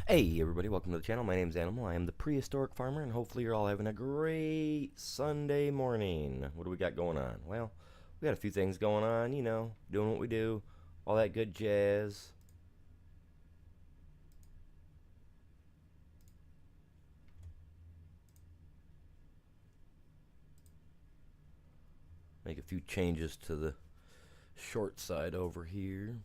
Hey everybody, welcome to the channel. My name's Animal. I am the prehistoric farmer, and hopefully you're all having a great Sunday morning. What do we got going on? Well, we got a few things going on, doing what we do, all that good jazz. Make a few changes to the short side over here.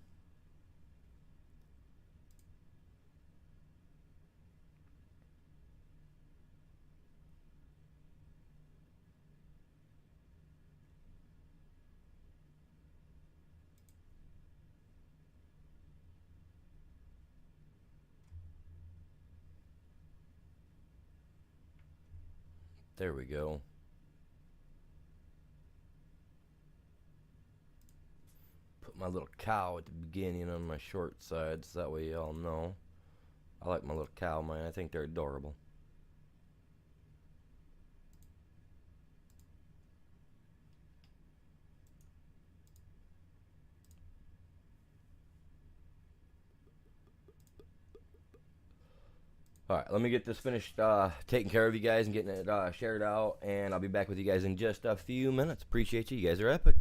There we go. Put my little cow at the beginning on my short side so that way y'all know. I like my little cow, man. I think they're adorable. Alright, let me get this finished taking care of you guys and getting it shared out, and I'll be back with you guys in just a few minutes. Appreciate you. You guys are epic.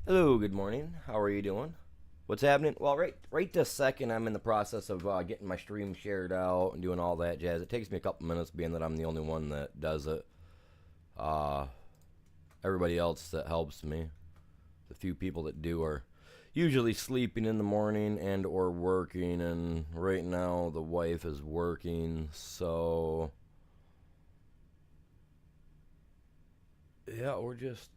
Hello, good morning. How are you doing? What's happening? Well, right this second, I'm in the process of getting my stream shared out and doing all that jazz. It takes me a couple minutes, being that I'm the only one that does it. Uh, Everybody else that helps me, the few people that do, are usually sleeping in the morning and or working. And right now, the wife is working, so yeah, we're just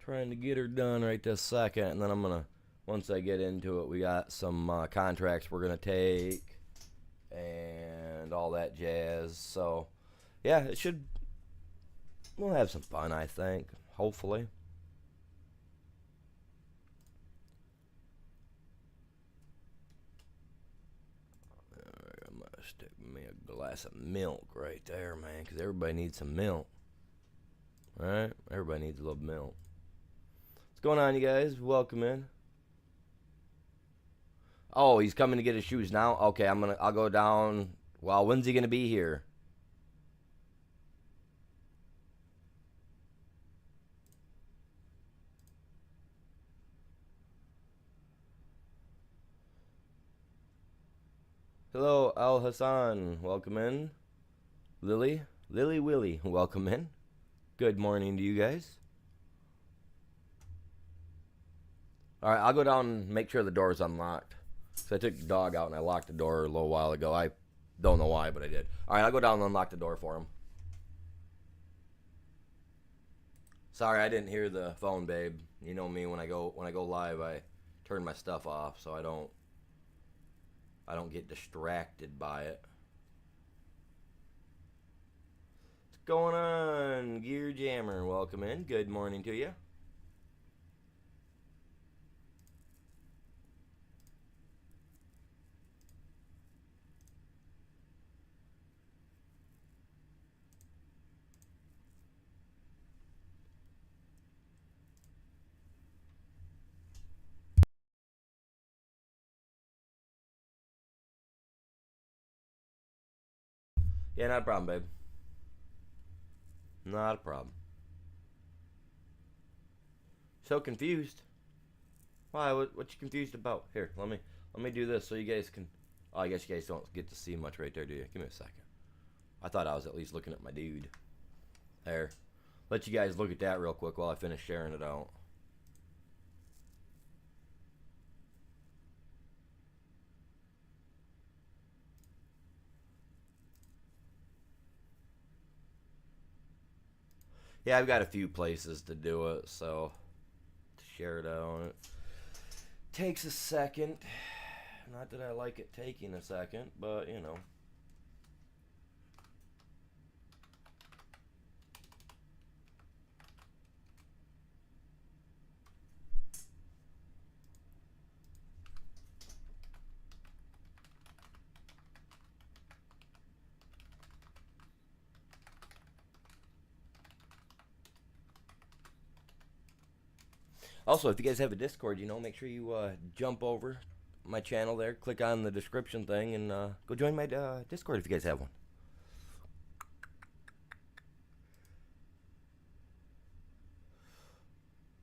trying to get her done right this second, and then I'm gonna, once I get into it, we got some contracts we're gonna take and all that jazz. So yeah, we'll have some fun, I think, hopefully. Alright, I'm gonna stick me a glass of milk right there, man, because everybody needs some milk. Alright, everybody needs a little milk. What's going on, you guys? Welcome in. Oh, he's coming to get his shoes now? Okay, I'll go down. Well, when's he gonna be here? Hello, Al Hassan. Welcome in. Lily Willie, welcome in. Good morning to you guys. Alright, I'll go down and make sure the door's unlocked. So I took the dog out and I locked the door a little while ago. I don't know why, but I did. Alright, I'll go down and unlock the door for him. Sorry, I didn't hear the phone, babe. You know me, when I go live, I turn my stuff off so I don't get distracted by it. What's going on, Gear Jammer? Welcome in. Good morning to you. Yeah, not a problem, babe. Not a problem. So confused. Why? What you confused about? Here, let me do this so you guys can. Oh, I guess you guys don't get to see much right there, do you? Give me a second. I thought I was at least looking at my dude. There. Let you guys look at that real quick while I finish sharing it out. Yeah, I've got a few places to do it, so to share it out. It takes a second. Not that I like it taking a second, but you know. Also, if you guys have a Discord, make sure you jump over my channel there, click on the description thing, and go join my Discord if you guys have one.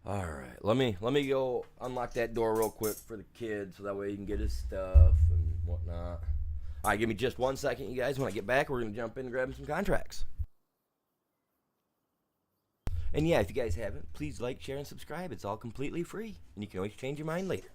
All right, let me go unlock that door real quick for the kid, so that way he can get his stuff and whatnot. All right, give me just 1 second, you guys. When I get back, we're gonna jump in and grab some contracts. And yeah, if you guys haven't, please like, share, and subscribe. It's all completely free, and you can always change your mind later.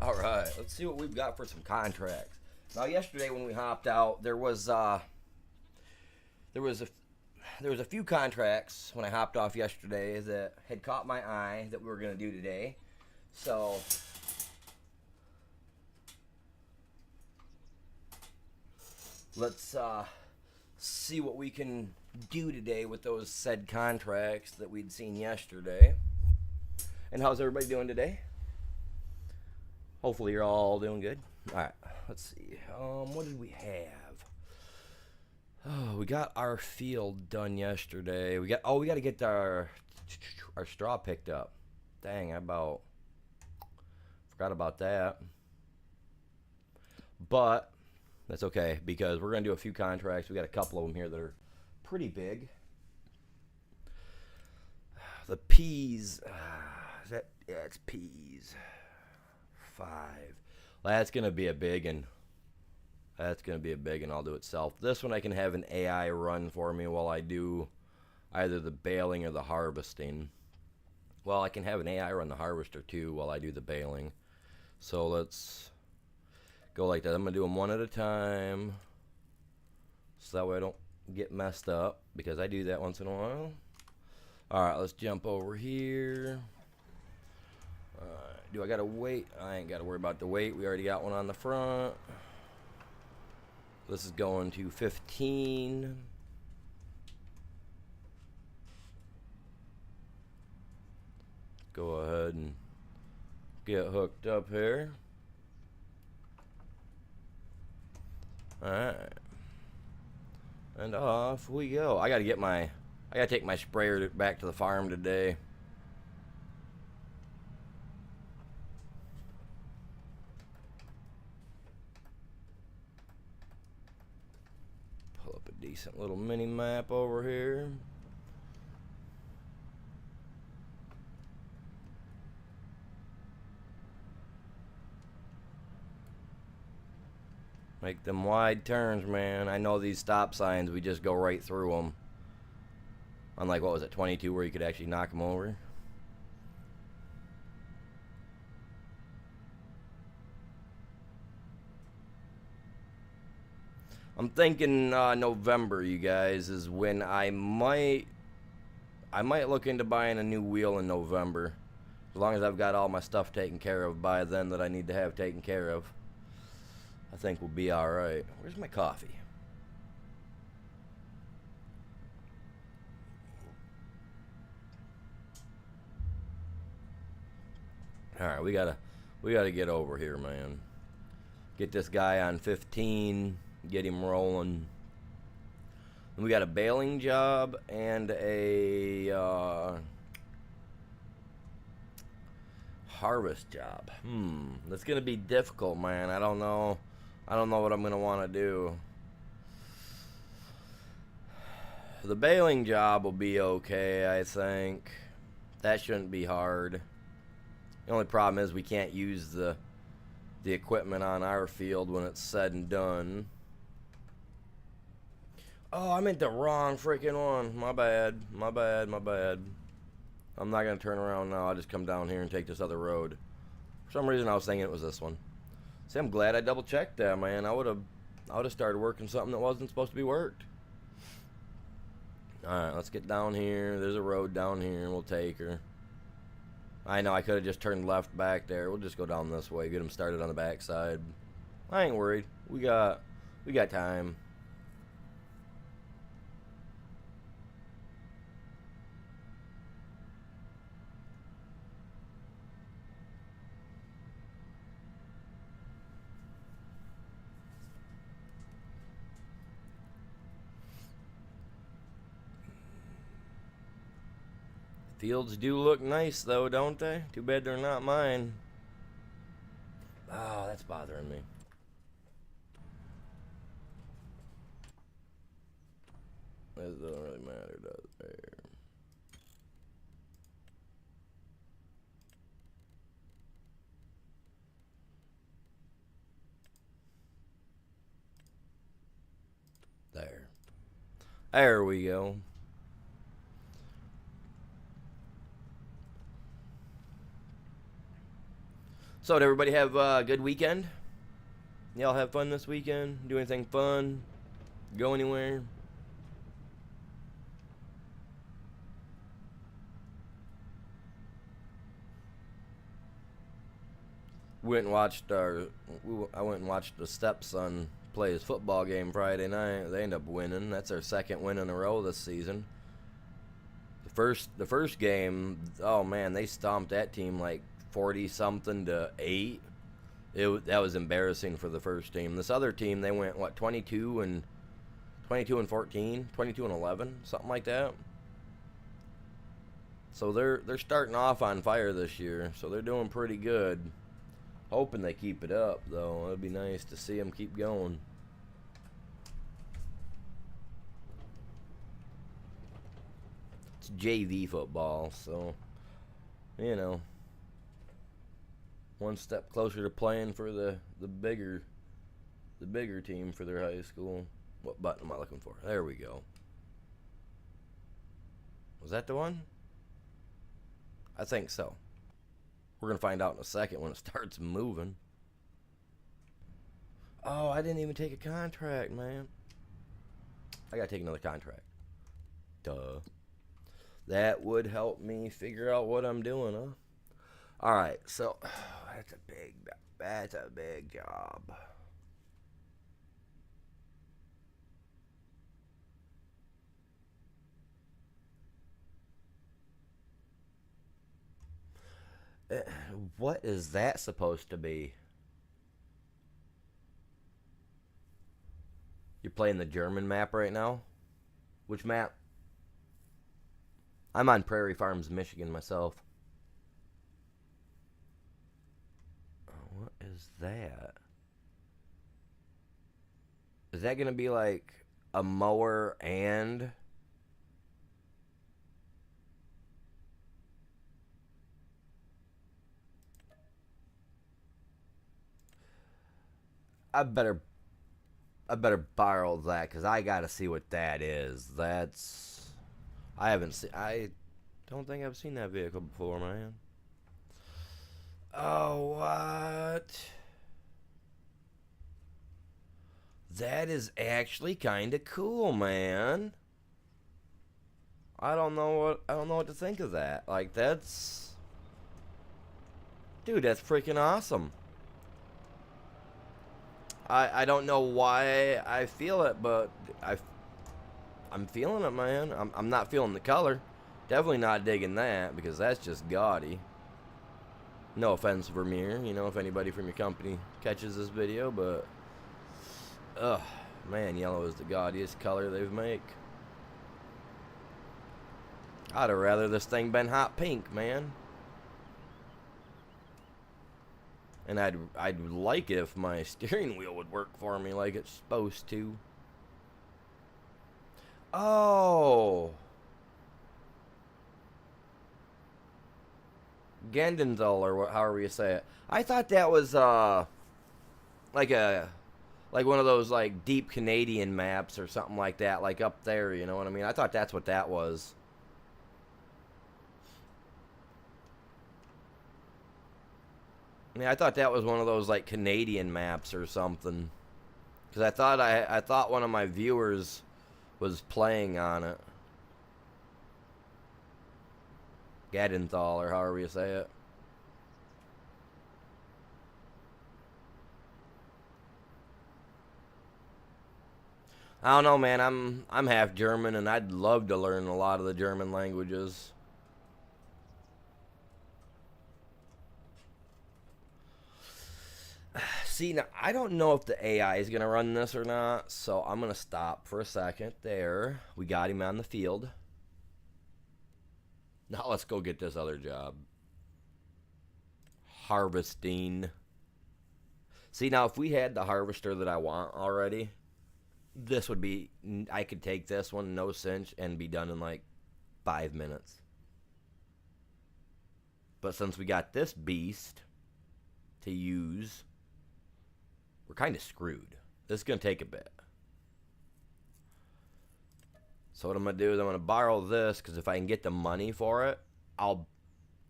All right, let's see what we've got for some contracts. Now, yesterday when we hopped out, there was a there was a few contracts when I hopped off yesterday that had caught my eye that we were going to do today. So let's see what we can do today with those said contracts that we'd seen yesterday. And how's everybody doing today? Hopefully you're all doing good. All right, let's see. What did we have? Oh, we got our field done yesterday. We got to get our straw picked up. Dang, I about forgot about that. But that's okay because we're gonna do a few contracts. We got a couple of them here that are pretty big. The peas. Yeah, it's peas. 5. Well, that's gonna be a big one. That's gonna be a big one. I'll do itself. This one I can have an AI run for me while I do either the baling or the harvesting. Well, I can have an AI run the harvester too while I do the baling. So let's go like that. I'm going to do them one at a time, so that way I don't get messed up, because I do that once in a while. Alright, let's jump over here. Do I got to wait? I ain't got to worry about the weight. We already got one on the front. This is going to 15. Go ahead and get hooked up here. Alright. And off we go. I gotta take my sprayer back to the farm today. Pull up a decent little mini map over here. Make them wide turns, man. I know these stop signs, we just go right through them. Unlike, what was it, 22, where you could actually knock them over. I'm thinking November, you guys, is when I might look into buying a new wheel in November. As long as I've got all my stuff taken care of by then that I need to have taken care of, I think we'll be alright. Where's my coffee? Alright, we gotta get over here, man. Get this guy on 15, get him rolling. And we got a baling job and a harvest job. That's gonna be difficult, man. I don't know what I'm gonna want to do. The baling job will be okay, I think. That shouldn't be hard. The only problem is we can't use the equipment on our field when it's said and done. Oh, I meant the wrong freaking one. My bad. My bad. My bad. I'm not gonna turn around now. I'll just come down here and take this other road. For some reason, I was thinking it was this one. See, I'm glad I double checked that, man. I would have started working something that wasn't supposed to be worked. All right, let's get down here. There's a road down here, and we'll take her. I know I could have just turned left back there. We'll just go down this way, get them started on the backside. I ain't worried. We got time. Fields do look nice, though, don't they? Too bad they're not mine. Oh, that's bothering me. It doesn't really matter, does it? There. There we go. So, did everybody have a good weekend? Y'all have fun this weekend? Do anything fun? Go anywhere? I went and watched the stepson play his football game Friday night. They ended up winning. That's their second win in a row this season. The first game, oh man, they stomped that team like 40-something to 8. That was embarrassing for the first team. This other team, they went 22 and 14, 22 and 11, something like that. So they're starting off on fire this year. So they're doing pretty good. Hoping they keep it up, though. It'd be nice to see them keep going. It's JV football, so you know, one step closer to playing for the bigger team for their high school. What button am I looking for? There we go. Was that the one? I think so. We're going to find out in a second when it starts moving. Oh, I didn't even take a contract, man. I got to take another contract. Duh. That would help me figure out what I'm doing, huh? All right, so that's a big job. What is that supposed to be? You're playing the German map right now? Which map? I'm on Prairie Farms, Michigan myself. What is that? Is that going to be like a mower and... I better borrow that because I got to see what that is. That's... I don't think I've seen that vehicle before, man. Oh, what? That is actually kind of cool, man. I don't know what to think of that. Like, that's... Dude, that's freaking awesome. I don't know why I feel it, but I'm feeling it, man. I'm not feeling the color. Definitely not digging that, because that's just gaudy. No offense, Vermeer, you know, if anybody from your company catches this video, but... Ugh, man, yellow is the gaudiest color they've make. I'd have rather this thing been hot pink, man. And I'd like it if my steering wheel would work for me like it's supposed to. Oh. Gendendal, or however you say it. I thought that was like one of those like deep Canadian maps or something like that, like up there, you know what I mean? I thought that's what that was. I mean, I thought that was one of those like Canadian maps or something. Cuz I thought one of my viewers was playing on it. Gadenthal, or however you say it. I don't know, man. I'm half German, and I'd love to learn a lot of the German languages. See, now, I don't know if the AI is going to run this or not, so I'm going to stop for a second there. We got him on the field. Now let's go get this other job. Harvesting. See, now if we had the harvester that I want already, this would be... I could take this one, no cinch, and be done in like 5 minutes. But since we got this beast to use... we're kind of screwed. This is going to take a bit. So what I'm going to do is I'm going to borrow this, because if I can get the money for it, I'll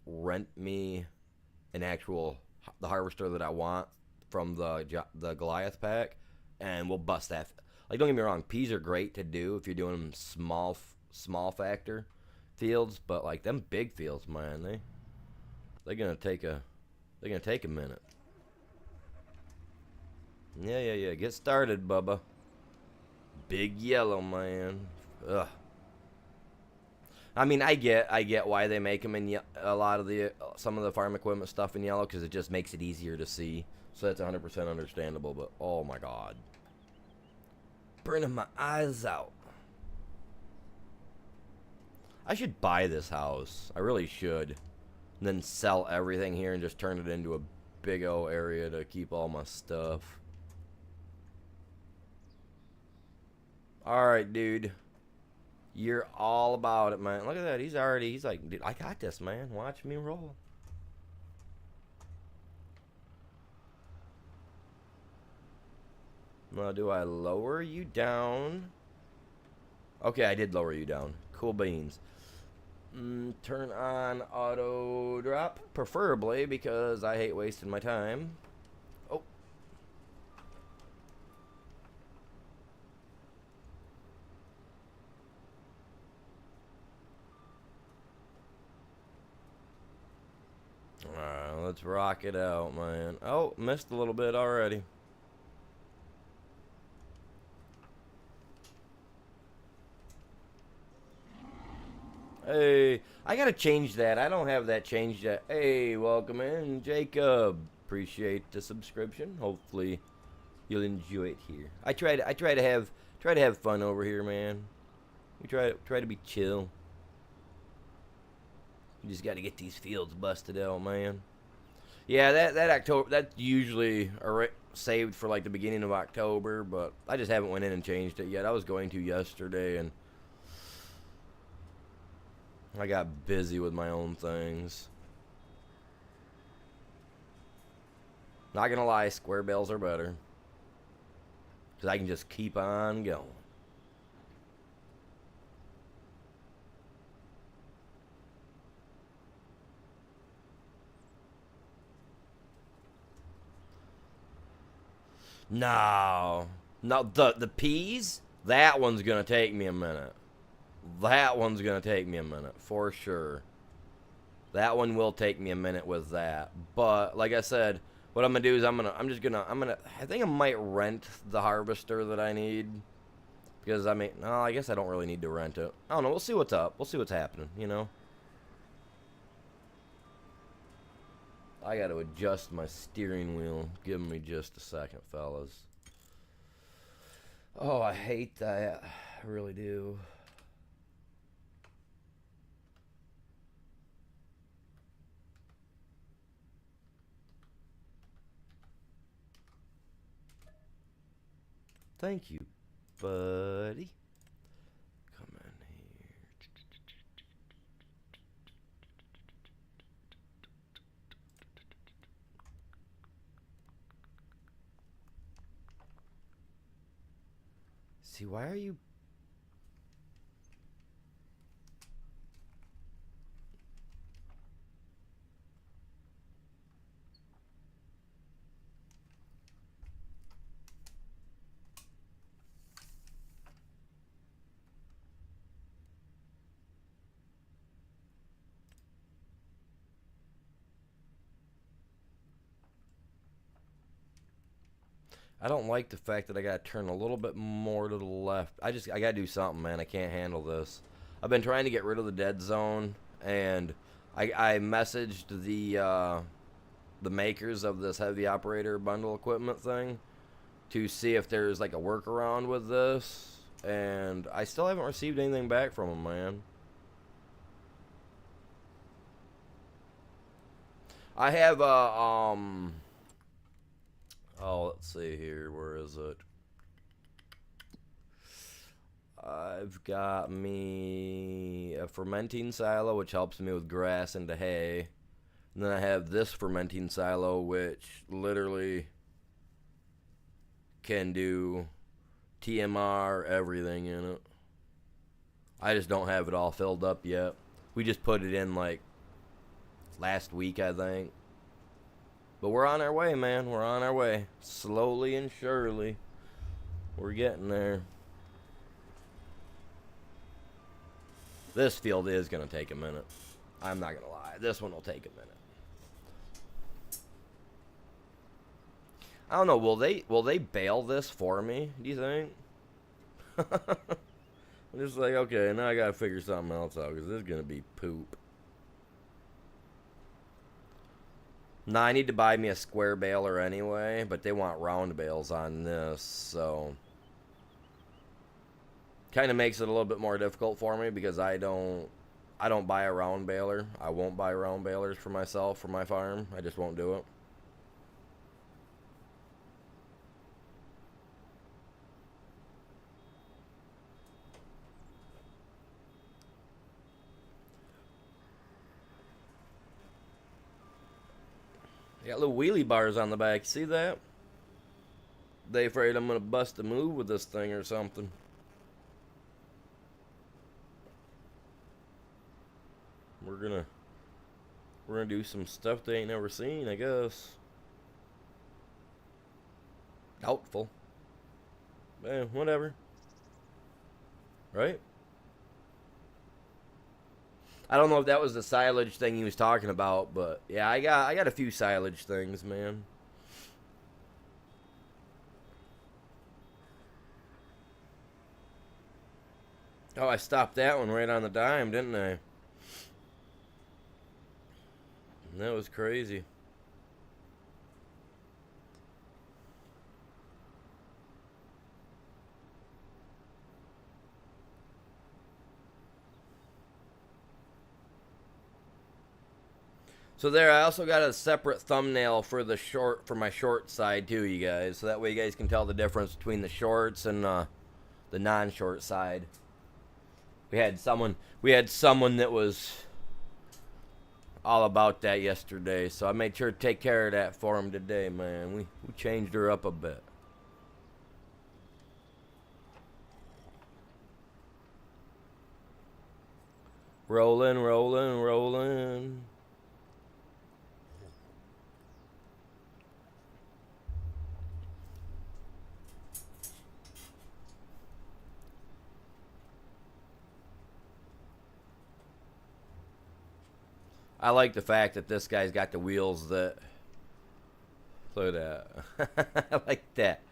rent me an actual, the harvester that I want from the Goliath pack, and we'll bust that. Like, don't get me wrong, peas are great to do if you're doing small factor fields, but like them big fields, man, they're going to take a minute. Yeah. Get started, Bubba. Big yellow, man. Ugh. I mean, I get why they make them in a lot of some of the farm equipment stuff in yellow, because it just makes it easier to see. So that's 100% understandable. But oh my god, burning my eyes out. I should buy this house. I really should. And then sell everything here and just turn it into a big old area to keep all my stuff. Alright, dude. You're all about it, man. Look at that. He's like, dude, I got this, man. Watch me roll. Now, do I lower you down? Okay, I did lower you down. Cool beans. Turn on auto drop, preferably, because I hate wasting my time. Oh. Alright, let's rock it out, man. Oh, missed a little bit already. Hey, I gotta change that. I don't have that changed yet. Hey, welcome in, Jacob. Appreciate the subscription. Hopefully, you'll enjoy it here. I try to have fun over here, man. We try to be chill. You just got to get these fields busted out, man. Yeah, that October, that's usually saved for like the beginning of October, but I just haven't went in and changed it yet. I was going to yesterday, and I got busy with my own things. Not gonna lie, square bales are better, because I can just keep on going. No, the peas. That one's gonna take me a minute. That one's gonna take me a minute for sure. That one will take me a minute with that. But like I said, what I'm gonna do is I think I might rent the harvester that I need, because I mean, no, I guess I don't really need to rent it. I don't know. We'll see what's up. We'll see what's happening. You know. I got to adjust my steering wheel. Give me just a second, fellas. Oh, I hate that. I really do. Thank you, buddy. Come in here. See, why are you... I don't like the fact that I gotta turn a little bit more to the left. I gotta do something, man. I can't handle this. I've been trying to get rid of the dead zone, and I messaged the makers of this heavy operator bundle equipment thing to see if there's like a workaround with this, and I still haven't received anything back from them, man. I have oh, let's see here. Where is it? I've got me a fermenting silo, which helps me with grass and hay. And then I have this fermenting silo, which literally can do TMR, everything in it. I just don't have it all filled up yet. We just put it in like last week, I think. But we're on our way, man. We're on our way. Slowly and surely. We're getting there. This field is going to take a minute. I'm not going to lie. This one will take a minute. I don't know. Will they bale this for me, do you think? I'm just like, okay, now I got to figure something else out, because this is going to be poop. Nah, I need to buy me a square baler anyway, but they want round bales on this, so kind of makes it a little bit more difficult for me, because I don't buy a round baler. I won't buy round balers for myself for my farm. I just won't do it. Got little wheelie bars on the back. See that? They afraid I'm gonna bust a move with this thing or something. we're gonna do some stuff they ain't never seen, I guess. Doubtful. Whatever. Right? I don't know if that was the silage thing he was talking about, but yeah, I got a few silage things, man. Oh, I stopped that one right on the dime, didn't I? That was crazy. So there, I also got a separate thumbnail for my short side too, you guys. So that way you guys can tell the difference between the shorts and the non-short side. We had someone that was all about that yesterday, so I made sure to take care of that for him today, man. We changed her up a bit. Rolling, rolling, rolling. I like the fact that this guy's got the wheels that. Look at that. I like that.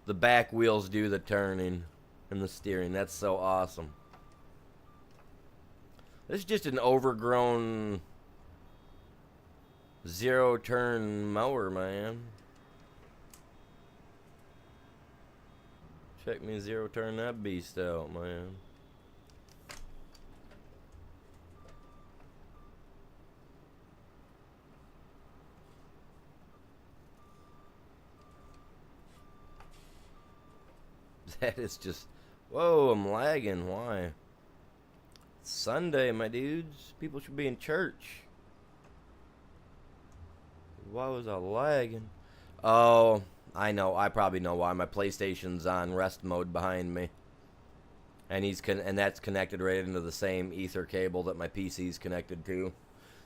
The back wheels do the turning and the steering. That's so awesome. This is just an overgrown zero turn mower, man. Check me zero turn that beast out, man. That is just... Whoa, I'm lagging. Why? It's Sunday, my dudes. People should be in church. Why was I lagging? Oh, I know. I probably know why. My PlayStation's on rest mode behind me. And and that's connected right into the same ether cable that my PC's connected to.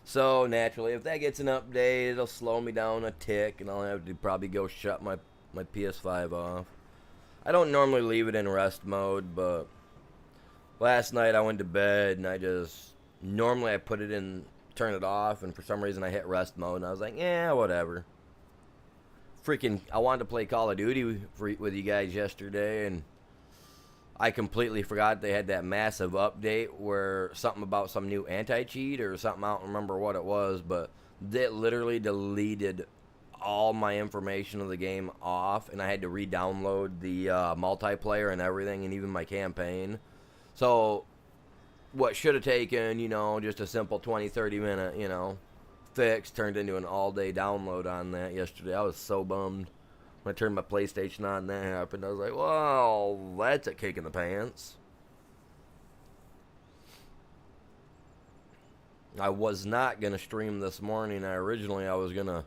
So, naturally, if that gets an update, it'll slow me down a tick, and I'll have to probably go shut my PS5 off. I don't normally leave it in rest mode, but last night I went to bed and normally I put it in, turn it off, and for some reason I hit rest mode, and I was like, yeah, whatever. Freaking, I wanted to play Call of Duty with you guys yesterday, and I completely forgot they had that massive update where something about some new anti-cheat or something, I don't remember what it was, but that literally deleted all my information of the game off, and I had to re-download the multiplayer and everything, and even my campaign. So what should have taken, just a simple 20-30 minute, fix turned into an all-day download on that yesterday. I was so bummed when I turned my PlayStation on and that happened. I was like, well, that's a kick in the pants. I was not going to stream this morning. Originally I was going to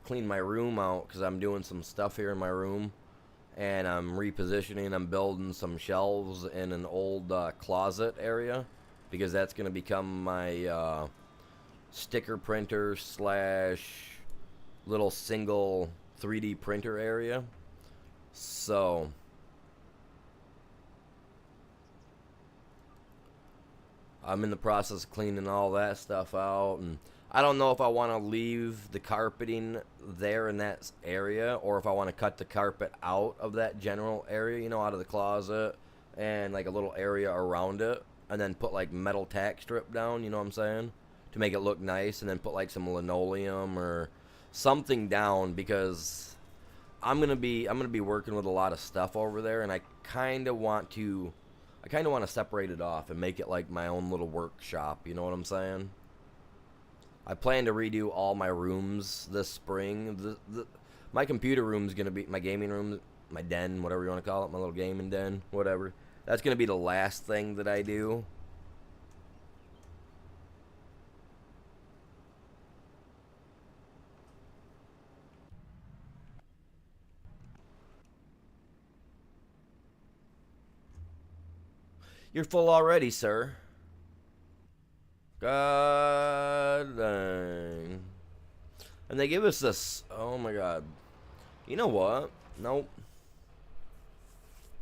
clean my room out because I'm doing some stuff here in my room, and I'm repositioning. I'm building some shelves in an old closet area because that's going to become my sticker printer / little single 3D printer area. So I'm in the process of cleaning all that stuff out, and I don't know if I want to leave the carpeting there in that area, or if I want to cut the carpet out of that general area, out of the closet, and like a little area around it, and then put like metal tack strip down, you know what I'm saying? To make it look nice, and then put like some linoleum or something down, because I'm gonna be working with a lot of stuff over there, and I kind of want to separate it off and make it like my own little workshop, you know what I'm saying? I plan to redo all my rooms this spring. My computer room's going to be my gaming room, my den, whatever you want to call it, my little gaming den, whatever. That's going to be the last thing that I do. You're full already, sir. God dang. And they give us this. Oh my god. You know what? Nope.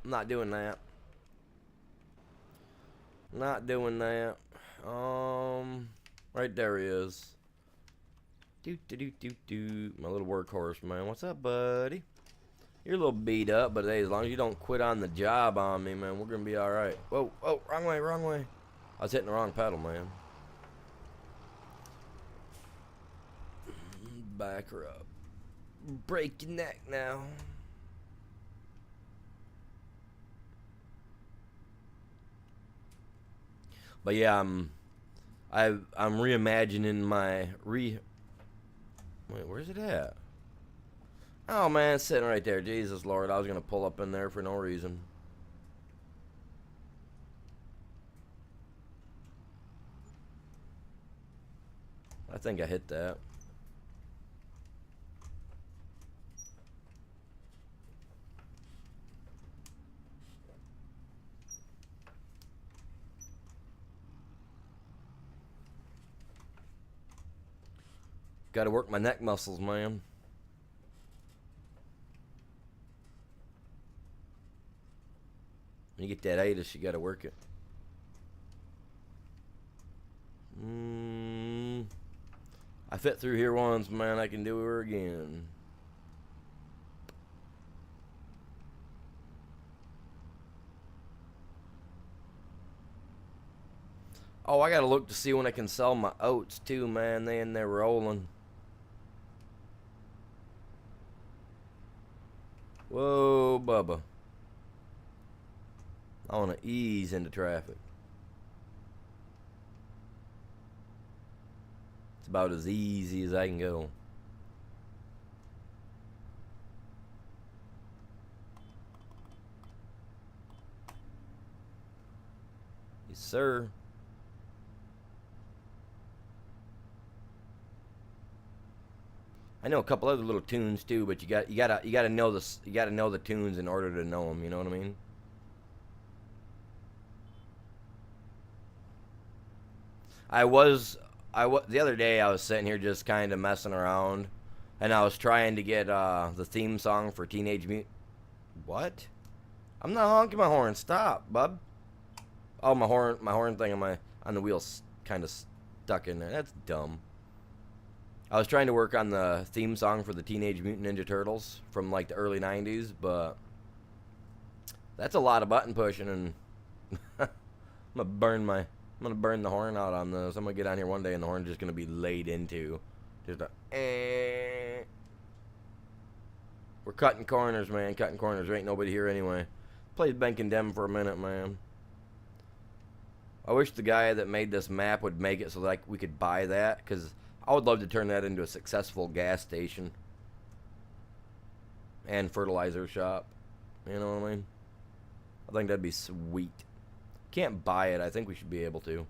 I'm not doing that. Not doing that. Right there he is. My little workhorse, man. What's up, buddy? You're a little beat up, but hey, as long as you don't quit on the job on me, man, we're gonna be alright. Whoa, whoa, wrong way, wrong way. I was hitting the wrong pedal, man. Back her up. Break your neck now. But yeah, I'm reimagining my Wait, where's it at? Oh man, it's sitting right there. Jesus Lord, I was gonna pull up in there for no reason. I think I hit that. Gotta work my neck muscles, man. When you get that itis, you gotta work it. I fit through here once, man. I can do her again. Oh, I gotta look to see when I can sell my oats too, man. They in there rolling. Whoa, Bubba. I want to ease into traffic. It's about as easy as I can go. Yes, sir. I know a couple other little tunes too, but you gotta know the tunes in order to know them. You know what I mean? The other day I was sitting here just kind of messing around, and I was trying to get the theme song for Teenage Mutant. What? I'm not honking my horn. Stop, bub. Oh, my horn thing on the wheel's kind of stuck in there. That's dumb. I was trying to work on the theme song for the Teenage Mutant Ninja Turtles from like the early '90s, but that's a lot of button pushing, and I'm gonna burn the horn out on this. I'm gonna get on here one day and the horn's just gonna be laid into. Just a We're cutting corners, man. Cutting corners. There ain't nobody here anyway. Played Ben Condemned for a minute, man. I wish the guy that made this map would make it so like we could buy that, because I would love to turn that into a successful gas station and fertilizer shop. You know what I mean? I think that'd be sweet. Can't buy it. I think we should be able to.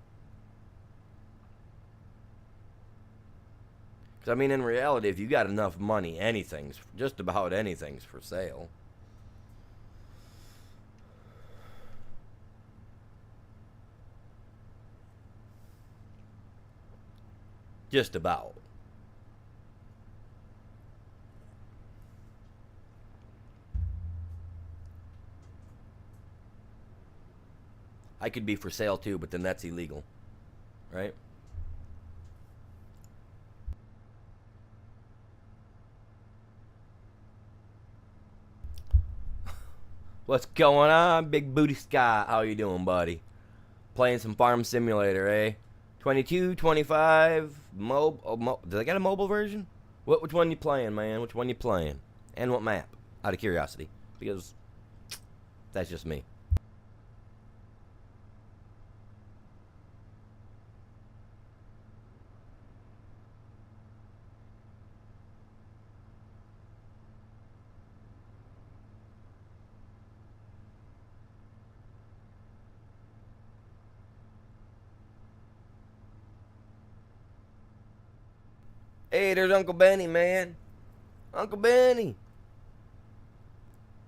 Because, I mean, in reality, if you got enough money, just about anything's for sale. Just about. I could be for sale too, but then that's illegal. Right? What's going on, Big Booty Scott? How you doing, buddy? Playing some Farm Simulator, eh? 22, 25, did I get a mobile version? Which one you playing, man? Which one you playing? And what map? Out of curiosity. Because that's just me. Hey, there's Uncle Benny, man. Uncle Benny.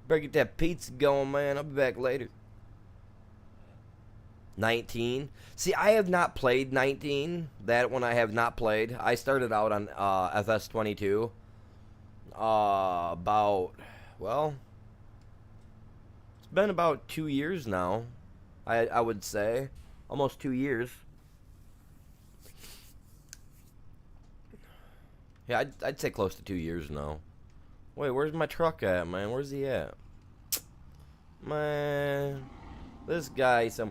Better get that pizza going, man. I'll be back later. 19. See, I have not played 19. That one I have not played. I started out on FS22 about, well, it's been about 2 years now. I would say almost 2 years. Yeah, I'd say close to 2 years now. Wait, where's my truck at, man? Where's he at? Man, this guy, see,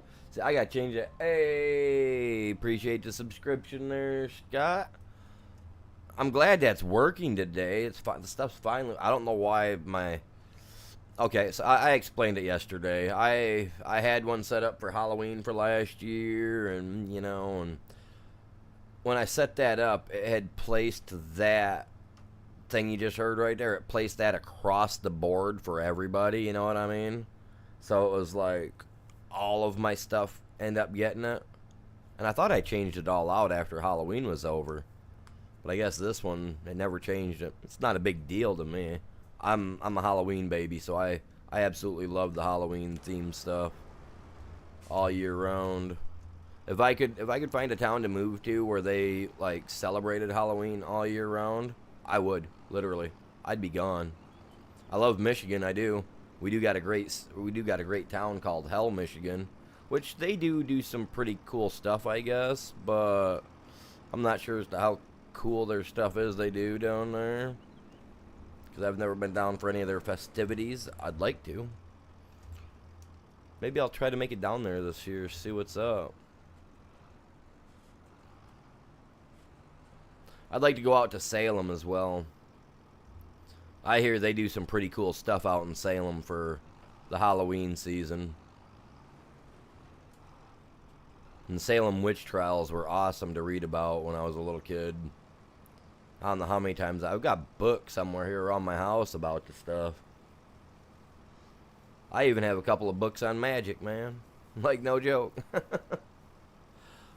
I gotta change it. Hey, appreciate the subscription there, Scott. I'm glad that's working today. It's fine. The stuff's finally. I don't know why my. Okay, so I explained it yesterday. I had one set up for Halloween for last year, and and when I set that up, it had placed that thing you just heard right there. It placed that across the board for everybody. You know what I mean? So it was like all of my stuff end up getting it. And I thought I changed it all out after Halloween was over. But I guess this one, it never changed it. It's not a big deal to me. I'm a Halloween baby, so I absolutely love the Halloween themed stuff all year round. If I could find a town to move to where they like celebrated Halloween all year round, I would, literally. I'd be gone. I love Michigan, I do. We do got a great town called Hell, Michigan, which they do some pretty cool stuff, I guess, but I'm not sure as to how cool their stuff is they do down there, because I've never been down for any of their festivities. I'd like to. Maybe I'll try to make it down there this year, see what's up. I'd like to go out to Salem as well. I hear they do some pretty cool stuff out in Salem for the Halloween season. And the Salem witch trials were awesome to read about when I was a little kid. I don't know how many times I've got books somewhere here around my house about the stuff. I even have a couple of books on magic, man. Like, no joke.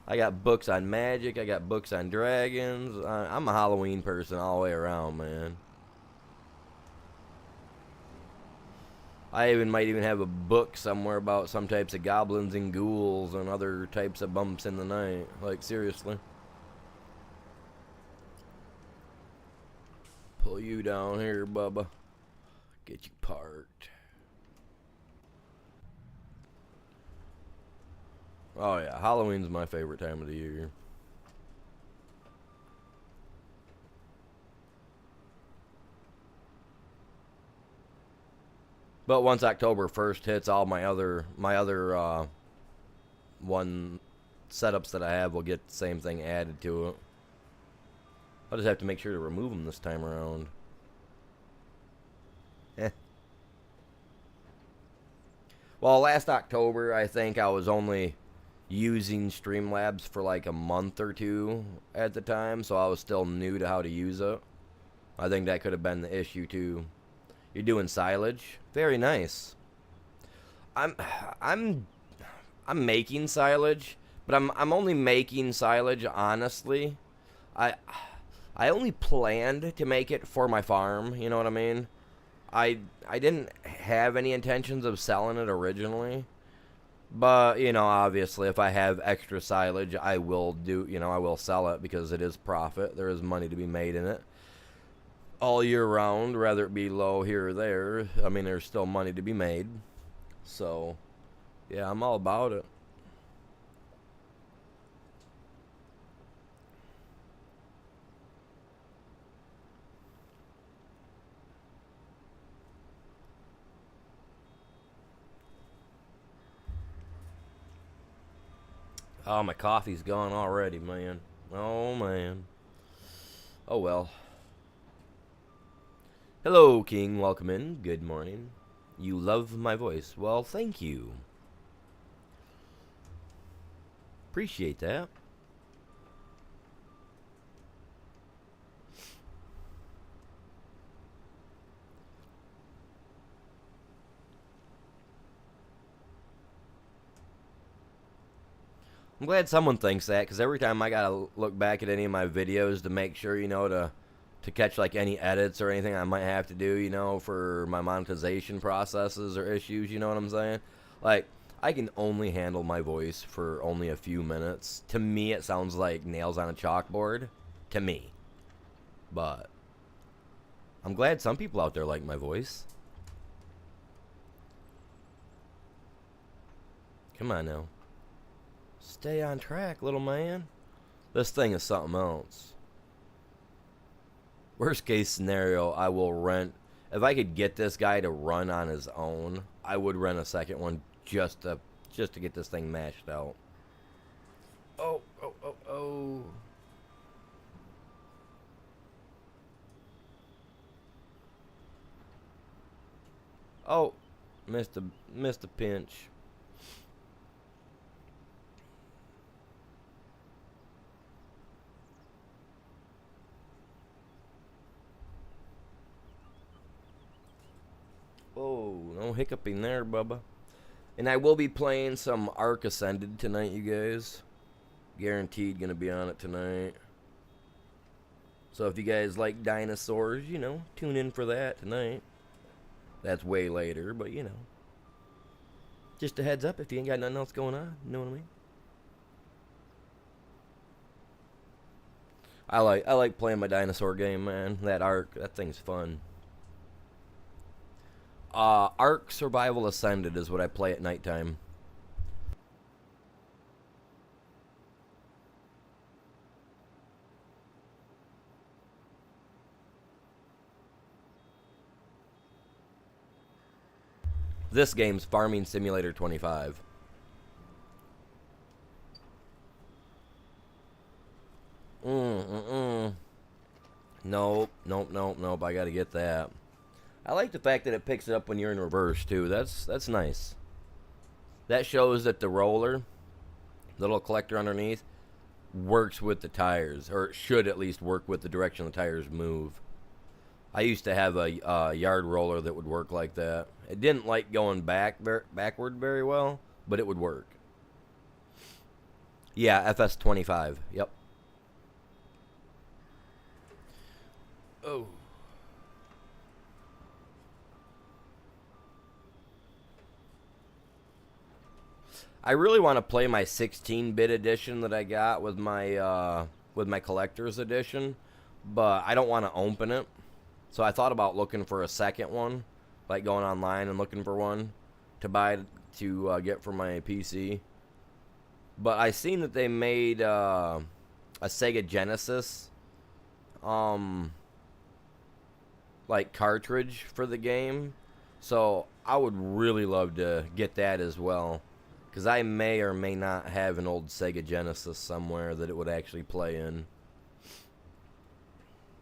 I got books on magic. I got books on dragons. I'm a Halloween person all the way around, man. I might even have a book somewhere about some types of goblins and ghouls and other types of bumps in the night. Like, seriously. Pull you down here, Bubba. Get you parked. Oh, yeah. Halloween's my favorite time of the year. But once October 1st hits, all my other one setups that I have will get the same thing added to it. I'll just have to make sure to remove them this time around. Well, last October, I think I was only using Streamlabs for like a month or two at the time, so I was still new to how to use it. I think that could have been the issue too. You're doing silage? Very nice. I'm making silage, but I'm only making silage honestly. I only planned to make it for my farm, you know what I mean? I didn't have any intentions of selling it originally. But, obviously if I have extra silage, I will I will sell it because it is profit. There is money to be made in it. All year round, whether it be low here or there, I mean, there's still money to be made. So, yeah, I'm all about it. Oh, my coffee's gone already, man. Oh, man. Oh, well. Hello, King. Welcome in. Good morning. You love my voice. Well, thank you. Appreciate that. I'm glad someone thinks that, because every time I gotta look back at any of my videos to make sure, to catch like any edits or anything I might have to do, for my monetization processes or issues, you know what I'm saying? Like, I can only handle my voice for only a few minutes. To me, it sounds like nails on a chalkboard. To me. But I'm glad some people out there like my voice. Come on now. Stay on track, little man. This thing is something else. Worst case scenario, I will rent. If I could get this guy to run on his own, I would rent a second one just to get this thing mashed out. Oh, oh, oh, oh. Oh, missed the pinch. Oh, no hiccuping there, Bubba. And I will be playing some Ark Ascended tonight, you guys. Guaranteed gonna be on it tonight. So if you guys like dinosaurs, you know, tune in for that tonight. That's way later, but you know. Just a heads up if you ain't got nothing else going on. You know what I mean? I like playing my dinosaur game, man. That Ark, that thing's fun. Ark Survival Ascended is what I play at nighttime. This game's Farming Simulator 25. Nope, nope, nope, nope. I gotta get that. I like the fact that it picks it up when you're in reverse too. That's nice. That shows that the roller, the little collector underneath, works with the tires, or it should at least work with the direction the tires move. I used to have a yard roller that would work like that. It didn't like going backward very well, but it would work. Yeah, FS25. Yep. Oh. I really want to play my 16-bit edition that I got with my collector's edition, but I don't want to open it. So I thought about looking for a second one, like going online and looking for one to buy to get for my PC. But I seen that they made a Sega Genesis like cartridge for the game. So I would really love to get that as well, because I may or may not have an old Sega Genesis somewhere that it would actually play in.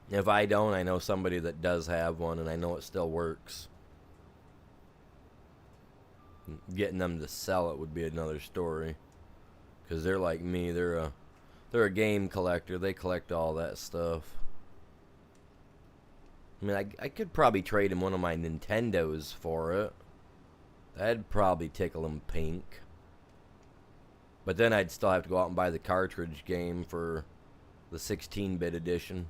If I don't, I know somebody that does have one, and I know it still works. Getting them to sell it would be another story, because they're like me. They're a game collector. They collect all that stuff. I mean, I could probably trade him one of my Nintendos for it. That'd probably tickle him pink. But then I'd still have to go out and buy the cartridge game for the 16-bit edition.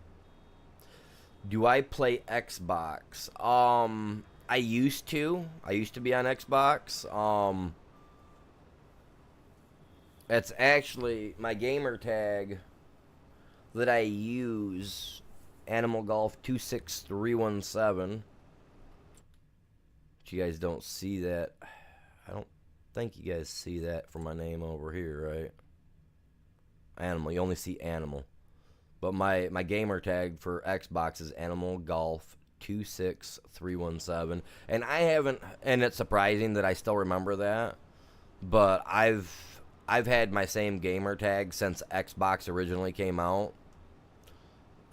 Do I play Xbox? I used to. I used to be on Xbox. It's actually my gamer tag that I use, Animal Golf 26317. But you guys don't see that. I don't think you guys see that from my name over here, right? Animal. You only see Animal. But my gamer tag for Xbox is Animal Golf 26317. And I haven't, and it's surprising that I still remember that, but I've had my same gamer tag since Xbox originally came out.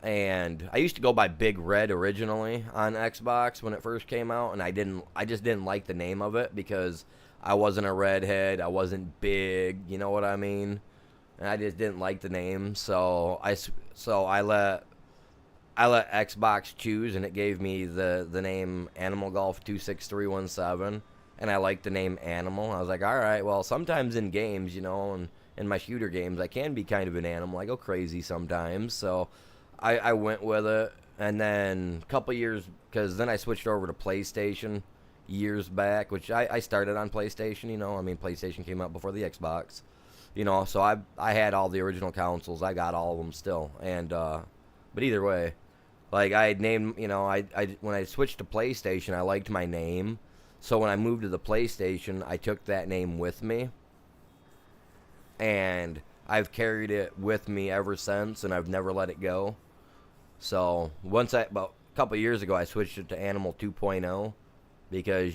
And I used to go by Big Red originally on Xbox when it first came out, and I just didn't like the name of it because I wasn't a redhead, I wasn't big, you know what I mean? And I just didn't like the name, so I let Xbox choose, and it gave me the name Animal Golf 26317, and I liked the name Animal. I was like, all right, well, sometimes in games, you know, and in my shooter games, I can be kind of an animal. I go crazy sometimes, so I went with it. And then a couple years, because then I switched over to PlayStation, years back, which I started on PlayStation. I mean, PlayStation came out before the Xbox. So I had all the original consoles. I got all of them still, and but either way, like I had named, I when I switched to PlayStation, I liked my name, so when I moved to the PlayStation, I took that name with me, and I've carried it with me ever since, and I've never let it go. So about a couple of years ago, I switched it to Animal 2.0 because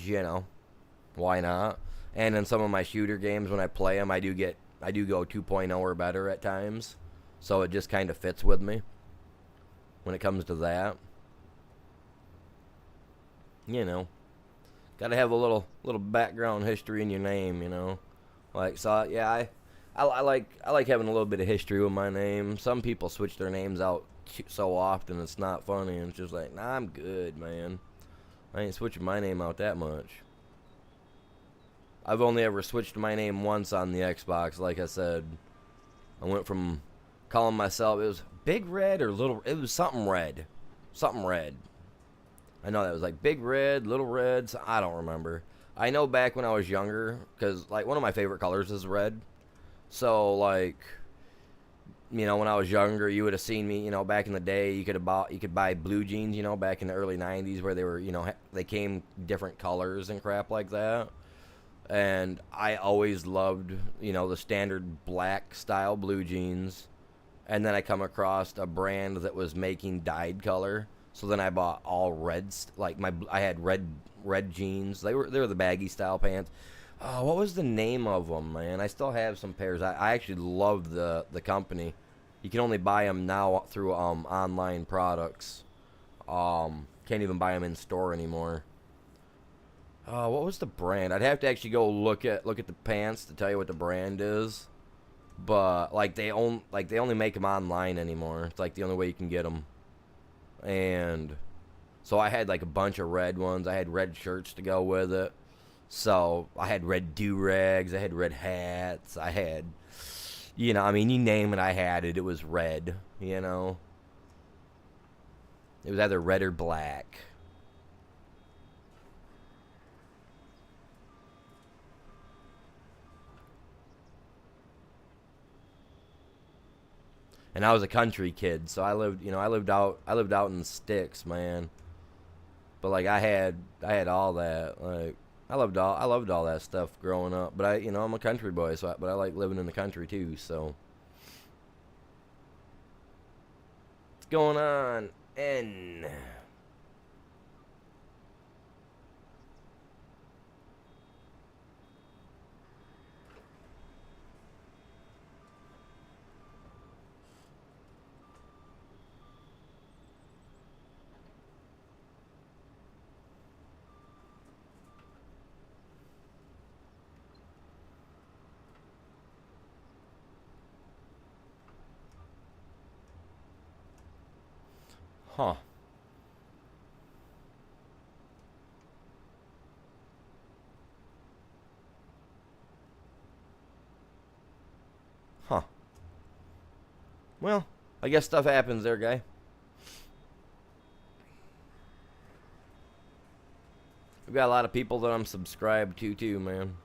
why not? And in some of my shooter games, when I play them, I do go 2.0 or better at times, so it just kind of fits with me when it comes to that. Got to have a little background history in your name. Like, so yeah, I like having a little bit of history with my name. Some people switch their names out so often it's not funny, and it's just like, nah, I'm good, man. I ain't switching my name out that much. I've only ever switched my name once on the Xbox. Like I said, I went from calling myself, it was Big Red or Little, it was something red. Something red. I know that was like Big Red, Little Red, so I don't remember. I know back when I was younger, because like one of my favorite colors is red. So like, when I was younger, you would have seen me, back in the day, you could buy blue jeans, back in the early 90s where they were, they came different colors and crap like that. And I always loved, the standard black style blue jeans. And then I come across a brand that was making dyed color. So then I bought all reds. Like I had red jeans. They were the baggy style pants. Oh, what was the name of them, man? I still have some pairs. I actually loved the company. You can only buy them now through online products. Can't even buy them in store anymore. What was the brand? I'd have to actually go look at the pants to tell you what the brand is. But like they only make them online anymore. It's like the only way you can get them. And so I had like a bunch of red ones. I had red shirts to go with it. So I had red do-rags. I had red hats. I had, you name it, I had it. It was red. It was either red or black. And I was a country kid, so I lived out in the sticks, man. But like I had all that. Like I loved all that stuff growing up. But I'm a country boy, but I like living in the country too, so what's going on? N. Huh. Huh. Well, I guess stuff happens there, guy. I've got a lot of people that I'm subscribed to too, man.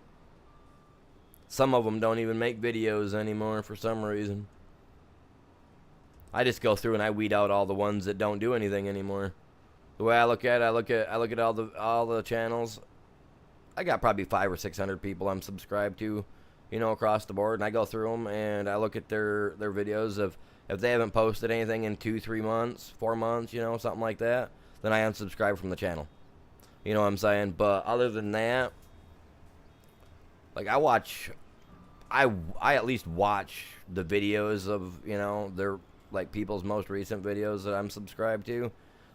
Some of them don't even make videos anymore for some reason. I just go through and I weed out all the ones that don't do anything anymore. The way I look at it, I look at all the channels. I got probably 500 or 600 people I'm subscribed to, across the board, and I go through them and I look at their videos of if they haven't posted anything in 2-3 months, 4 months, something like that, then I unsubscribe from the channel. You know what I'm saying? But other than that, like I at least watch the videos of, their like people's most recent videos that I'm subscribed to.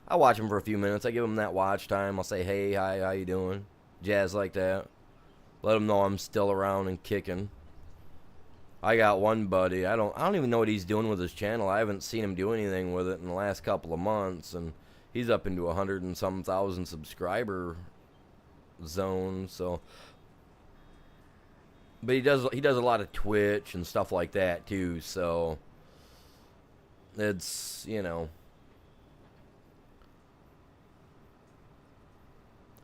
I watch them for a few minutes. I give them that watch time. I'll say, hey, hi, how you doing? Jazz like that. Let them know I'm still around and kicking. I got one buddy. I don't even know what he's doing with his channel. I haven't seen him do anything with it in the last couple of months, and he's up into 100 and some thousand subscriber zone. So, but he does a lot of Twitch and stuff like that too. So it's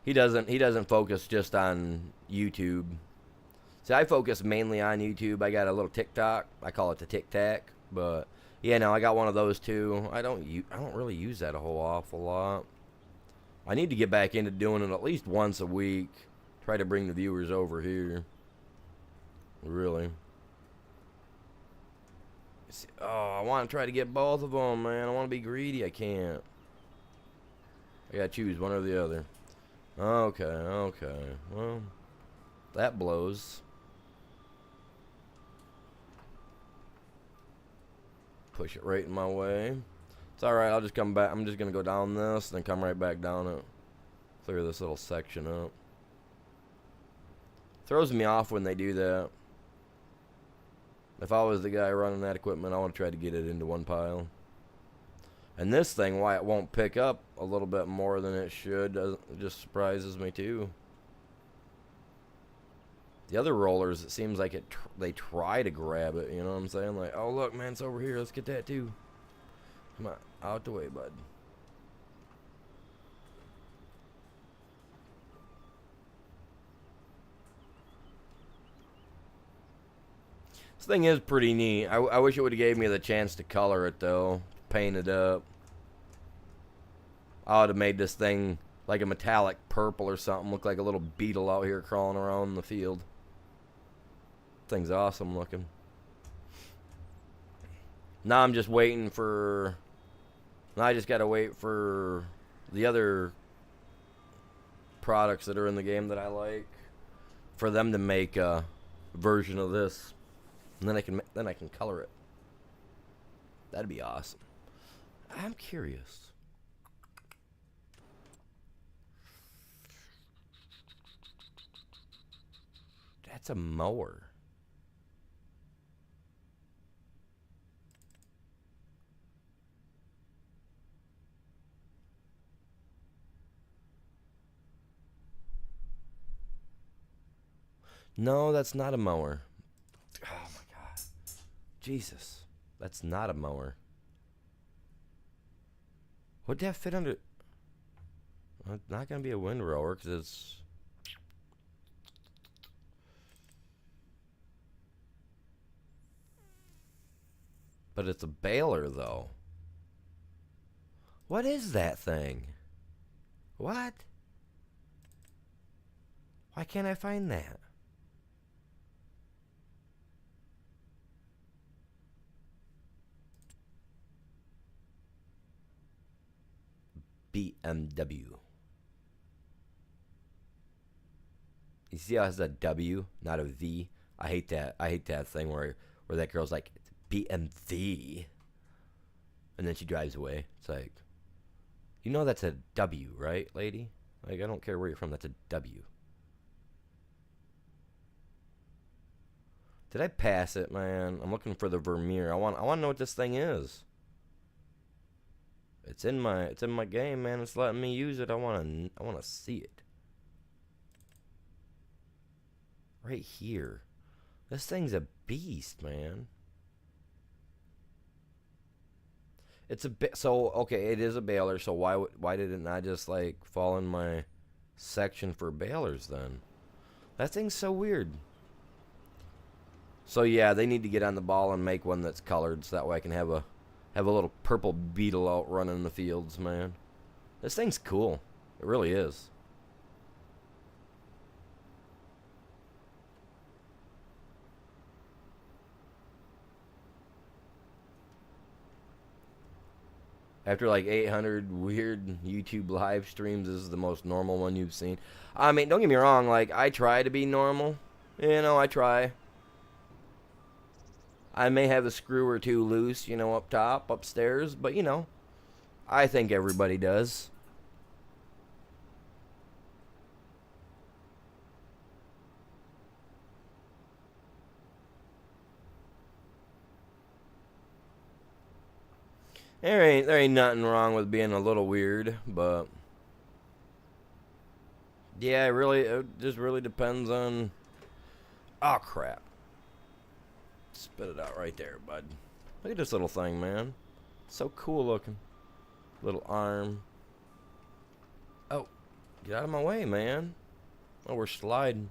He doesn't focus just on YouTube. See, I focus mainly on YouTube. I got a little TikTok. I call it the Tic Tac. But yeah, no, I got one of those too. I don't really use that a whole awful lot. I need to get back into doing it at least once a week. Try to bring the viewers over here. Really. Oh, I want to try to get both of them, man. I want to be greedy. I can't. I gotta choose one or the other. Okay, okay. Well, that blows. Push it right in my way. It's alright, I'll just come back. I'm just gonna go down this, then come right back down it. Clear this little section up. Throws me off when they do that. If I was the guy running that equipment, I want to try to get it into one pile. And this thing, why it won't pick up a little bit more than it should, it just surprises me too. The other rollers, it seems like they try to grab it, you know what I'm saying? Like, oh look, man, it's over here, let's get that too. Come on, out the way, bud. This thing is pretty neat. I wish it would have gave me the chance to color it though, paint it up. I would have made this thing like a metallic purple or something, look like a little beetle out here crawling around in the field. Thing's awesome looking. Now I'm just waiting for. Now I just gotta wait for the other products that are in the game that I like, for them to make a version of this, and then I can color it. That'd be awesome. I'm curious. That's a mower. No, that's not a mower. Oh my god. Jesus. That's not a mower. Would that fit under? Well, it's not going to be a windrower because it's. But it's a baler though. What is that thing? What? Why can't I find that? BMW. You see how it has a W, not a V? I hate that. I hate that thing where that girl's like, BMV. And then she drives away. It's like, you know that's a W, right, lady? Like, I don't care where you're from, that's a W. Did I pass it, man? I'm looking for the Vermeer. I want to know what this thing is. It's in my game, man. It's letting me use it. I want to see it. Right here. This thing's a beast, man. It's a bit so okay, it is a baler, so why did it not just like fall in my section for balers then? That thing's so weird. So yeah, they need to get on the ball and make one that's colored so that way I can have a little purple beetle out running in the fields, man. This thing's cool. It really is. After like 800 weird YouTube live streams, this is the most normal one you've seen. I mean, don't get me wrong, like, I try to be normal. You know, I try. I may have a screw or two loose, you know, up top, upstairs, but, you know, I think everybody does. There ain't nothing wrong with being a little weird, but yeah, it just really depends on. Oh crap! Spit it out right there, bud. Look at this little thing, man. So cool looking. Little arm. Oh, Get out of my way, man. Oh, we're sliding.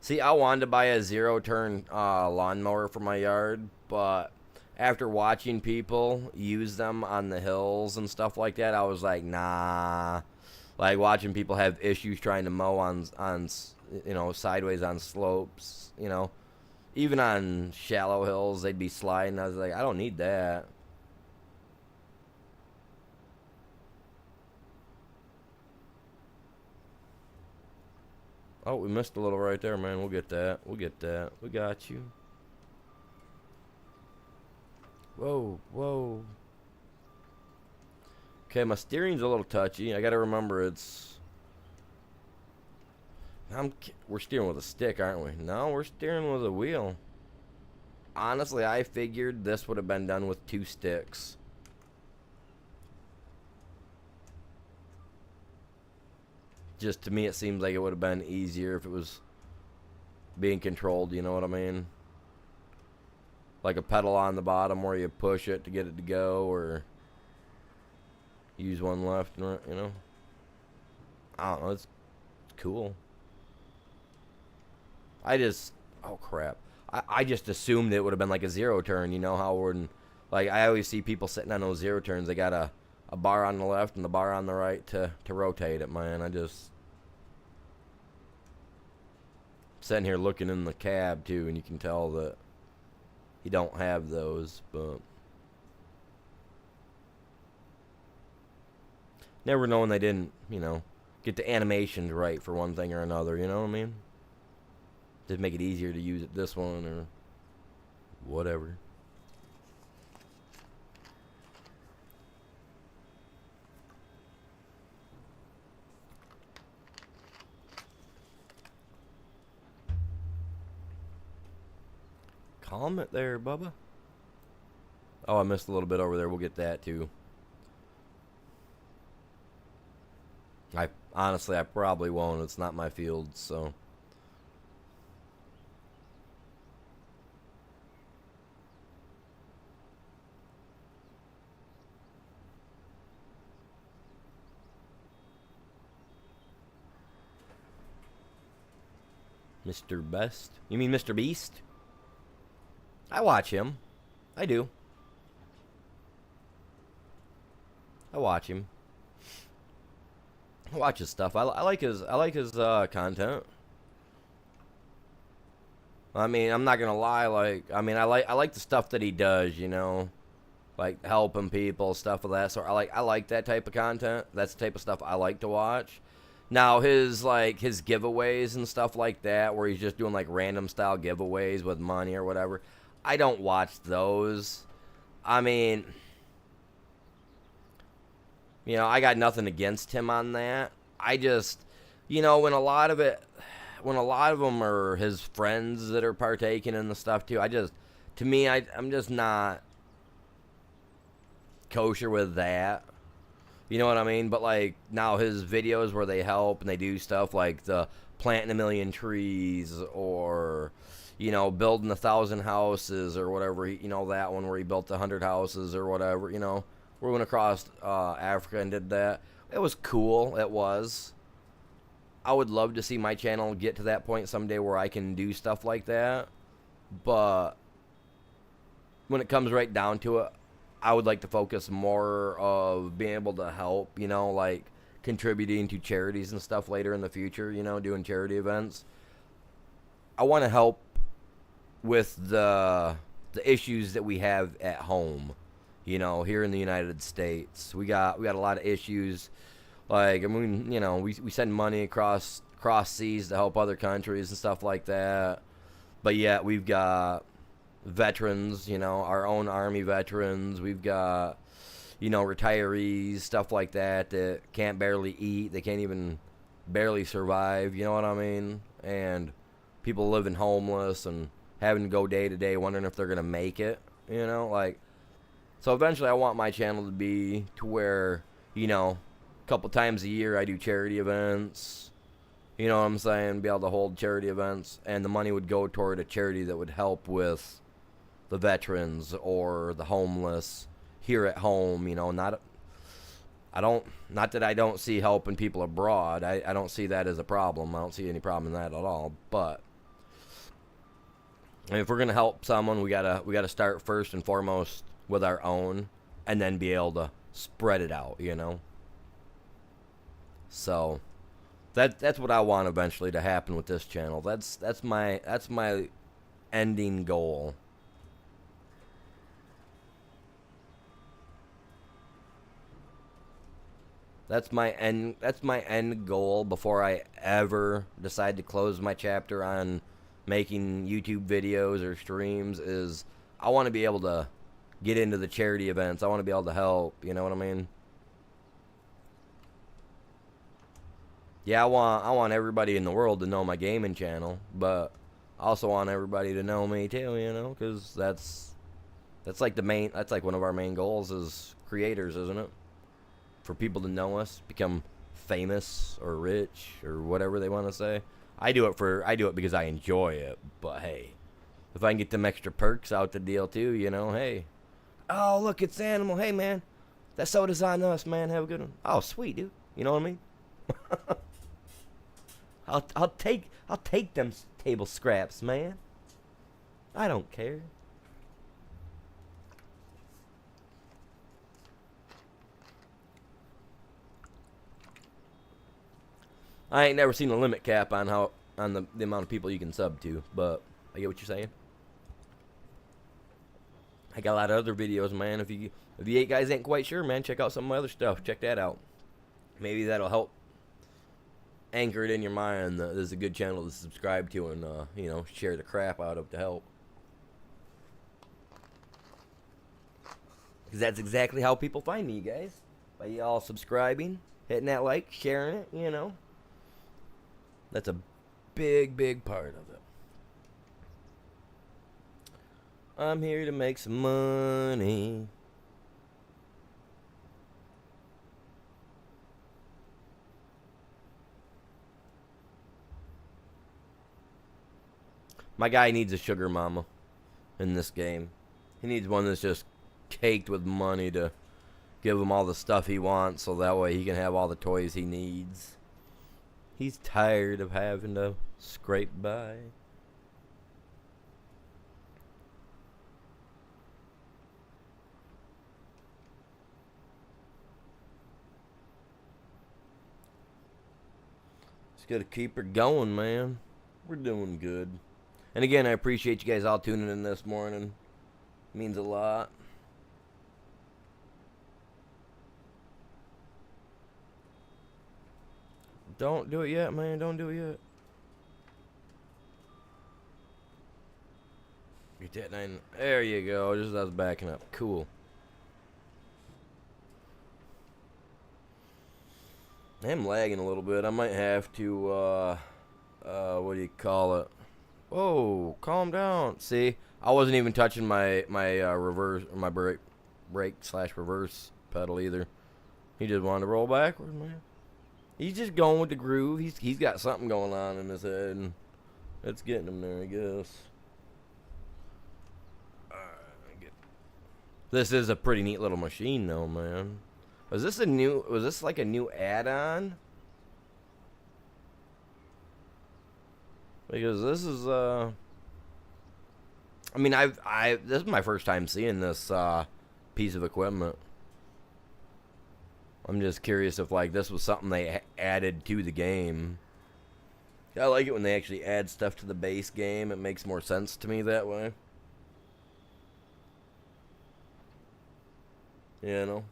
See, I wanted to buy a zero-turn lawnmower for my yard, but after watching people use them on the hills and stuff like that, I was like, nah. Like watching people have issues trying to mow on sideways on slopes, even on shallow hills, they'd be sliding. I was like, I don't need that. Oh, we missed a little right there, man. We'll get that. We'll get that. We got you. Whoa, whoa. Okay, my steering's a little touchy. I gotta remember we're steering with a stick, aren't we? No, we're steering with a wheel. Honestly, I figured this would have been done with 2 sticks. Just to me, it seems like it would have been easier if it was being controlled, you know what I mean? Like a pedal on the bottom where you push it to get it to go, or use one left and right, I don't know, it's cool. Oh crap. I just assumed it would have been like a zero turn, how when, like, I always see people sitting on those zero turns, they got a bar on the left and the bar on the right to rotate it, man. I just sitting here looking in the cab too, and you can tell that you don't have those, but never knowing they didn't, get the animations right for one thing or another, you know what I mean? Just make it easier to use it this one or whatever. Calm it there, Bubba. Oh, I missed a little bit over there. We'll get that too. Honestly, I probably won't. It's not my field, so. Mr. Best? You mean Mr. Beast? I watch him. I do. I watch him. I watch his stuff. I like his content. I mean, I'm not gonna lie. I like the stuff that he does. Like helping people, stuff of that sort. I like that type of content. That's the type of stuff I like to watch. Now his giveaways and stuff like that, where he's just doing like random style giveaways with money or whatever, I don't watch those. I mean, I got nothing against him on that. I just, when a lot of them are his friends that are partaking in the stuff too, I'm just not kosher with that. You know what I mean? But like now his videos where they help and they do stuff like the planting 1,000,000 trees or building 1,000 houses or whatever. That one where he built 100 houses or whatever. We went across Africa and did that. It was cool. It was. I would love to see my channel get to that point someday where I can do stuff like that. But when it comes right down to it, I would like to focus more of being able to help, like contributing to charities and stuff later in the future, doing charity events. I want to help with the issues that we have at home, here in the United States. We got a lot of issues. Like, I mean, we send money across seas to help other countries and stuff like that. But yet we've got veterans, our own Army veterans. We've got, retirees, stuff like that can't barely eat. They can't even barely survive, you know what I mean? And people living homeless and having to go day to day wondering if they're going to make it, So eventually I want my channel to be to where, a couple times a year I do charity events. You know what I'm saying? Be able to hold charity events. And the money would go toward a charity that would help with the veterans or the homeless here at home, not I don't, not that I don't see helping people abroad. I don't see that as a problem. I don't see any problem in that at all. But I mean, if we're gonna help someone, we gotta start first and foremost with our own, and then be able to spread it out. You know. So that's what I want eventually to happen with this channel. That's my ending goal. That's my end goal before I ever decide to close my chapter on making YouTube videos or streams. Is I want to be able to get into the charity events. I want to be able to help, you know what I mean? Yeah, I want everybody in the world to know my gaming channel, but I also want everybody to know me too, you know, cuz that's like one of our main goals as creators, isn't it? For people to know us, become famous or rich or whatever they want to say. I do it because I enjoy it. But hey, if I can get them extra perks out the deal too, you know, hey. Oh, look, it's Animal. Hey, man, that soda's on us, man. Have a good one. Oh, sweet, dude. You know what I mean? I'll take them table scraps, man. I don't care. I ain't never seen a limit cap on the amount of people you can sub to, but I get what you're saying. I got a lot of other videos, man. If you guys ain't quite sure, man, check out some of my other stuff. Check that out. Maybe that'll help anchor it in your mind that this is a good channel to subscribe to and you know, share the crap out of to help. Because that's exactly how people find me, you guys. By y'all subscribing, hitting that like, sharing it, you know. That's a big part of it. I'm here to make some money. My guy needs a sugar mama in this game. He needs one that's just caked with money to give him all the stuff he wants so that way he can have all the toys he needs. He's tired of having to scrape by. Just gotta keep her going, man. We're doing good. And again, I appreciate you guys all tuning in this morning. It means a lot. Don't do it yet, man. Don't do it yet. Get that nine. There you go. Just as I was backing up. Cool. I'm lagging a little bit. I might have to, what do you call it? Whoa, calm down. See, I wasn't even touching my reverse, my brake slash reverse pedal either. He just wanted to roll backward, man. He's just going with the groove. He's got something going on in his head, and it's getting him there, I guess. This is a pretty neat little machine, though, man. Was this like a new add-on? Because this is I mean, this is my first time seeing this piece of equipment. I'm just curious if like this was something they added to the game. I like it when they actually add stuff to the base game. It makes more sense to me that way. You know?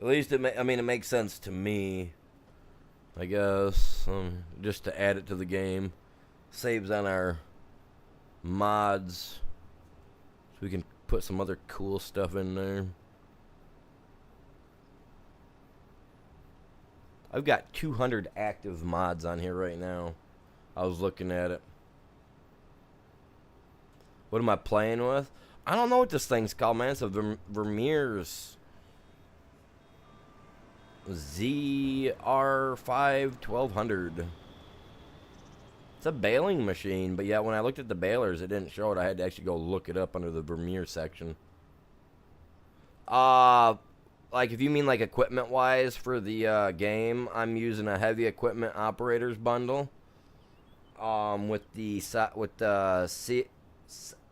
At least it makes sense to me, I guess. Just to add it to the game. Saves on our mods. So we can put some other cool stuff in there. I've got 200 active mods on here right now. I was looking at it. What am I playing with? I don't know what this thing's called, man. It's a Vermeer's ZR5 1200. It's a baling machine, but yeah, when I looked at the balers, it didn't show it. I had to actually go look it up under the Vermeer section. Uh, like if you mean like equipment wise for the game, I'm using a heavy equipment operators bundle. With the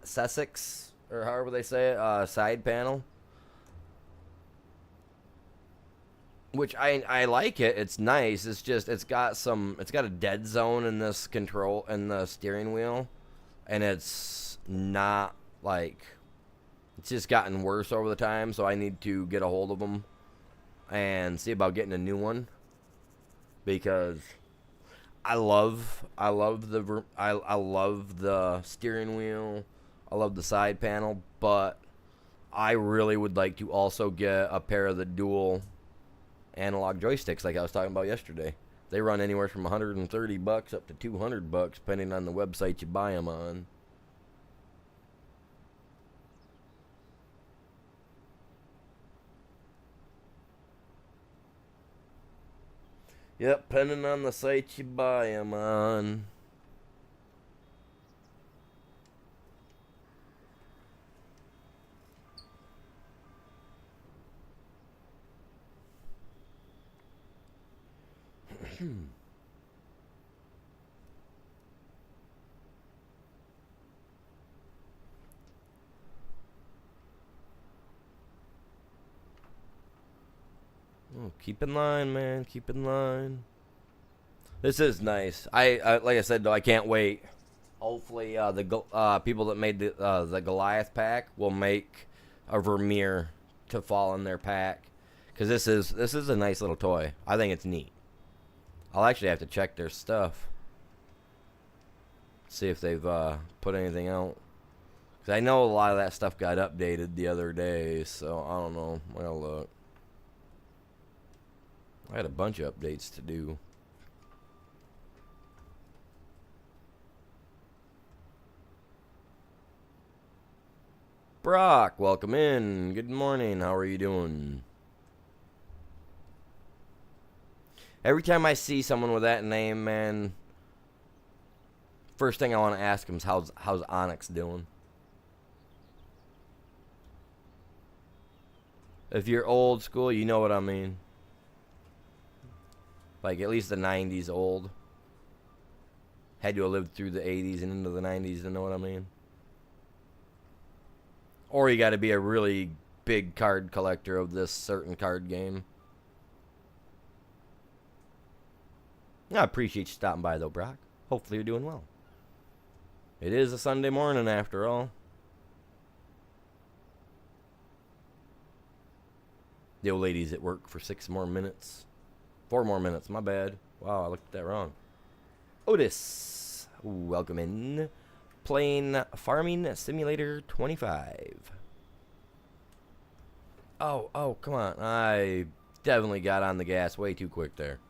Sussex or however they say it, side panel, which I like it. It's nice. It's got a dead zone in this control in the steering wheel, and it's not like it's just gotten worse over the time. So I need to get a hold of them and see about getting a new one because I love the steering wheel. I love the side panel, but I really would like to also get a pair of the dual analog joysticks like I was talking about yesterday. They run anywhere from $130 up to $200 depending on the website you buy them on. Yep, depending on the site you buy them on. Oh, keep in line, man. Keep in line. This is nice. I like I said though, I can't wait. Hopefully, the people that made the Goliath pack will make a Vermeer to fall in their pack, because this is a nice little toy. I think it's neat. I'll actually have to check their stuff, see if they've put anything out. Because I know a lot of that stuff got updated the other day, so I don't know. I'll look. I had a bunch of updates to do. Brock, welcome in. Good morning. How are you doing? Every time I see someone with that name, man, first thing I want to ask him is how's Onyx doing? If you're old school, you know what I mean. Like at least the 90s old. Had to have lived through the 80s and into the 90s to know what I mean. Or you got to be a really big card collector of this certain card game. I appreciate you stopping by, though, Brock. Hopefully you're doing well. It is a Sunday morning, after all. The old lady's at work for 6 more minutes. 4 more minutes, my bad. Wow, I looked at that wrong. Otis, welcome in. Playing Farming Simulator 25. Oh, come on. I definitely got on the gas way too quick there.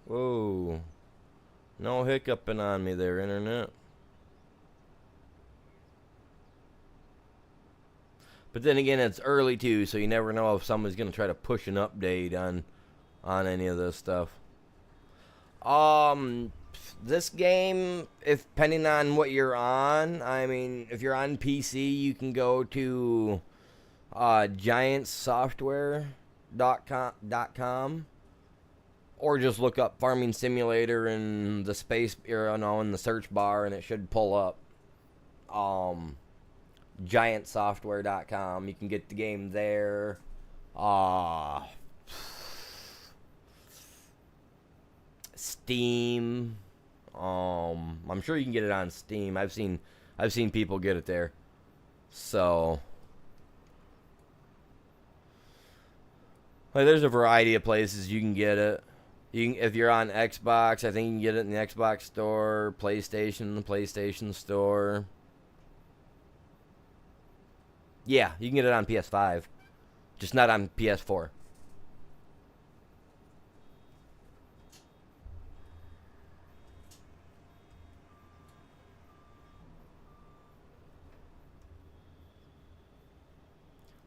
Whoa. No hiccuping on me there, Internet. But then again, it's early too, so you never know if someone's gonna try to push an update on any of this stuff. This game, if depending on what you're on, I mean, if you're on PC, you can go to giantsoftware.com or just look up Farming Simulator in the space, in the search bar, and it should pull up. Giantsoftware.com. You can get the game there. Steam. I'm sure you can get it on Steam. I've seen people get it there. So, like, there's a variety of places you can get it. If you're on Xbox, I think you can get it in the Xbox store, the PlayStation store. Yeah, you can get it on PS5, just not on PS4.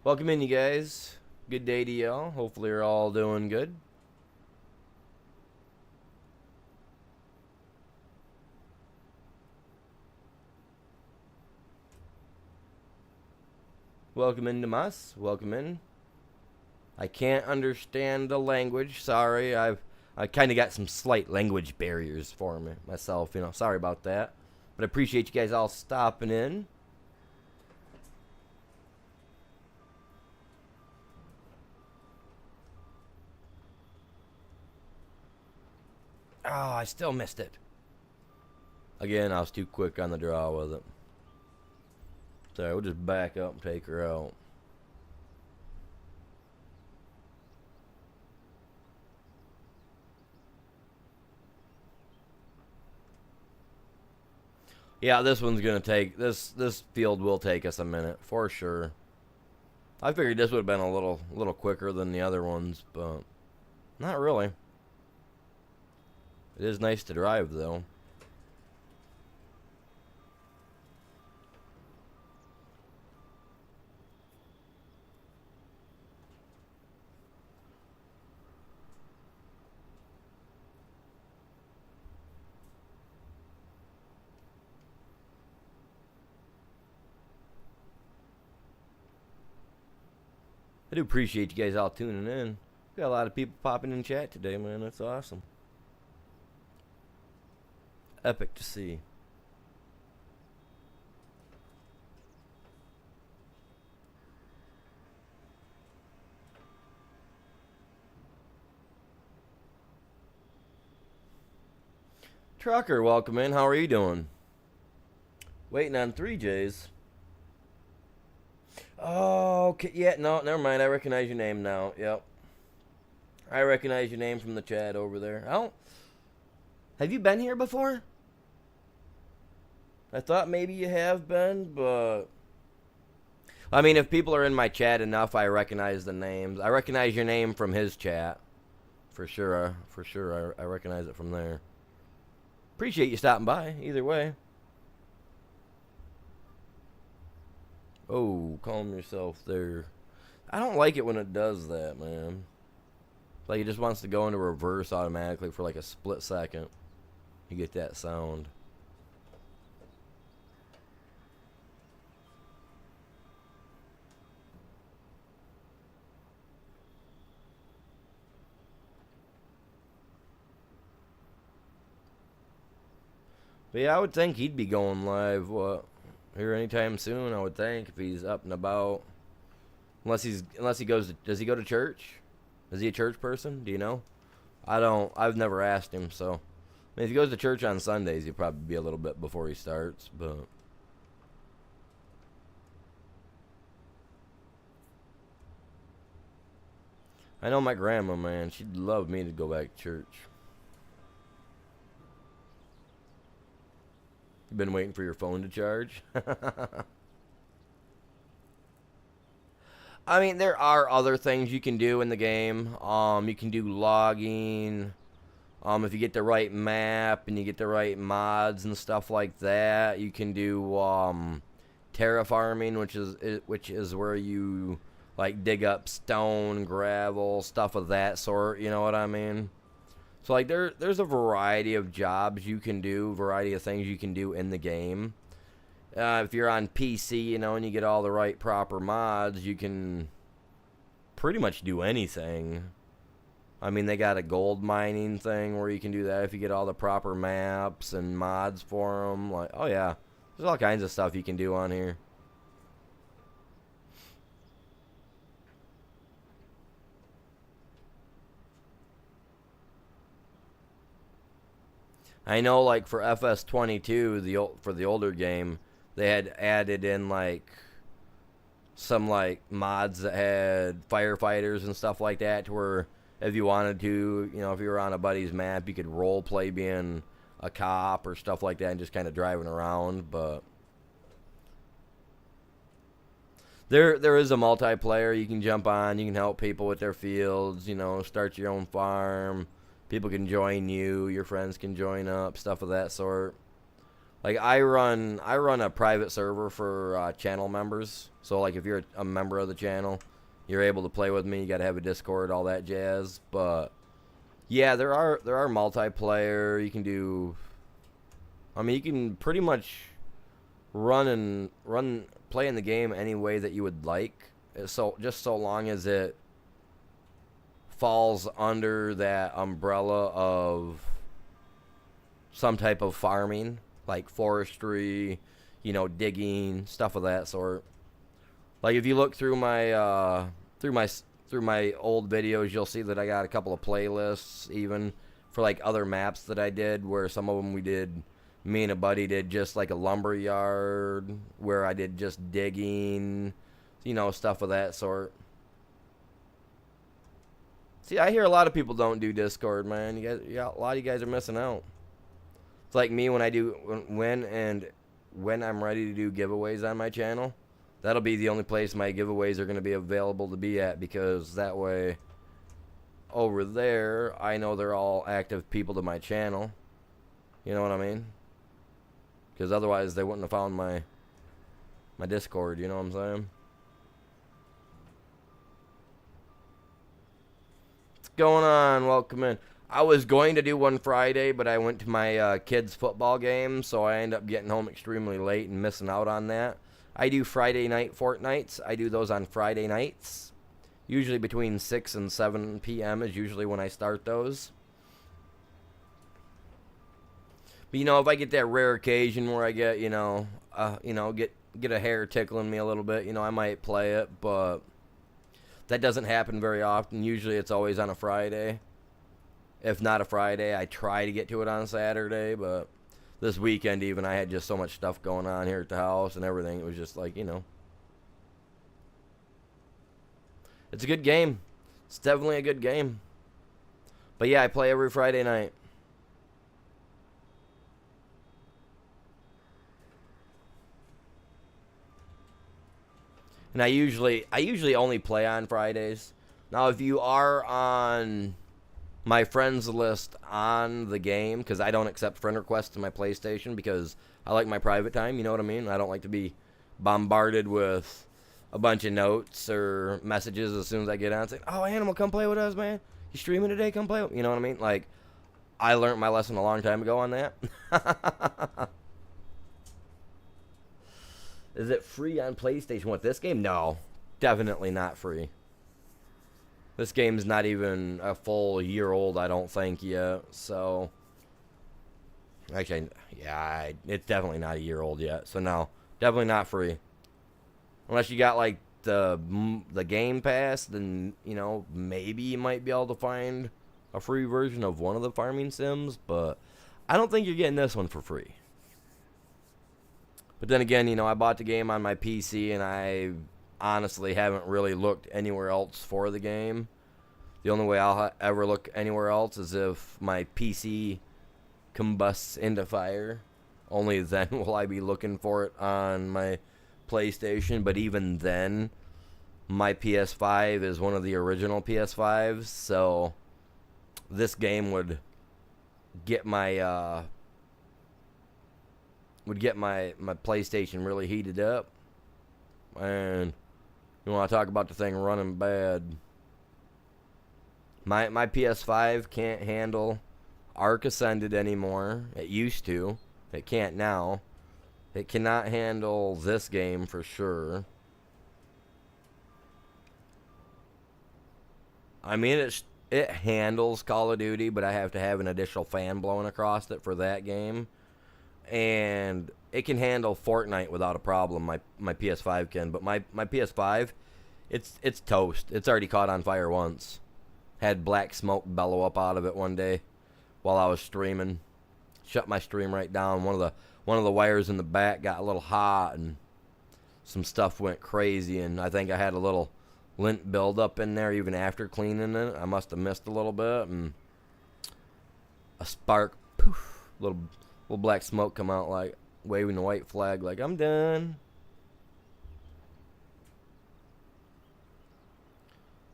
Welcome in, you guys. Good day to y'all. Hopefully you're all doing good. Welcome in, Tomas. Welcome in. I can't understand the language. Sorry, I kind of got some slight language barriers for me myself. Sorry about that. But I appreciate you guys all stopping in. Oh, I still missed it. Again, I was too quick on the draw with it. So we'll just back up and take her out. Yeah, this one's gonna take this field will take us a minute for sure. I figured this would have been a little quicker than the other ones, but not really. It is nice to drive though. I do appreciate you guys all tuning in. We got a lot of people popping in chat today, man. That's awesome. Epic to see. Trucker, welcome in. How are you doing? Waiting on 3Js. Oh, okay. Yeah, no, never mind. I recognize your name now. Yep. I recognize your name from the chat over there. Have you been here before? I thought maybe you have been, but I mean, if people are in my chat enough, I recognize the names. I recognize your name from his chat. For sure. I recognize it from there. Appreciate you stopping by, either way. Oh, calm yourself there. I don't like it when it does that, man. Like it just wants to go into reverse automatically for like a split second. You get that sound. But yeah, I would think he'd be going live, here anytime soon, I would think, if he's up and about. Unless he goes to, does he go to church? Is he a church person? Do you know? I've never asked him, so. I mean, if he goes to church on Sundays, he'll probably be a little bit before he starts, but. I know my grandma, man, she'd love me to go back to church. You been waiting for your phone to charge? I mean, there are other things you can do in the game. You can do logging. If you get the right map and you get the right mods and stuff like that, you can do terraforming, which is where you like dig up stone, gravel, stuff of that sort. You know what I mean? So like there's a variety of jobs you can do, variety of things you can do in the game. If you're on PC, and you get all the right proper mods, you can pretty much do anything. I mean, they got a gold mining thing where you can do that if you get all the proper maps and mods for them. Like, oh yeah, there's all kinds of stuff you can do on here. I know, like for FS22, for the older game, they had added in like some like mods that had firefighters and stuff like that, to where if you wanted to, if you were on a buddy's map, you could role play being a cop or stuff like that and just kind of driving around. But there is a multiplayer you can jump on. You can help people with their fields. Start your own farm. People can join you. Your friends can join up. Stuff of that sort. Like I run a private server for channel members. So like if you're a member of the channel, you're able to play with me. You got to have a Discord, all that jazz. But yeah, there are multiplayer. You can do. I mean, you can pretty much play in the game any way that you would like. So just so long as it falls under that umbrella of some type of farming, like forestry, digging, stuff of that sort. Like if you look through my old videos, you'll see that I got a couple of playlists even for like other maps that I did, where some of them me and a buddy did just like a lumber yard, where I did just digging, stuff of that sort. See, I hear a lot of people don't do Discord, man. You guys, yeah, a lot of you guys are missing out. It's like me when I'm ready to do giveaways on my channel. That'll be the only place my giveaways are going to be available to be at, because that way over there I know they're all active people to my channel. You know what I mean? Because otherwise they wouldn't have found my Discord, you know what I'm saying? What's going on? Welcome in. I was going to do one Friday, but I went to my kids' football game, so I ended up getting home extremely late and missing out on that. I do Friday night fortnights. I do those on Friday nights. Usually between 6 and 7 p.m. is usually when I start those. But, if I get that rare occasion where I get, get a hair tickling me a little bit, I might play it, but that doesn't happen very often. Usually it's always on a Friday. If not a Friday, I try to get to it on Saturday, but this weekend even, I had just so much stuff going on here at the house and everything. It was just like, It's a good game. It's definitely a good game. But yeah, I play every Friday night. And I usually only play on Fridays. Now, if you are on my friends list on the game, because I don't accept friend requests to my PlayStation because I like my private time, you know what I mean? I don't like to be bombarded with a bunch of notes or messages as soon as I get on saying, "Oh, Animal, come play with us, man. You streaming today? Come play with me." You know what I mean? Like, I learned my lesson a long time ago on that. Is it free on PlayStation with this game? No, definitely not free. This game's not even a full year old, I don't think, yet. So, actually, yeah, it's definitely not a year old yet. So, no, definitely not free. Unless you got, like, the Game Pass, then, maybe you might be able to find a free version of one of the farming sims. But I don't think you're getting this one for free. But then again, I bought the game on my PC, and I honestly haven't really looked anywhere else for the game. The only way I'll ever look anywhere else is if my PC combusts into fire. Only then will I be looking for it on my PlayStation. But even then, my PS5 is one of the original PS5s, so this game would get my my PlayStation really heated up. And you want to talk about the thing running bad. My PS5 can't handle Ark Ascended anymore. It used to. It can't now. It cannot handle this game for sure. I mean, it handles Call of Duty, but I have to have an additional fan blowing across it for that game. And it can handle Fortnite without a problem. My PS5 can, but my PS5, it's toast. It's already caught on fire once. Had black smoke bellow up out of it one day while I was streaming. Shut my stream right down. One of the wires in the back got a little hot, and some stuff went crazy. And I think I had a little lint buildup in there even after cleaning it. I must have missed a little bit, and a spark, poof, little black smoke come out, like waving the white flag, like I'm done.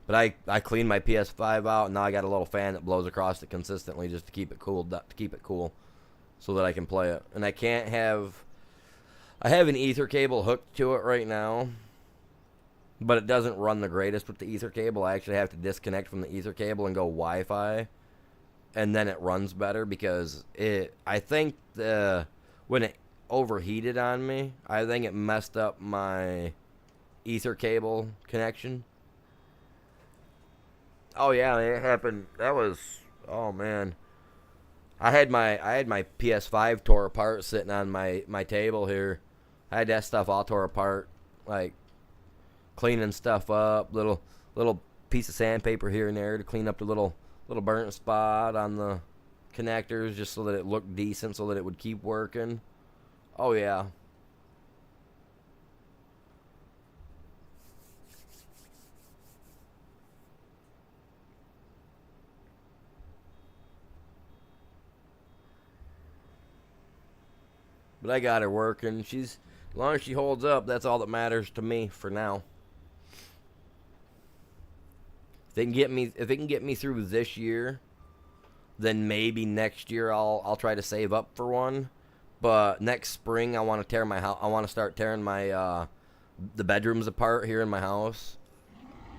But I cleaned my PS5 out, and now I got a little fan that blows across it consistently just to keep it cool. so that I can play it. And I can't have... I have an ether cable hooked to it right now, but it doesn't run the greatest with the ether cable. I actually have to disconnect from the ether cable and go Wi-Fi, and then it runs better because I think when it overheated on me, I think it messed up my ether cable connection. Oh yeah, it happened. That was, oh man. I had my PS5 tore apart sitting on my table here. I had that stuff all tore apart, like cleaning stuff up, little piece of sandpaper here and there to clean up the little burnt spot on the connectors, just so that it looked decent, so that it would keep working. Oh yeah. But I got her working. As long as she holds up, that's all that matters to me for now. If they can get me through this year, then maybe next year I'll try to save up for one. But next spring I want to tear my house. I want to start tearing my the bedrooms apart here in my house.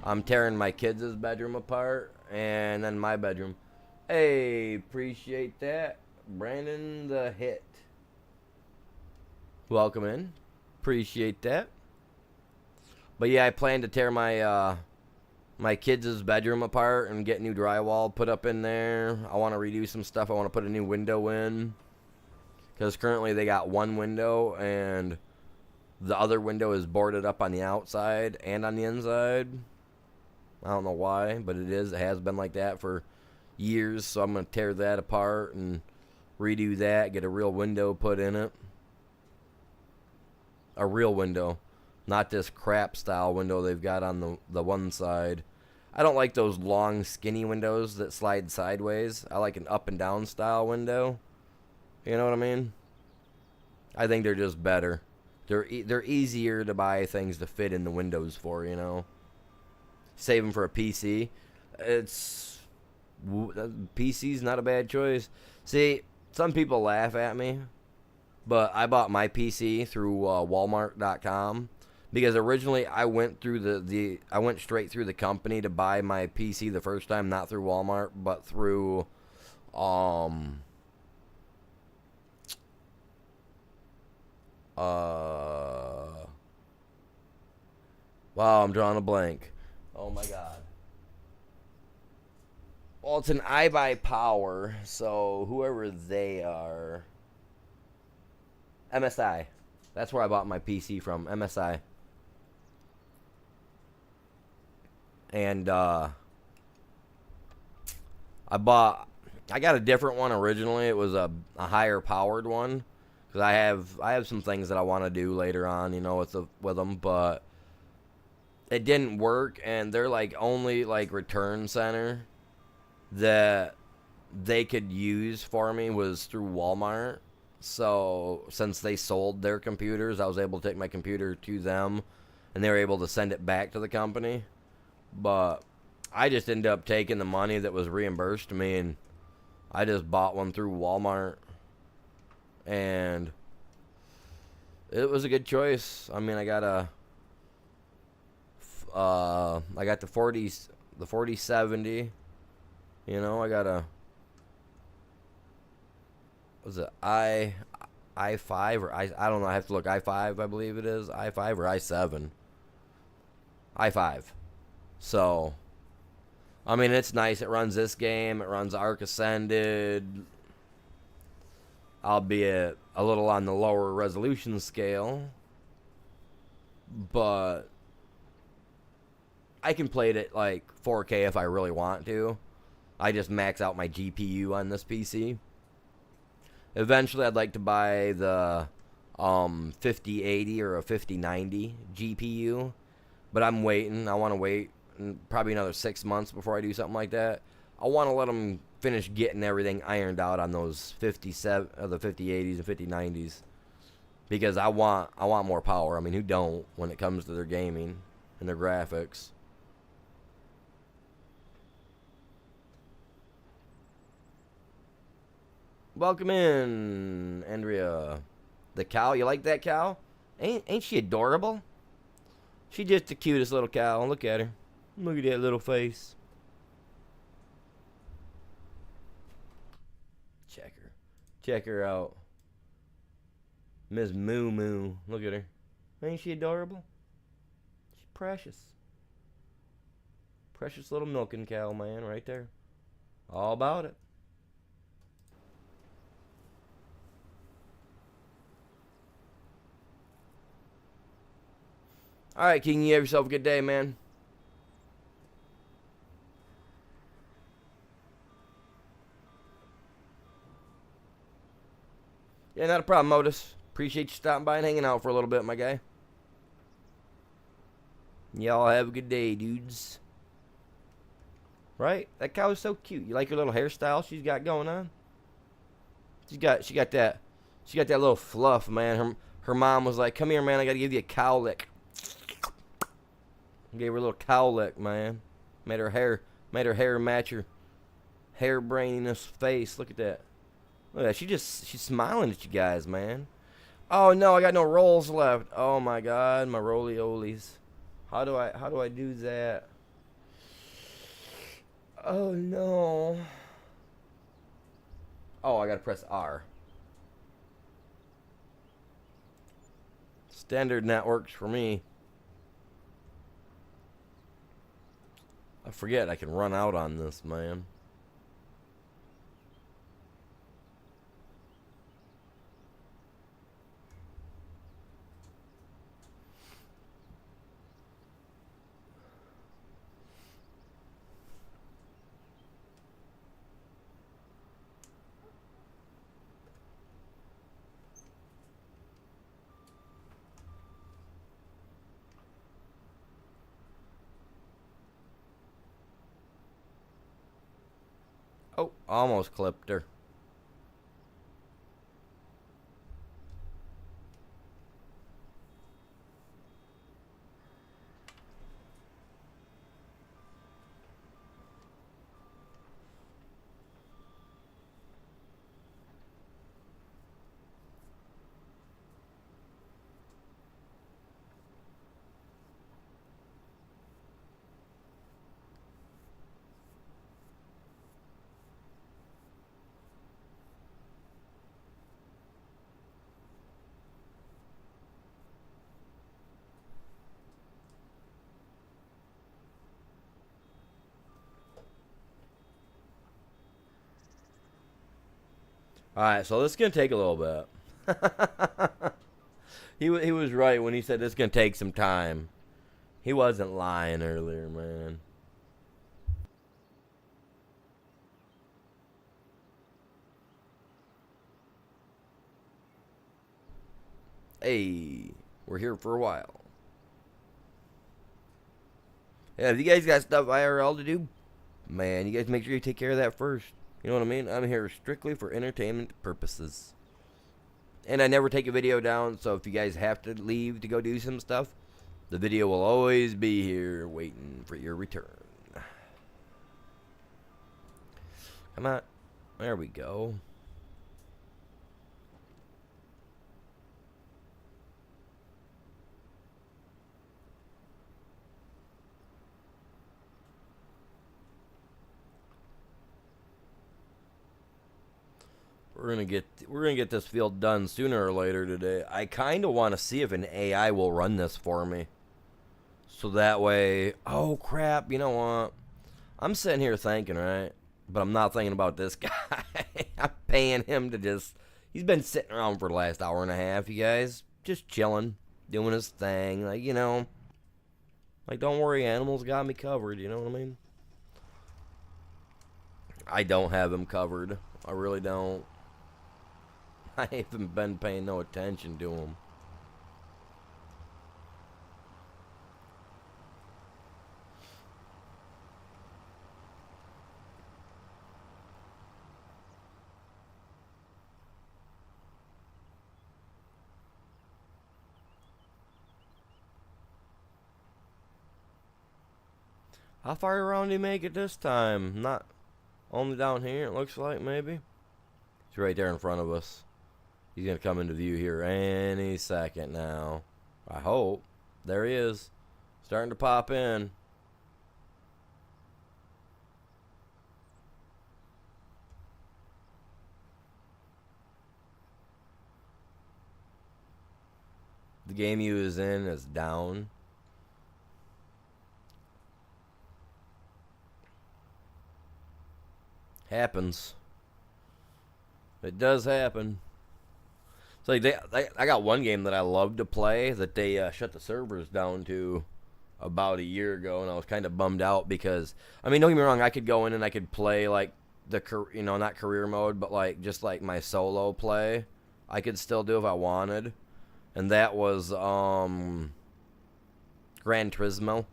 I'm tearing my kids' bedroom apart, and then my bedroom. Hey, appreciate that, Brandon the Hit. Welcome in. Appreciate that. But yeah, I plan to tear my my kids' bedroom apart and get new drywall put up in there. I want to redo some stuff. I want to put a new window in, because currently they got one window and the other window is boarded up on the outside and on the inside. I don't know why, but it has been like that for years. So I'm going to tear that apart and redo that, get a real window put in it. A real window, not this crap style window they've got on the one side. I don't like those long skinny windows that slide sideways. I like an up and down style window. You know what I mean? I think they're just better. They're easier to buy things to fit in the windows for, you know. Save them for a PC. PC's not a bad choice. See, some people laugh at me, but I bought my PC through Walmart.com, because originally I went through I went straight through the company to buy my PC the first time, not through Walmart, but through wow, I'm drawing a blank. Oh my god. Well, it's an iBuyPower, so whoever they are. MSI. That's where I bought my PC from, MSI. And I got a different one originally. It was a higher powered one, because I have some things that I want to do later on, you know, with them, but it didn't work, and they're like only like return center that they could use for me was through Walmart. So since they sold their computers, I was able to take my computer to them, and they were able to send it back to the company. But I just ended up taking the money that was reimbursed to me, and I just bought one through Walmart, and it was a good choice. I mean, I got the 4070. You know, I got a, was it i5 or I don't know, I have to look. i5, I believe it is. i5 or i7. i5. So, I mean, it's nice. It runs this game. It runs Ark Ascended. Albeit a little on the lower resolution scale. But I can play it at like 4K if I really want to. I just max out my GPU on this PC. Eventually, I'd like to buy the 5080 or a 5090 GPU, but I'm waiting. I want to wait probably another 6 months before I do something like that. I want to let them finish getting everything ironed out on those the 5080s and 5090s, because I want more power. I mean, who don't when it comes to their gaming and their graphics? welcome in, Andrea. The cow, you like that cow? Ain't she adorable? She just the cutest little cow. Look at her. Look at that little face. Check her out. Miss Moo Moo. Look at her. Ain't she adorable? She's precious. Precious little milking cow, man, right there. All about it. Alright, King, you have yourself a good day, man. Yeah, not a problem, Modus. Appreciate you stopping by and hanging out for a little bit, my guy. Y'all have a good day, dudes. Right? That cow is so cute. You like her little hairstyle she's got going on? She got that little fluff, man. Her mom was like, "Come here, man. I gotta give you a cow lick." Gave her a little cow lick, man. Made her hair match her hairbraininess face. Look at that. Look at that. She's smiling at you guys, man. Oh no, I got no rolls left. Oh my god, my roly-olies. How do I do that? Oh no. Oh, I gotta press R. Standard networks for me. I forget I can run out on this, man. Oh, almost clipped her. Alright, so this is going to take a little bit. He was right when he said this is going to take some time. He wasn't lying earlier, man. Hey, we're here for a while. Yeah, if you guys got stuff IRL to do, man, you guys make sure you take care of that first. You know what I mean? I'm here strictly for entertainment purposes. And I never take a video down, so if you guys have to leave to go do some stuff, the video will always be here waiting for your return. Come on. There we go. We're gonna get this field done sooner or later today. I kind of want to see if an AI will run this for me, so that way. Oh crap! You know what? I'm sitting here thinking, right? But I'm not thinking about this guy. I'm paying him to just. He's been sitting around for the last hour and a half. You guys, just chilling, doing his thing. Like like don't worry, animals got me covered. You know what I mean? I don't have him covered. I really don't. I haven't been paying no attention to him. How far around did he make it this time? Not only down here, it looks like, maybe. He's right there in front of us. He's going to come into view here any second now. I hope. There he is. Starting to pop in. The game he was in is down. Happens. It does happen. It's like I got one game that I love to play that they shut the servers down to about a year ago, and I was kind of bummed out because, I mean, don't get me wrong, I could go in and I could play like not career mode, but like just like my solo play, I could still do if I wanted, and that was Gran Turismo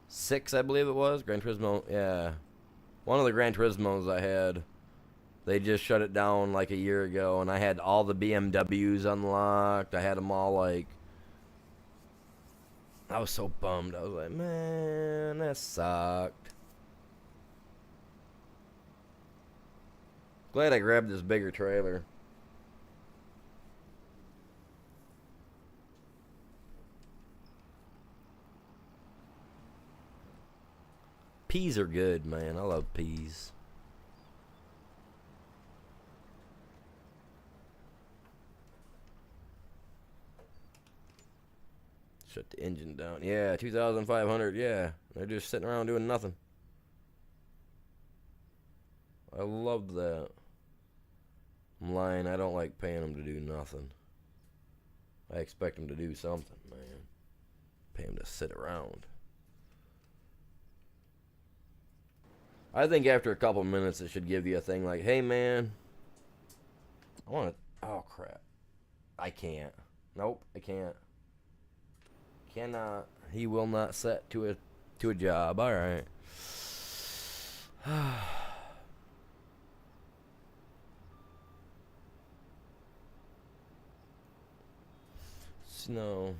6, I believe it was. Gran Turismo, yeah, one of the Gran Turismos I had. They just shut it down like a year ago, and I had all the BMWs unlocked. I had them all, like... I was so bummed. I was like, man, that sucked. Glad I grabbed this bigger trailer. Peas are good, man. I love peas. Shut the engine down. Yeah, 2,500. Yeah, they're just sitting around doing nothing. I love that. I'm lying. I don't like paying them to do nothing. I expect them to do something, man. Pay them to sit around. I think after a couple minutes, it should give you a thing like, hey, man, I want to... Oh, crap. I can't. Nope, I can't. Cannot. He will not set to a job. All right. Snow.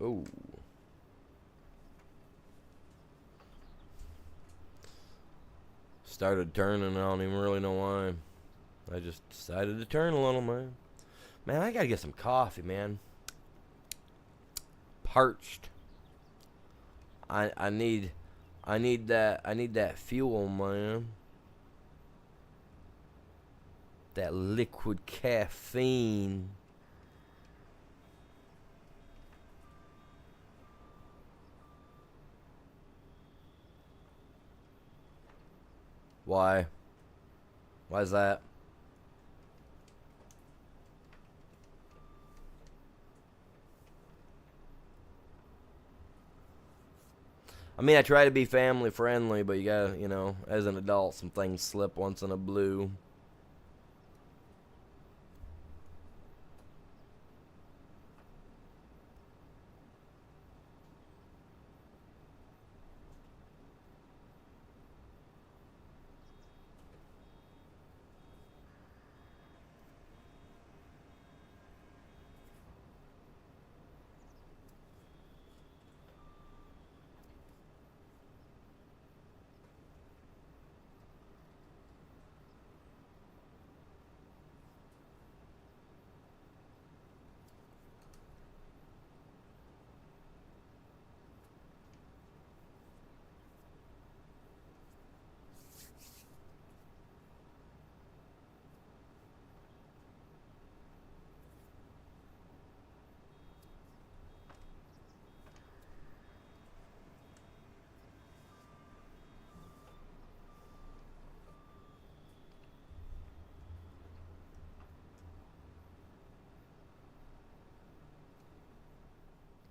Oh. Started turning, I don't even really know why. I just decided to turn a little, man. Man, I gotta get some coffee, man. Parched. I need that fuel, man. That liquid caffeine. Why? Why is that? I mean, I try to be family friendly, but you gotta, you know, as an adult, some things slip once in a blue.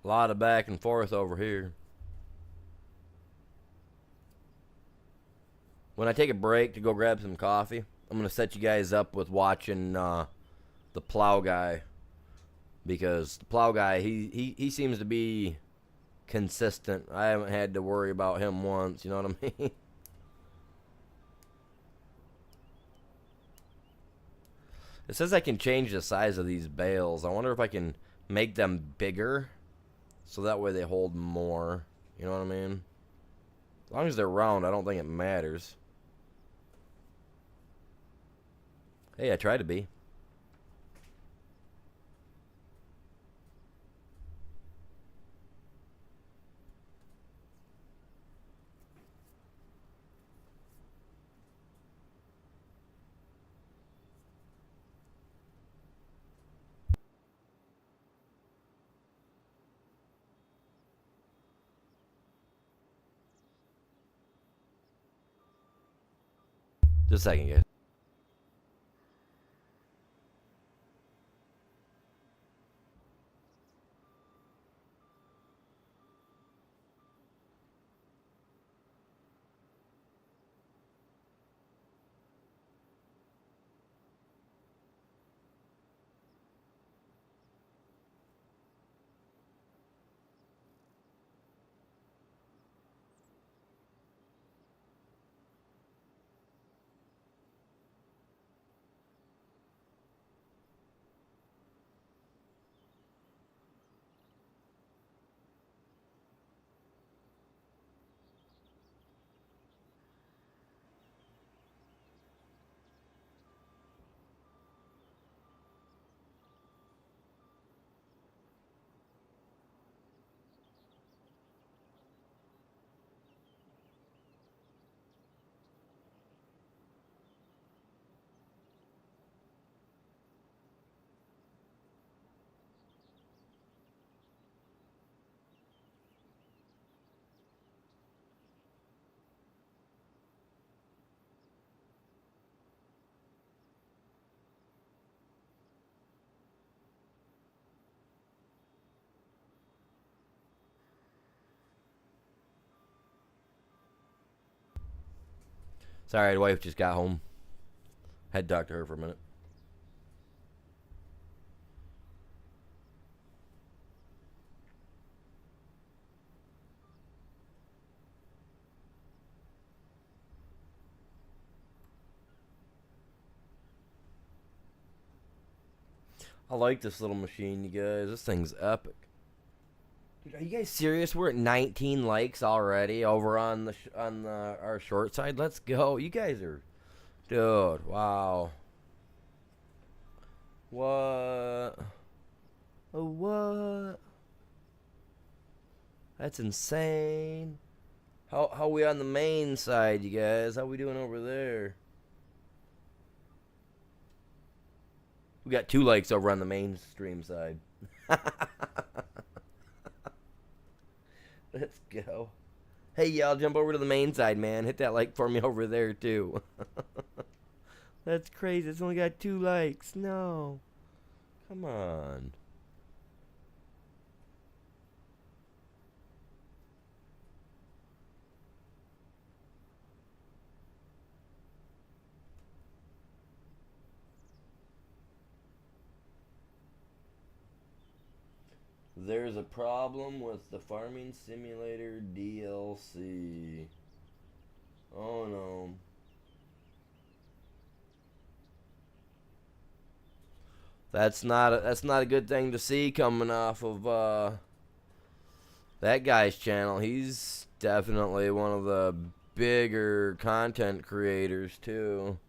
A lot of back and forth over here. When I take a break to go grab some coffee, I'm going to set you guys up with watching the plow guy. Because the plow guy, he seems to be consistent. I haven't had to worry about him once, you know what I mean? It says I can change the size of these bales. I wonder if I can make them bigger so that way they hold more. You know what I mean? As long as they're round, I don't think it matters. Hey, I tried to be. Just a second, guys. Sorry, the wife just got home. Had to talk to her for a minute. I like this little machine, you guys. This thing's epic. Dude, are you guys serious? We're at 19 likes already over on the our short side. Let's go. You guys are, dude. Wow. What? Oh, what? That's insane. How we on the main side, you guys? How we doing over there? We got 2 likes over on the mainstream side. Let's go. Hey, y'all, jump over to the main side, man. Hit that like for me over there, too. That's crazy. It's only got 2 likes. No. Come on. There's a problem with the Farming Simulator DLC. Oh no. That's not a good thing to see coming off of that guy's channel. He's definitely one of the bigger content creators too.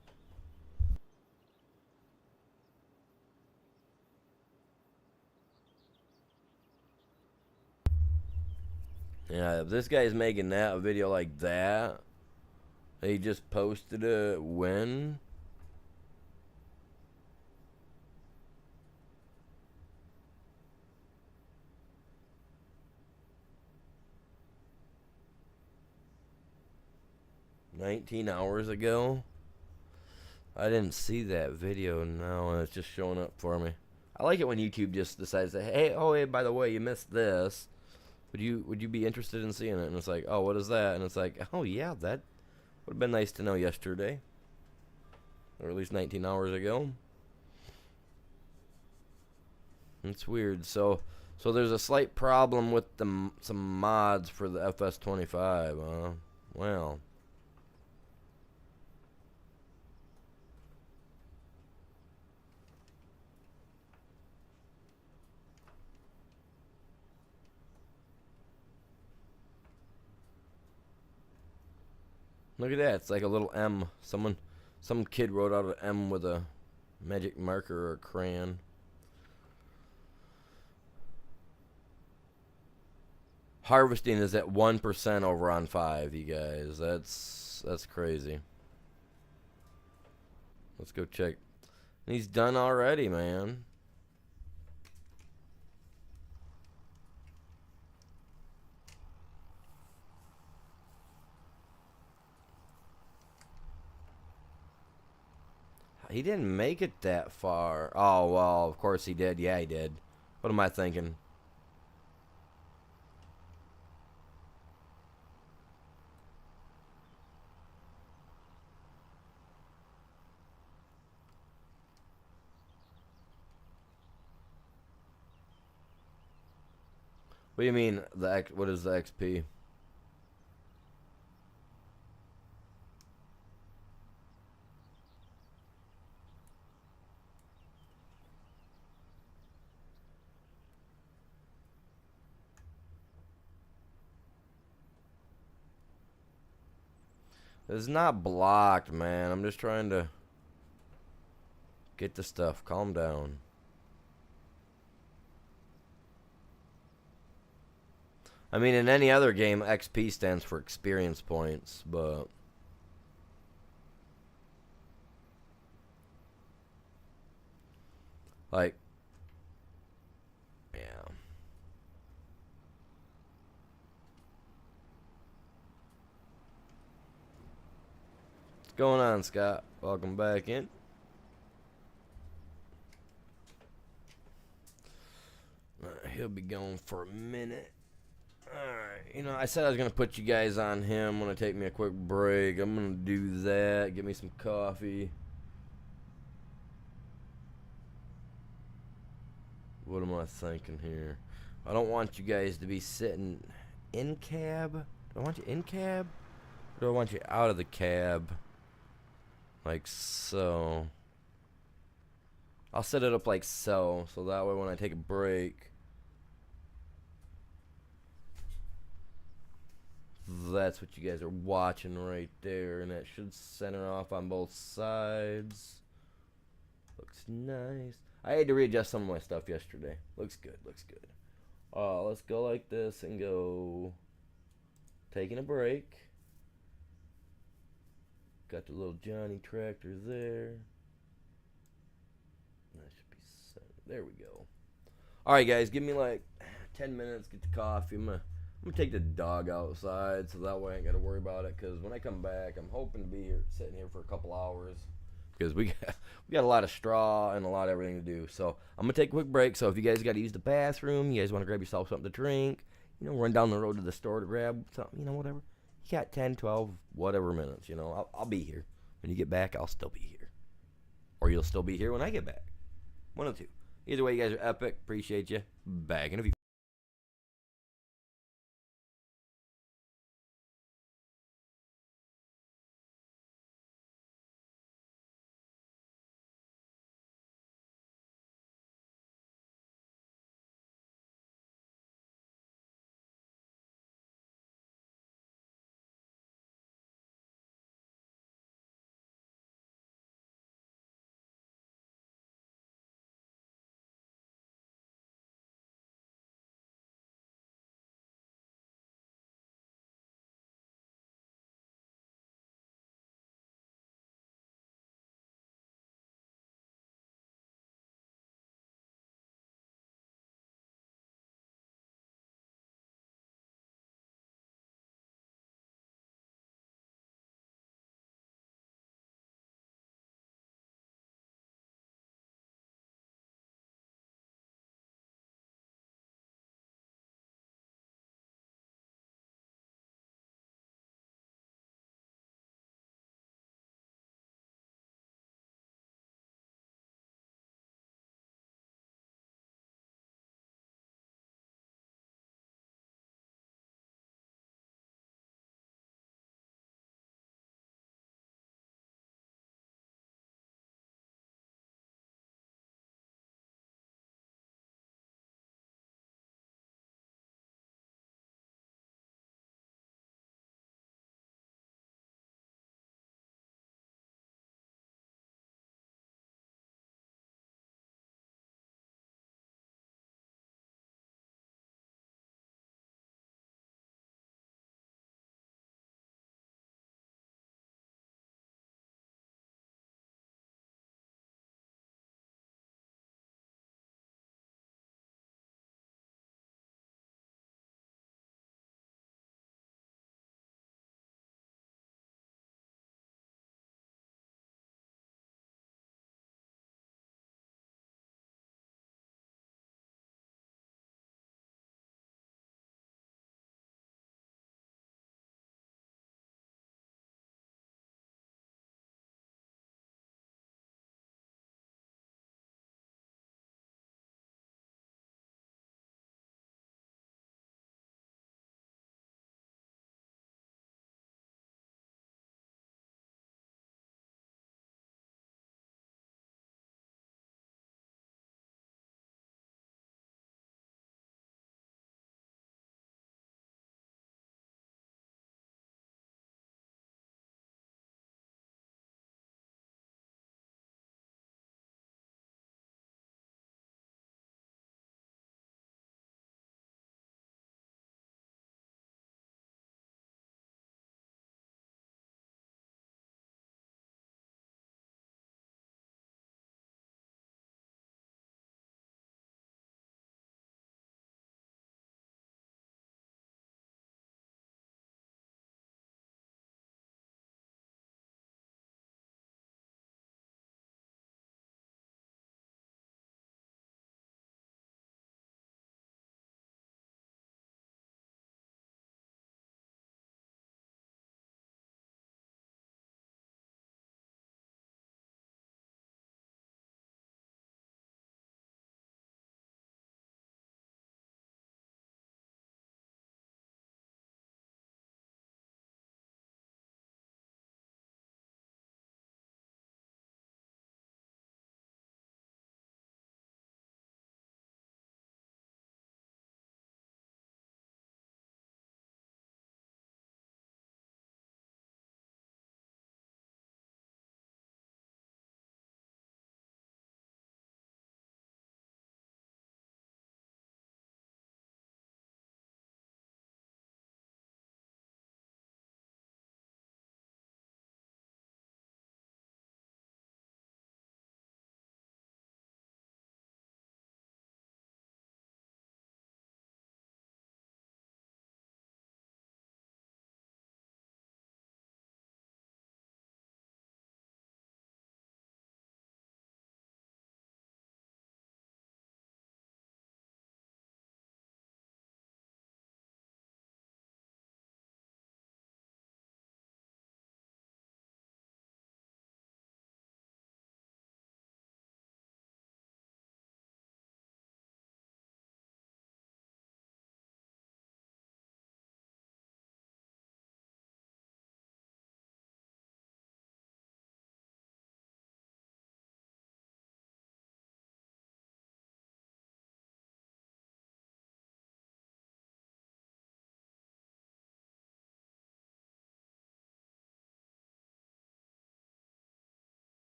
Yeah, if this guy's making that a video like that, he just posted a win. $19 ago. I didn't see that video now, and it's just showing up for me. I like it when YouTube just decides to, hey, oh, hey, by the way, you missed this. Would you be interested in seeing it? And it's like, oh, what is that? And it's like, oh yeah, that would have been nice to know yesterday, or at least 19 hours ago. It's weird. So there's a slight problem with some mods for the FS25. Well. Look at that. It's like a little M. Some kid wrote out an M with a magic marker or a crayon. Harvesting is at 1% over on 5, you guys. That's crazy. Let's go check. And he's done already, man. He didn't make it that far. Oh, well, of course he did. Yeah, he did. What am I thinking? What do you mean, what is the XP? It's not blocked, man. I'm just trying to get the stuff. Calm down. I mean, in any other game, XP stands for experience points, but... Like... Yeah. What's going on, Scott? Welcome back in. He'll be gone for a minute. Alright, you know, I said I was going to put you guys on him. I'm going to take me a quick break. I'm going to do that. Get me some coffee. What am I thinking here? I don't want you guys to be sitting in cab. Do I want you in cab? Or do I want you out of the cab? Like so. I'll set it up like so. So that way when I take a break, that's what you guys are watching right there. And that should center off on both sides. Looks nice. I had to readjust some of my stuff yesterday. Looks good, looks good. Let's go like this and go. Taking a break. Got the little Johnny tractor there. That should be set. There we go. Alright guys, give me like 10 minutes, get the coffee. I'm gonna take the dog outside so that way I ain't gotta worry about it. Cause when I come back, I'm hoping to be here sitting here for a couple hours. Because we got a lot of straw and a lot of everything to do. So I'm gonna take a quick break. So if you guys gotta use the bathroom, you guys wanna grab yourself something to drink, you know, run down the road to the store to grab something, you know, whatever. You got 10, 12, whatever minutes, you know. I'll be here. When you get back, I'll still be here. Or you'll still be here when I get back. One of the two. Either way, you guys are epic. Appreciate you. Back in a few.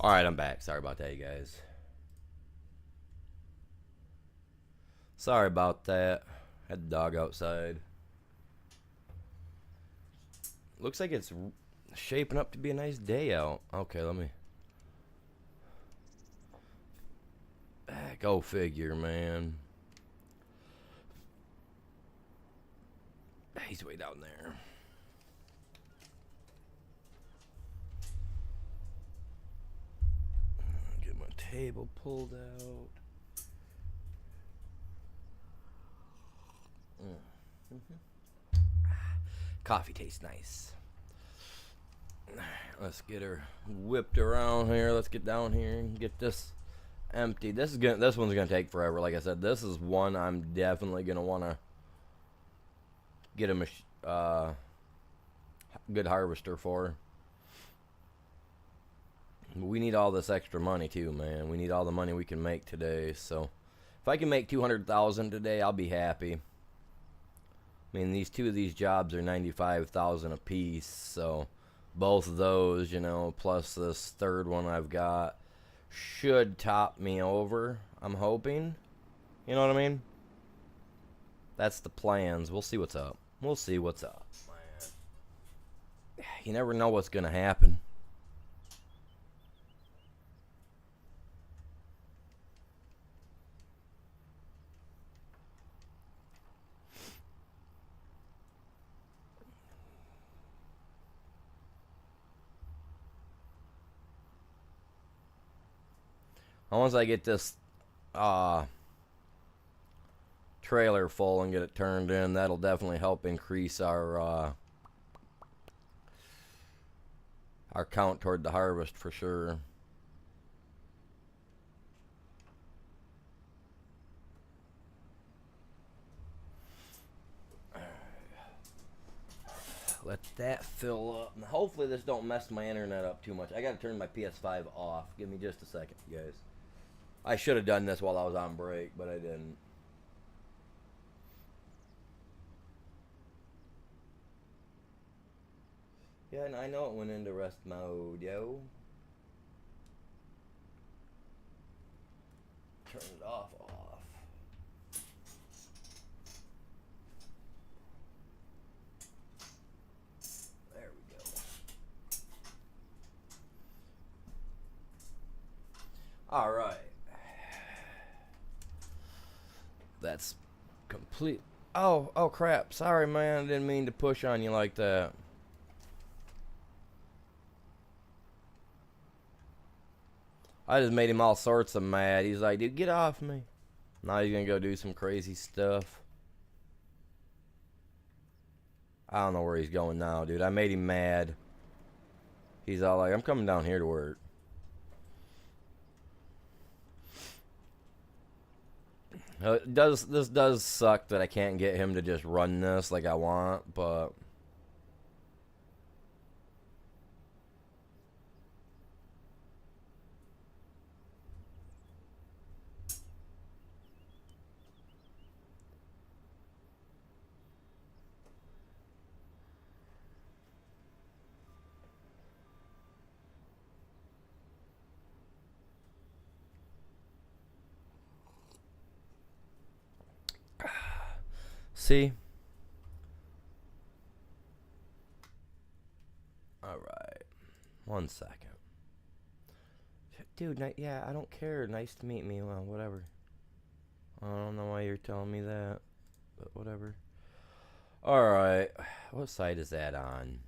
Alright, I'm back. Sorry about that, you guys. Sorry about that. Had the dog outside. Looks like it's shaping up to be a nice day out. Okay, let me... Go figure, man. He's way down there. Get my table pulled out. Coffee tastes nice. Let's get her whipped around here. Let's get down here and get this empty. This one's gonna take forever. Like I said, this is one I'm definitely gonna wanna get a good harvester for. We need all this extra money too, man. We need all the money we can make today. So if I can make 200,000 today, I'll be happy. I mean, these two of these jobs are 95,000 a piece, so both of those, you know, plus this third one I've got should top me over. I'm hoping. You know what I mean? That's the plans. We'll see what's up. We'll see what's up. You never know what's gonna happen. Once I get this trailer full and get it turned in, that'll definitely help increase our count toward the harvest for sure. Let that fill up. And hopefully this don't mess my internet up too much. I gotta turn my PS5 off. Give me just a second, guys. I should have done this while I was on break, but I didn't. Yeah, and I know it went into rest mode, yo. Turn it off. There we go. All right. That's complete. Oh crap. Sorry, man. I didn't mean to push on you like that. I just made him all sorts of mad. He's like, dude, get off me. Now he's gonna go do some crazy stuff. I don't know where he's going now, dude. I made him mad. He's all like, I'm coming down here to work. This does suck that I can't get him to just run this like I want, but see? Alright. 1 second. Dude, yeah, I don't care. Nice to meet me. Well, whatever. I don't know why you're telling me that, but whatever. Alright. What side is that on?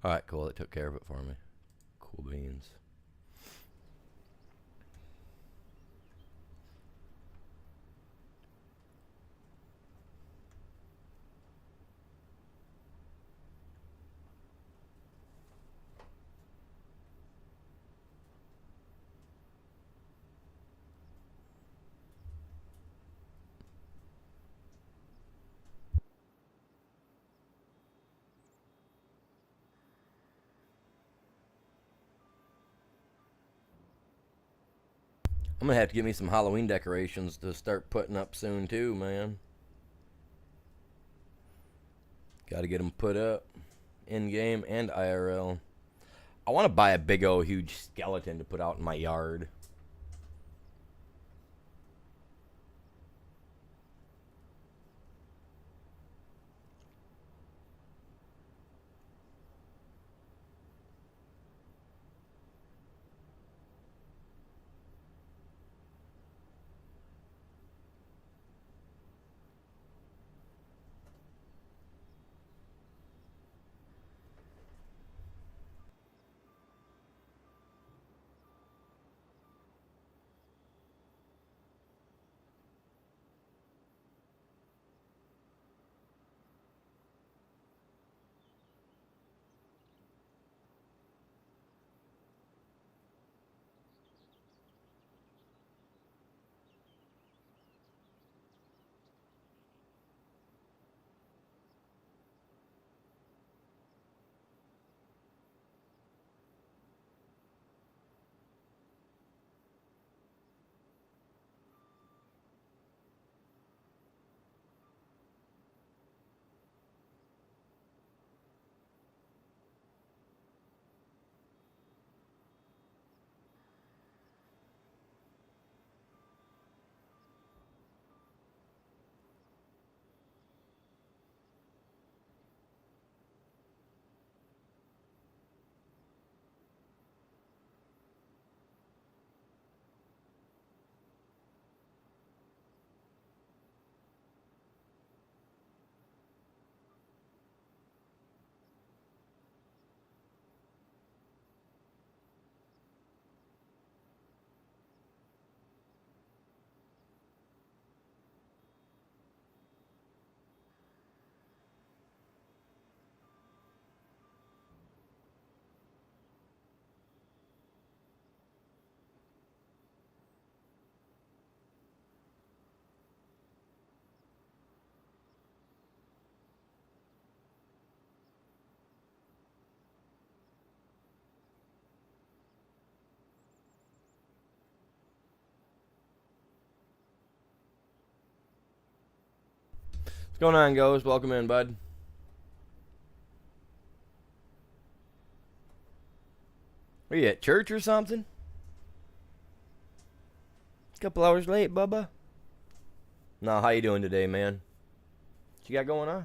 Alright, cool. It took care of it for me. Cool beans. I'm gonna have to get me some Halloween decorations to start putting up soon too, man. Got to get them put up in game and IRL. I want to buy a big old huge skeleton to put out in my yard. What's going on, Ghost? Welcome in, bud. Are you at church or something? Couple hours late, Bubba. No, how you doing today, man? What you got going on?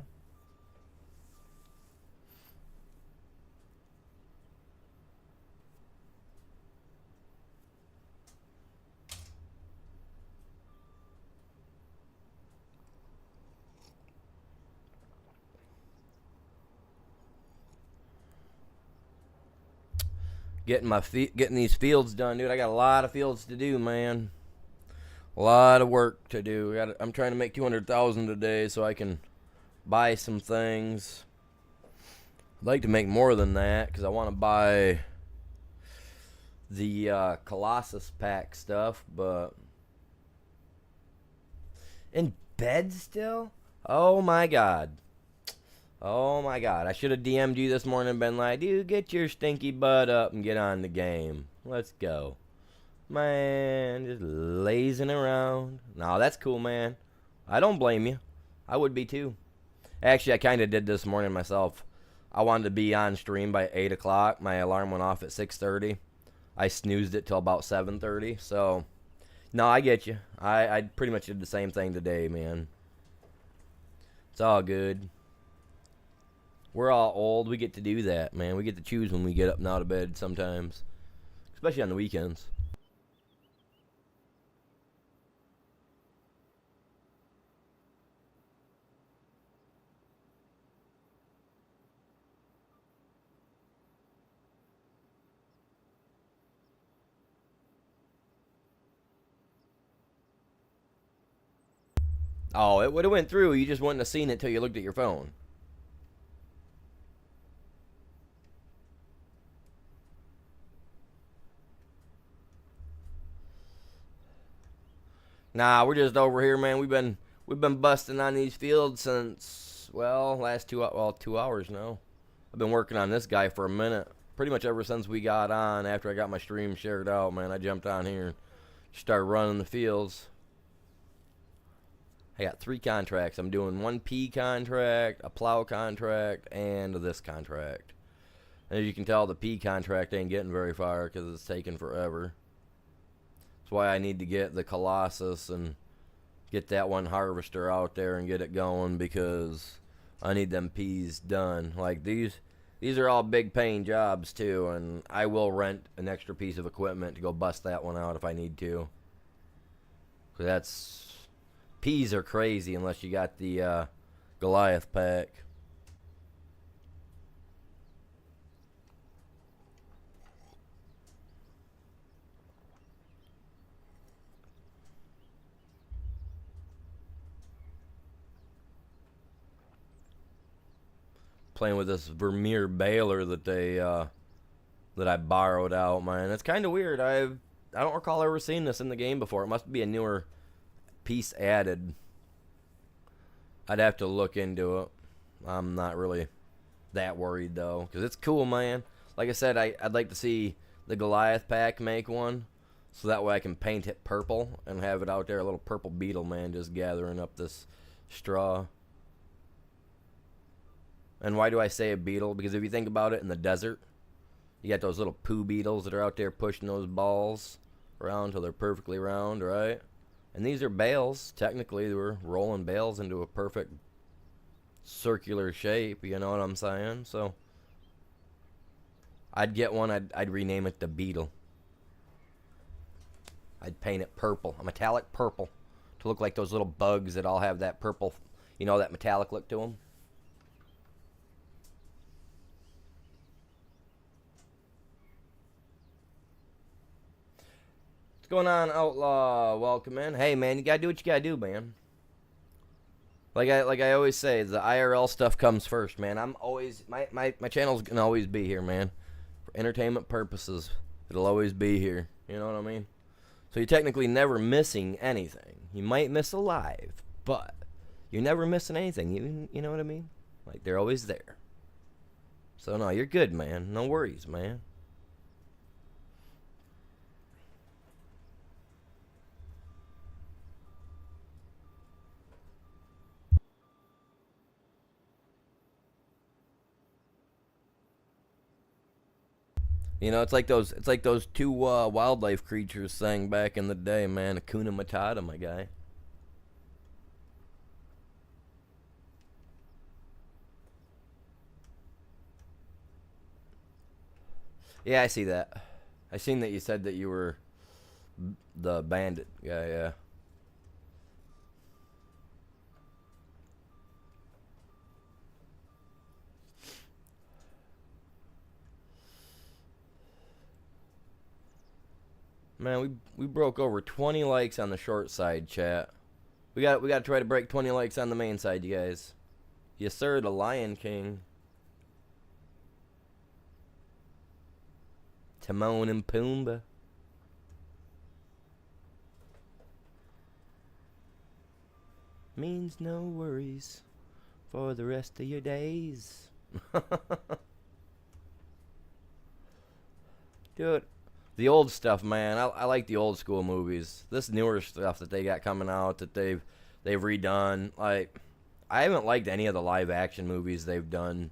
Getting these fields done, dude. I got a lot of fields to do, man. A lot of work to do. I'm trying to make 200,000 today so I can buy some things. I'd like to make more than that because I want to buy the Colossus pack stuff, but in bed still? Oh my god. Oh my god. I should have DM'd you this morning and been like, dude, get your stinky butt up and get on the game. Let's go. Man, just lazing around. No, that's cool, man. I don't blame you. I would be too. Actually, I kind of did this morning myself. I wanted to be on stream by 8 o'clock. My alarm went off at 6:30. I snoozed it till about 7:30. So, no, I get you. I pretty much did the same thing today, man. It's all good. We're all old. We get to do that, man. We get to choose when we get up and out of bed sometimes. Especially on the weekends. Oh, it would have went through. You just wouldn't have seen it till you looked at your phone. Nah, we're just over here, man. We've been busting on these fields since last 2 hours now. I've been working on this guy for a minute. Pretty much ever since we got on after I got my stream shared out, man. I jumped on here and start running the fields. I got 3 contracts. I'm doing 1 P contract, a plow contract, and this contract. As you can tell, the P contract ain't getting very far because it's taking forever. That's why I need to get the Colossus and get that one harvester out there and get it going, because I need them P's done. Like these are all big paying jobs too, and I will rent an extra piece of equipment to go bust that one out if I need to. Cause that's P's are crazy unless you got the Goliath pack. Playing with this Vermeer baler that that I borrowed out, man. It's kind of weird. I don't recall ever seeing this in the game before. It must be a newer piece added. I'd have to look into it. I'm not really that worried though, because it's cool, man. Like I said, I'd like to see the Goliath pack make one, so that way I can paint it purple and have it out there, a little purple beetle, man, just gathering up this straw. And why do I say a beetle? Because if you think about it, in the desert, you got those little poo beetles that are out there pushing those balls around till they're perfectly round, right? And these are bales. Technically, we're rolling bales into a perfect circular shape, you know what I'm saying? So I'd get one, I'd rename it the Beetle. I'd paint it purple, a metallic purple, to look like those little bugs that all have that purple, you know, that metallic look to them. What's going on, Outlaw? Welcome in. Hey, man, you gotta do what you gotta do, man. Like I always say, the IRL stuff comes first, man. I'm always my channel's gonna always be here, man. For entertainment purposes, it'll always be here. You know what I mean? So you're technically never missing anything. You might miss a live, but you're never missing anything. You know what I mean? Like, they're always there. So no, you're good, man. No worries, man. You know, it's like those two wildlife creatures sang back in the day, man. Hakuna Matata, my guy. Yeah, I see that. I seen that you said that you were the bandit guy, yeah. Man, we broke over 20 likes on the short side, chat. We got to try to break 20 likes on the main side, you guys. Yes, sir, the Lion King. Timon and Pumbaa. Means no worries for the rest of your days. Dude, the old stuff, man. I like the old school movies. This newer stuff that they got coming out that they've redone, like, I haven't liked any of the live action movies they've done.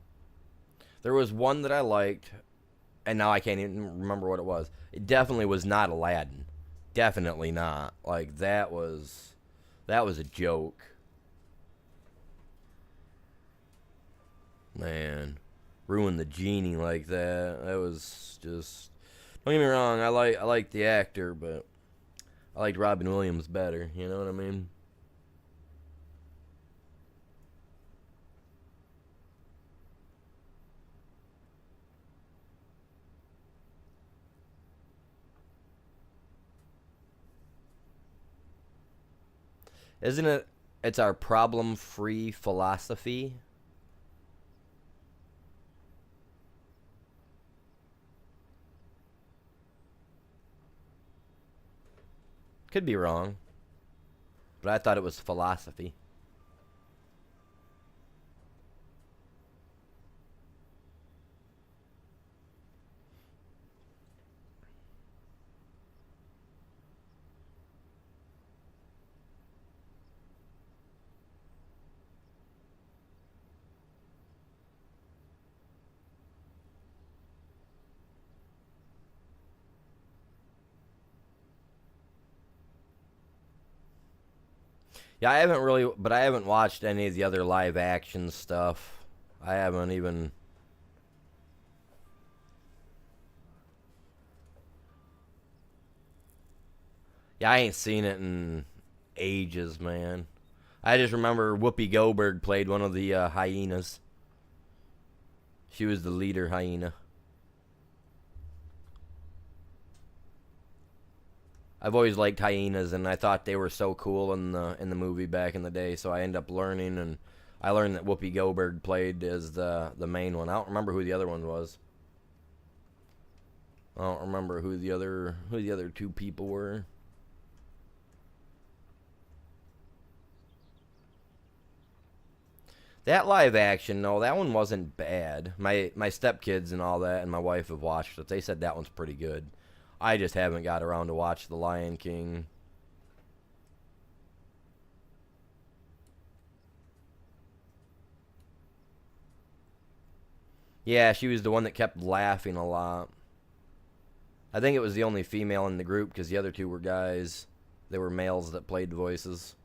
There was one that I liked, and now I can't even remember what it was. It definitely was not Aladdin. Definitely not. Like, that was a joke. Man, ruin the genie like that. That was just. Don't get me wrong. I like the actor, but I liked Robin Williams better. You know what I mean? Isn't it? It's our problem-free philosophy. Could be wrong, but I thought it was philosophy. Yeah, I haven't really, but I haven't watched any of the other live action stuff. I haven't even. Yeah, I ain't seen it in ages, man. I just remember Whoopi Goldberg played one of the hyenas. She was the leader hyena. I've always liked hyenas, and I thought they were so cool in the movie back in the day. So I ended up learning, and I learned that Whoopi Goldberg played as the main one. I don't remember who the other one was. I don't remember who the other two people were. That live action, no, that one wasn't bad. My stepkids and all that, and my wife have watched it. They said that one's pretty good. I just haven't got around to watch The Lion King. Yeah, she was the one that kept laughing a lot. I think it was the only female in the group because the other two were guys. They were males that played voices.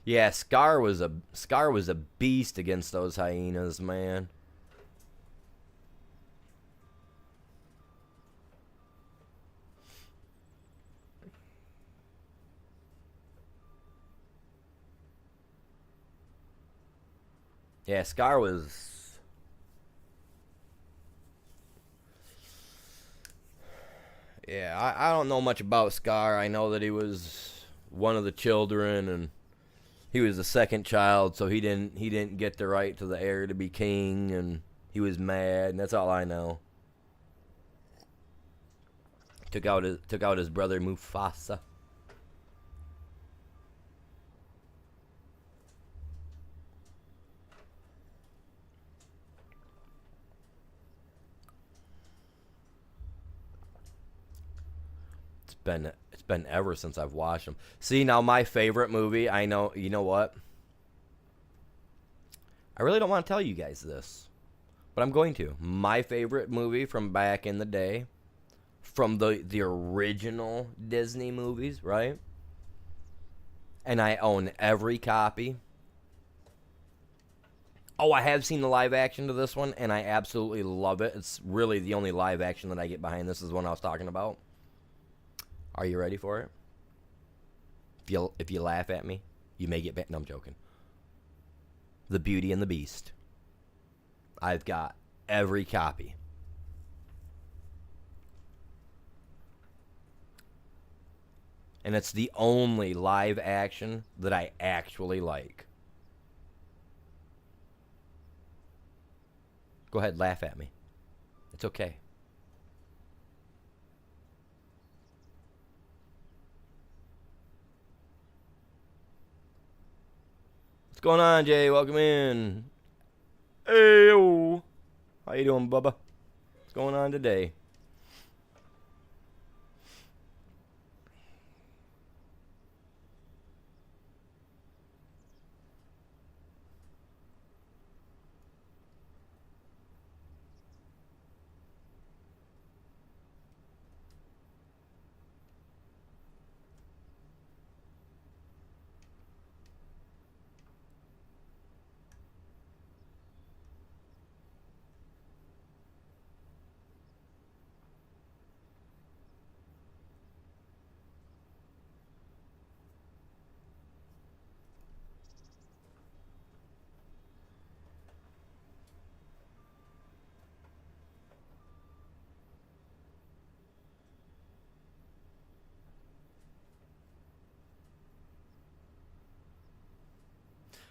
Yeah, Scar was a beast against those hyenas, man. Yeah, Scar was. Yeah, I don't know much about Scar. I know that he was one of the children, and he was the second child, so he didn't get the right to the heir to be king, and he was mad, and that's all I know. Took out his brother Mufasa. It's been ever since I've watched them. See, now my favorite movie, I know, you know what? I really don't want to tell you guys this, but I'm going to. My favorite movie from back in the day, from the original Disney movies, right? And I own every copy. Oh, I have seen the live action to this one, and I absolutely love it. It's really the only live action that I get behind. This is one I was talking about. Are you ready for it? If you laugh at me, you may get back. No, I'm joking. The Beauty and the Beast. I've got every copy. And it's the only live action that I actually like. Go ahead, laugh at me. It's okay. What's going on, Jay? Welcome in. Hey, how you doing, Bubba? What's going on today?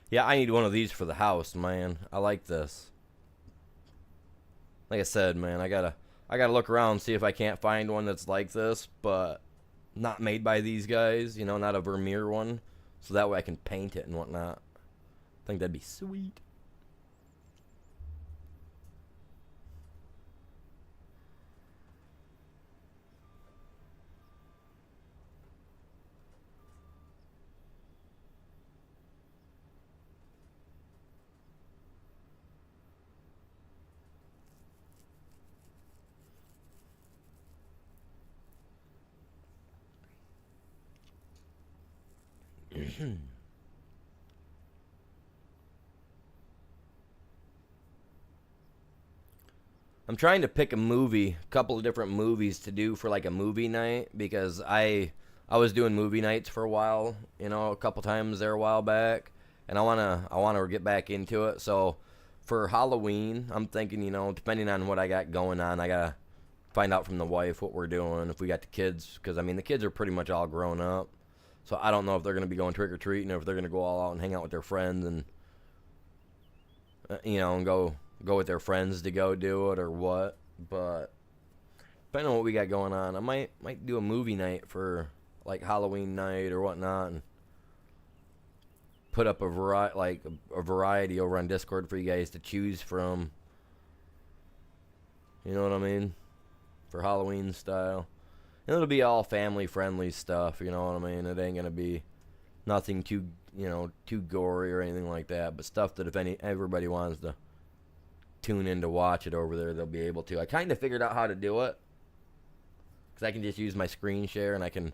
Yeah, I need one of these for the house, man. I like this. Like I said, man, I gotta look around and see if I can't find one that's like this, but not made by these guys. Not a Vermeer one, so that way I can paint it and whatnot. I think that'd be sweet. I'm trying to pick a couple of different movies to do for like a movie night because I was doing movie nights for a while, a couple times there a while back, and I wanna get back into it. So for Halloween, I'm thinking, depending on what I got going on, I gotta find out from the wife what we're doing, if we got the kids, because I mean the kids are pretty much all grown up. So I don't know if they're gonna be going trick or treating, or if they're gonna go all out and hang out with their friends and and go with their friends to go do it or what. But depending on what we got going on, I might do a movie night for like Halloween night or whatnot, and put up a variety over on Discord for you guys to choose from. You know what I mean? For Halloween style. And it'll be all family friendly stuff, you know what I mean? It ain't gonna be nothing too gory or anything like that, but stuff that if everybody wants to tune in to watch it over there, they'll be able to. I kind of figured out how to do it, because I can just use my screen share and I can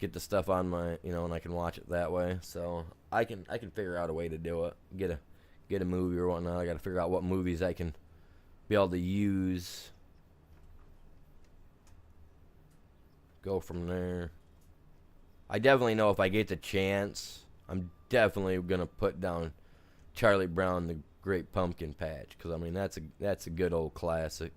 get the stuff on my, and I can watch it that way. So I can figure out a way to do it. Get a movie or whatnot. I got to figure out what movies I can be able to use. Go from there. I definitely know if I get the chance, I'm definitely gonna put down Charlie Brown the Great Pumpkin Patch, because I mean that's a good old classic.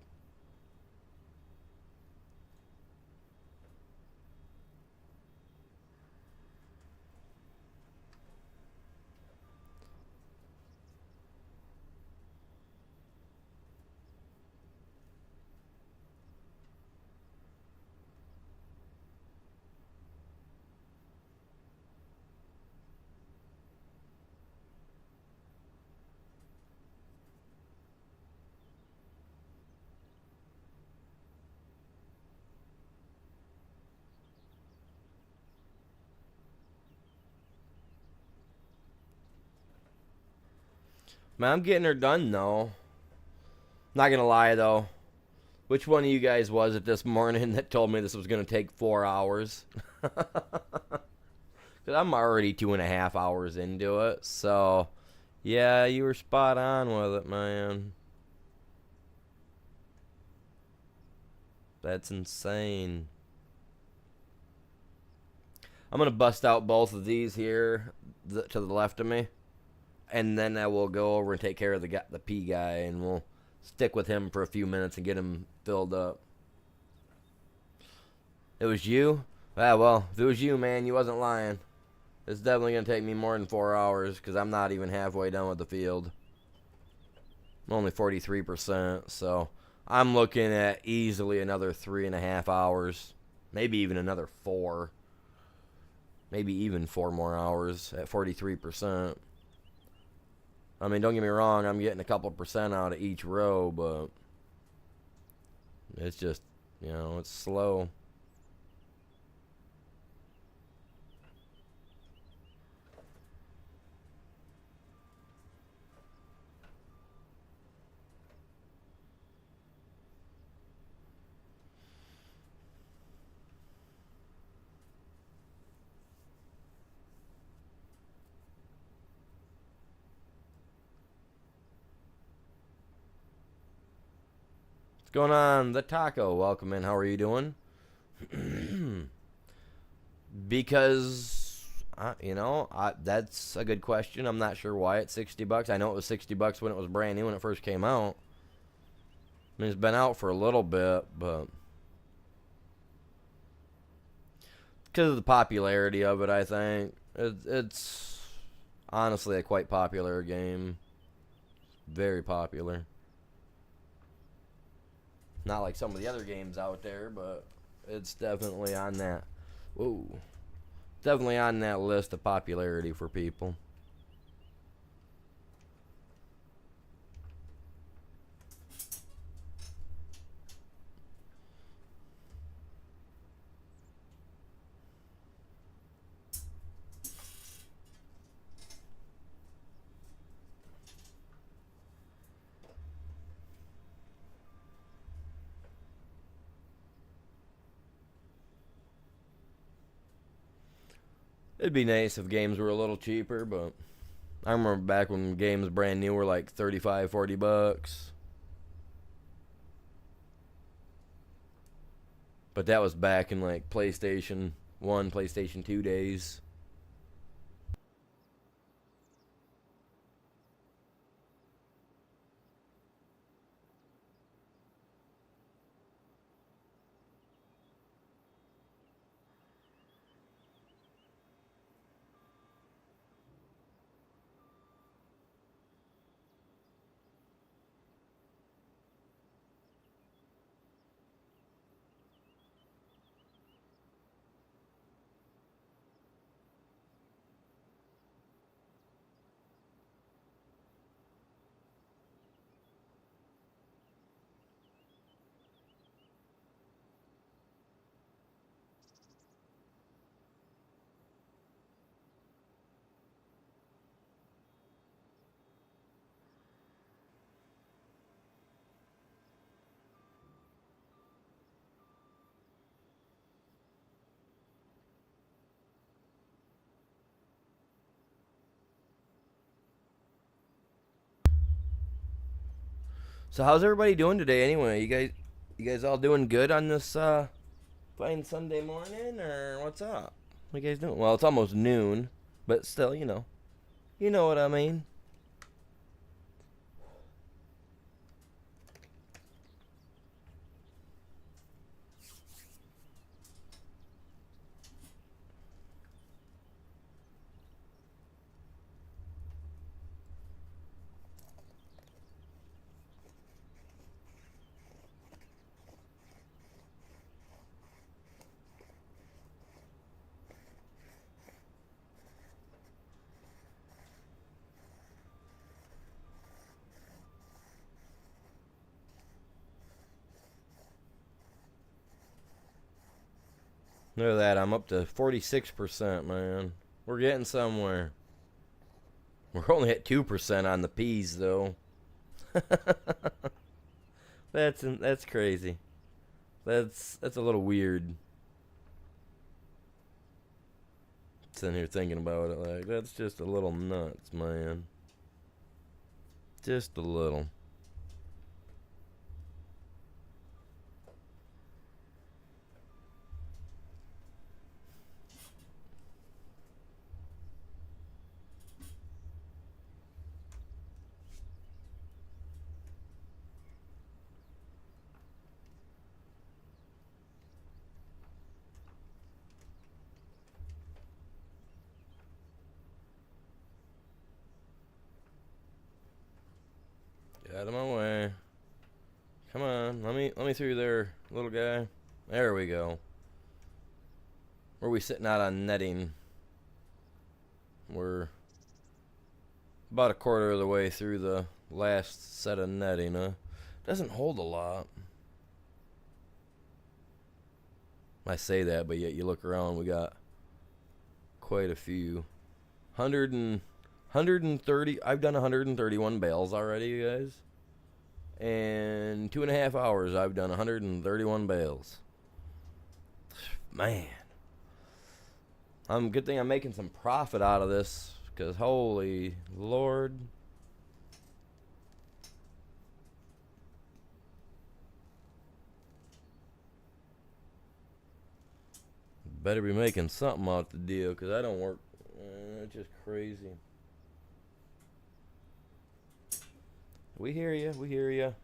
Man, I'm getting her done though. Not gonna lie though. Which one of you guys was it this morning that told me this was gonna take 4 hours? Because I'm already 2.5 hours into it. So, yeah, you were spot on with it, man. That's insane. I'm gonna bust out both of these here to the left of me, and then I will go over and take care of the P guy, and we'll stick with him for a few minutes and get him filled up. It was you? Ah, well, if it was you, man, you wasn't lying. It's definitely going to take me more than 4 hours, because I'm not even halfway done with the field. I'm only 43%, so I'm looking at easily another 3.5 hours. Maybe even another 4. Maybe even 4 more hours at 43%. I mean, don't get me wrong, I'm getting a couple percent out of each row, but it's just, it's slow. What's going on? The Taco, welcome in. How are you doing? Because that's a good question. I'm not sure why it's $60. I know it was $60 when it was brand new when it first came out. I mean, it's been out for a little bit, but because of the popularity of it, I think it's honestly a quite popular game. Very popular. Not like some of the other games out there, but it's definitely on that. Whoa. Definitely on that list of popularity for people. It'd be nice if games were a little cheaper, but I remember back when games brand new were like 35, 40 bucks. But that was back in like PlayStation 1, PlayStation 2 days. So how's everybody doing today anyway? You guys all doing good on this fine Sunday morning, or what's up? What you guys doing? Well, it's almost noon, but still, you know what I mean. Look at that, I'm up to 46%, man. We're getting somewhere. We're only at 2% on the peas, though. That's crazy. That's a little weird. Sitting here thinking about it, like that's just a little nuts, man. Just a little. Get out of my way. Come on, let me through there, little guy. There we go. Where are we sitting out on netting? We're about a quarter of the way through the last set of netting, huh? Doesn't hold a lot. I say that, but yet you look around, we got quite a few. 130. I've done 131 bales already, you guys. And 2.5 hours, I've done 131 bales. Man. Good thing I'm making some profit out of this, because holy Lord. Better be making something out the deal, because I don't work. It's just crazy. We hear you. We hear you.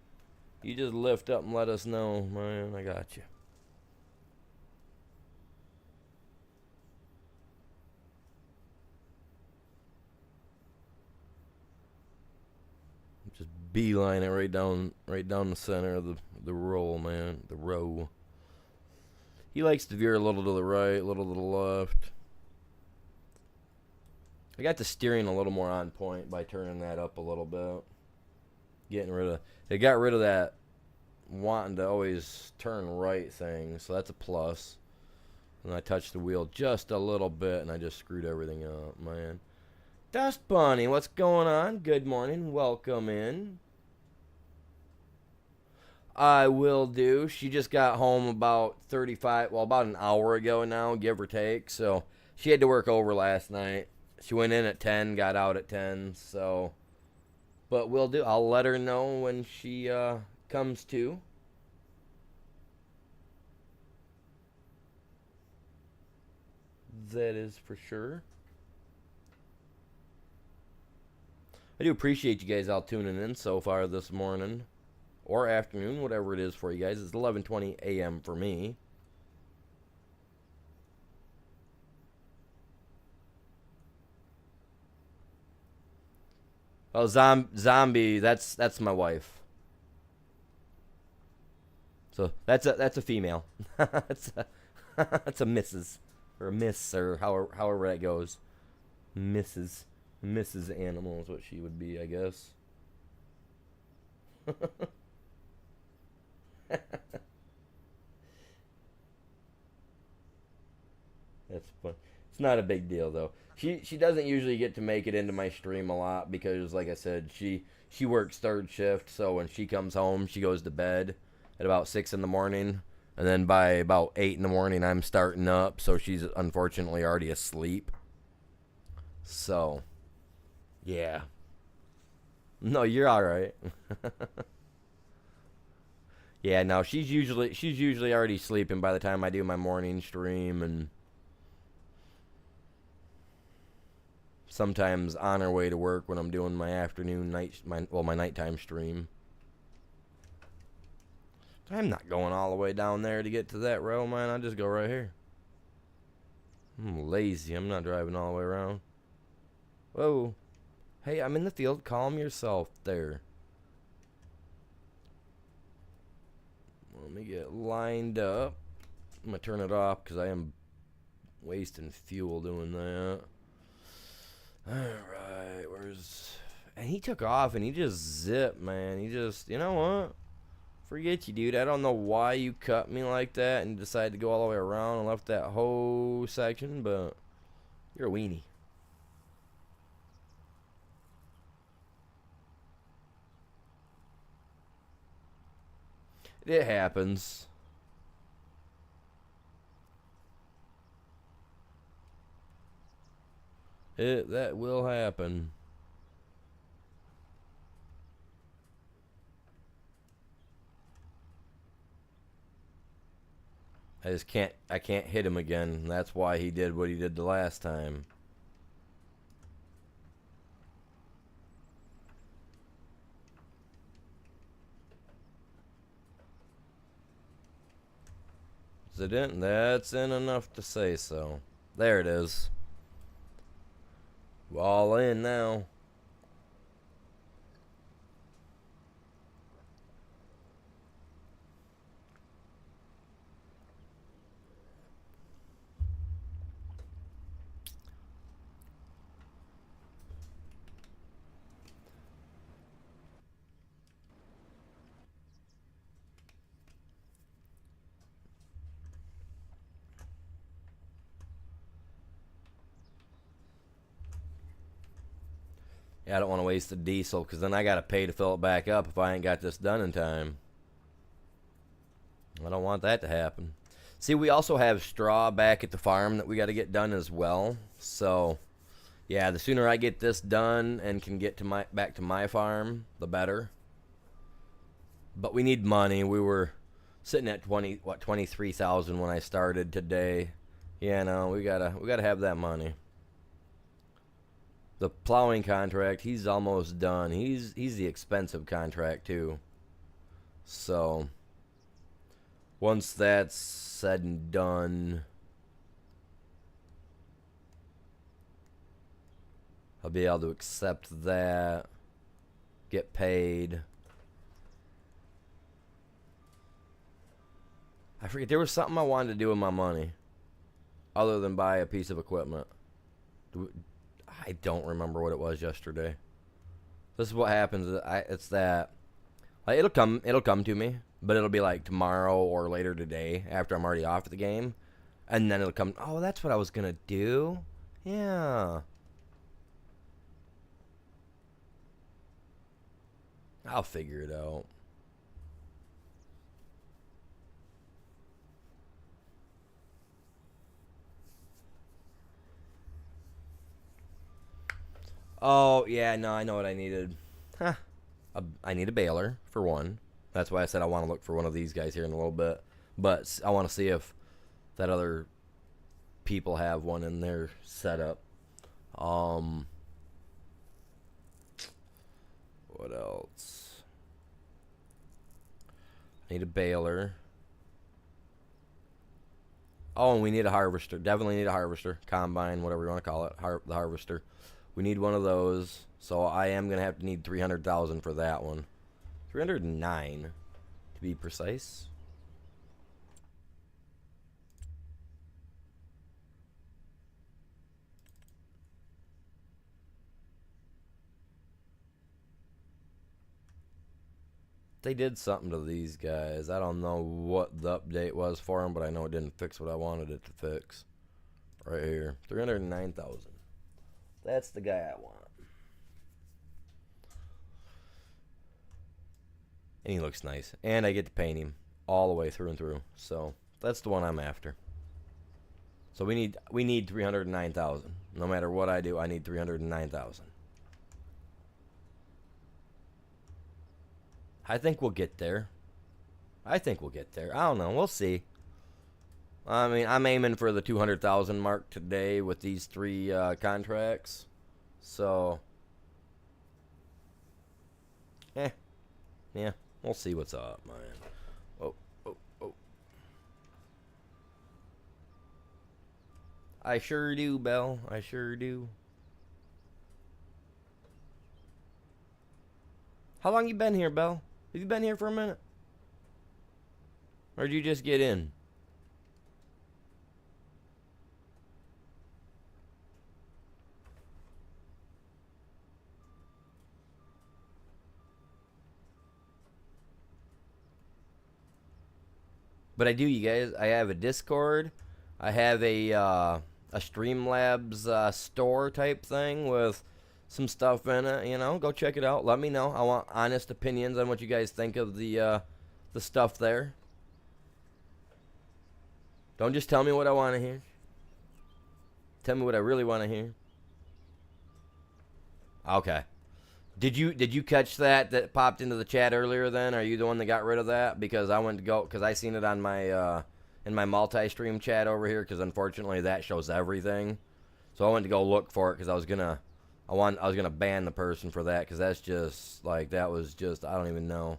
You just lift up and let us know, man. I got you. Just beeline it right down the center of the roll, man. The row. He likes to veer a little to the right, a little to the left. I got the steering a little more on point by turning that up a little bit. They got rid of that wanting to always turn right thing, so that's a plus. And I touched the wheel just a little bit, and I just screwed everything up, man. Dust Bunny, what's going on? Good morning, welcome in. I will do. She just got home about about an hour ago now, give or take. So She had to work over last night. She went in at 10, got out at 10. So, but we'll do. I'll let her know when she comes to. That is for sure. I do appreciate you guys all tuning in so far this morning or afternoon, whatever it is for you guys. It's 11:20 a.m. for me. Oh, zombie. That's my wife. So that's a female. that's a that's a Mrs. or a Miss or however that goes. Mrs. Animal is what she would be, I guess. That's fun. It's not a big deal though. She doesn't usually get to make it into my stream a lot because, like I said, she works third shift. So when she comes home, she goes to bed at about 6 in the morning, and then by about 8 in the morning, I'm starting up. So she's unfortunately already asleep. So, yeah. No, you're all right. Yeah, no, she's usually already sleeping by the time I do my morning stream, and sometimes on her way to work when I'm doing my afternoon my nighttime stream. I'm not going all the way down there to get to that row, man. I just go right here. I'm lazy. I'm not driving all the way around. Whoa. Hey, I'm in the field. Calm yourself there. Let me get lined up. I'm going to turn it off because I am wasting fuel doing that. Alright, where's... And he took off and he just zipped, man. He just... You know what? Forget you, dude. I don't know why you cut me like that and decided to go all the way around and left that whole section, but... You're a weenie. It happens. That will happen. I can't hit him again. That's why he did what he did the last time. Is it in? That's in enough to say so. There it is. We're all in now. Yeah, I don't want to waste the diesel because then I got to pay to fill it back up if I ain't got this done in time. I don't want that to happen. See, we also have straw back at the farm that we got to get done as well. So, yeah, the sooner I get this done and can get to back to my farm, the better. But we need money. We were sitting at 23,000 when I started today. Yeah, no, we gotta have that money. The plowing contract, he's almost done. He's the expensive contract too. So once that's said and done, I'll be able to accept that, get paid. I forget, there was something I wanted to do with my money other than buy a piece of equipment. I don't remember what it was yesterday. This is what happens. It's that like, it'll come to me, but it'll be like tomorrow or later today after I'm already off the game, and then it'll come. Oh, that's what I was gonna do. Yeah, I'll figure it out. Oh, yeah, no, I know what I needed. Huh. I need a baler, for one. That's why I said I want to look for one of these guys here in a little bit. But I want to see if that other people have one in their setup. Um, what else? I need a baler. Oh, and we need a harvester. Definitely need a harvester. Combine, whatever you want to call it. The harvester. We need one of those. So I am going to have to need 300,000 for that one. 309 to be precise. They did something to these guys. I don't know what the update was for them, but I know it didn't fix what I wanted it to fix. Right here. 309,000. That's the guy I want. And he looks nice. And I get to paint him all the way through and through. So that's the one I'm after. So we need 309,000. No matter what I do, I need 309,000. I think we'll get there. I don't know. We'll see. I mean, I'm aiming for the 200,000 mark today with these three contracts. So, yeah, we'll see what's up, man. Oh, oh, oh. I sure do, Belle. I sure do. How long you been here, Belle? Have you been here for a minute? Or did you just get in? But I do, you guys. I have a Discord. I have a Streamlabs store type thing with some stuff in it. You know, go check it out. Let me know. I want honest opinions on what you guys think of the stuff there. Don't just tell me what I want to hear. Tell me what I really want to hear. Okay. Did you catch that popped into the chat earlier? Then are you the one that got rid of that? Because I went to go because I seen it on my in my multi-stream chat over here. Because unfortunately that shows everything. So I went to go look for it because I was gonna ban the person for that because that's just like that was just I don't even know.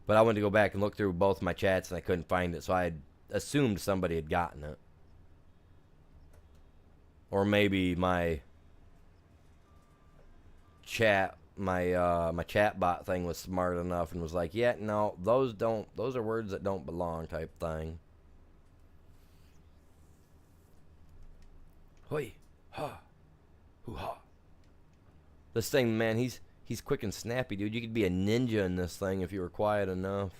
But I went to go back and look through both my chats and I couldn't find it. So I assumed somebody had gotten it, or maybe my chat bot thing was smart enough and was like, yeah, no, those are words that don't belong type thing. Hoi, ha, hoo ha. This thing, man, he's quick and snappy, dude. You could be a ninja in this thing if you were quiet enough.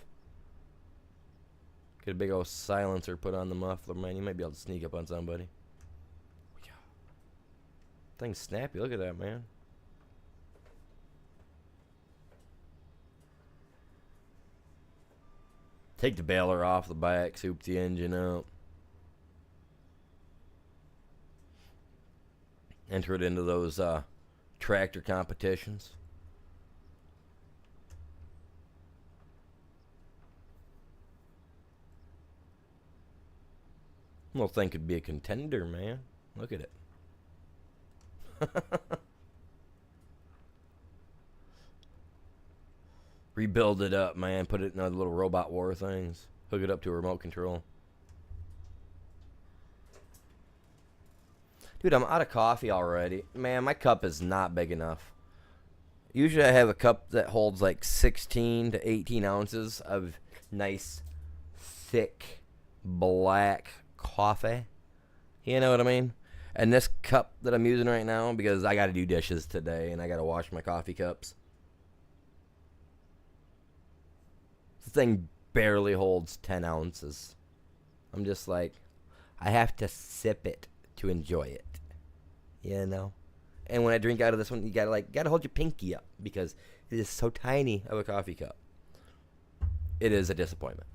Get a big old silencer put on the muffler, man. You might be able to sneak up on somebody. Thing's snappy. Look at that, man. Take the baler off the back, soup the engine out. Enter it into those tractor competitions. Little thing could be a contender, man. Look at it. Rebuild it up, man. Put it in other little robot war things. Hook it up to a remote control. Dude, I'm out of coffee already. Man, my cup is not big enough. Usually I have a cup that holds like 16 to 18 ounces of nice, thick, black coffee. You know what I mean? And this cup that I'm using right now, because I got to do dishes today and I got to wash my coffee cups. The thing barely holds 10 ounces. I'm just like, I have to sip it to enjoy it. You know? And when I drink out of this one, you gotta hold your pinky up because it is so tiny of a coffee cup. It is a disappointment.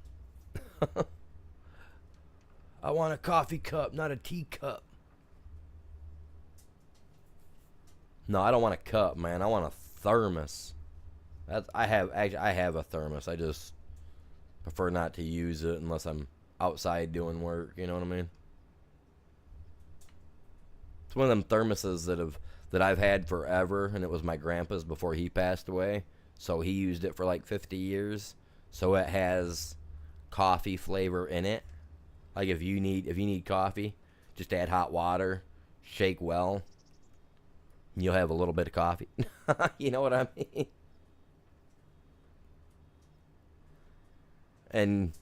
I want a coffee cup, not a teacup. No, I don't want a cup, man. I want a thermos. I have a thermos. I just prefer not to use it unless I'm outside doing work. You know what I mean? It's one of them thermoses that I've had forever, and it was my grandpa's before he passed away. So he used it for like 50 years. So it has coffee flavor in it. Like if you need coffee, just add hot water, shake well, and you'll have a little bit of coffee. You know what I mean? And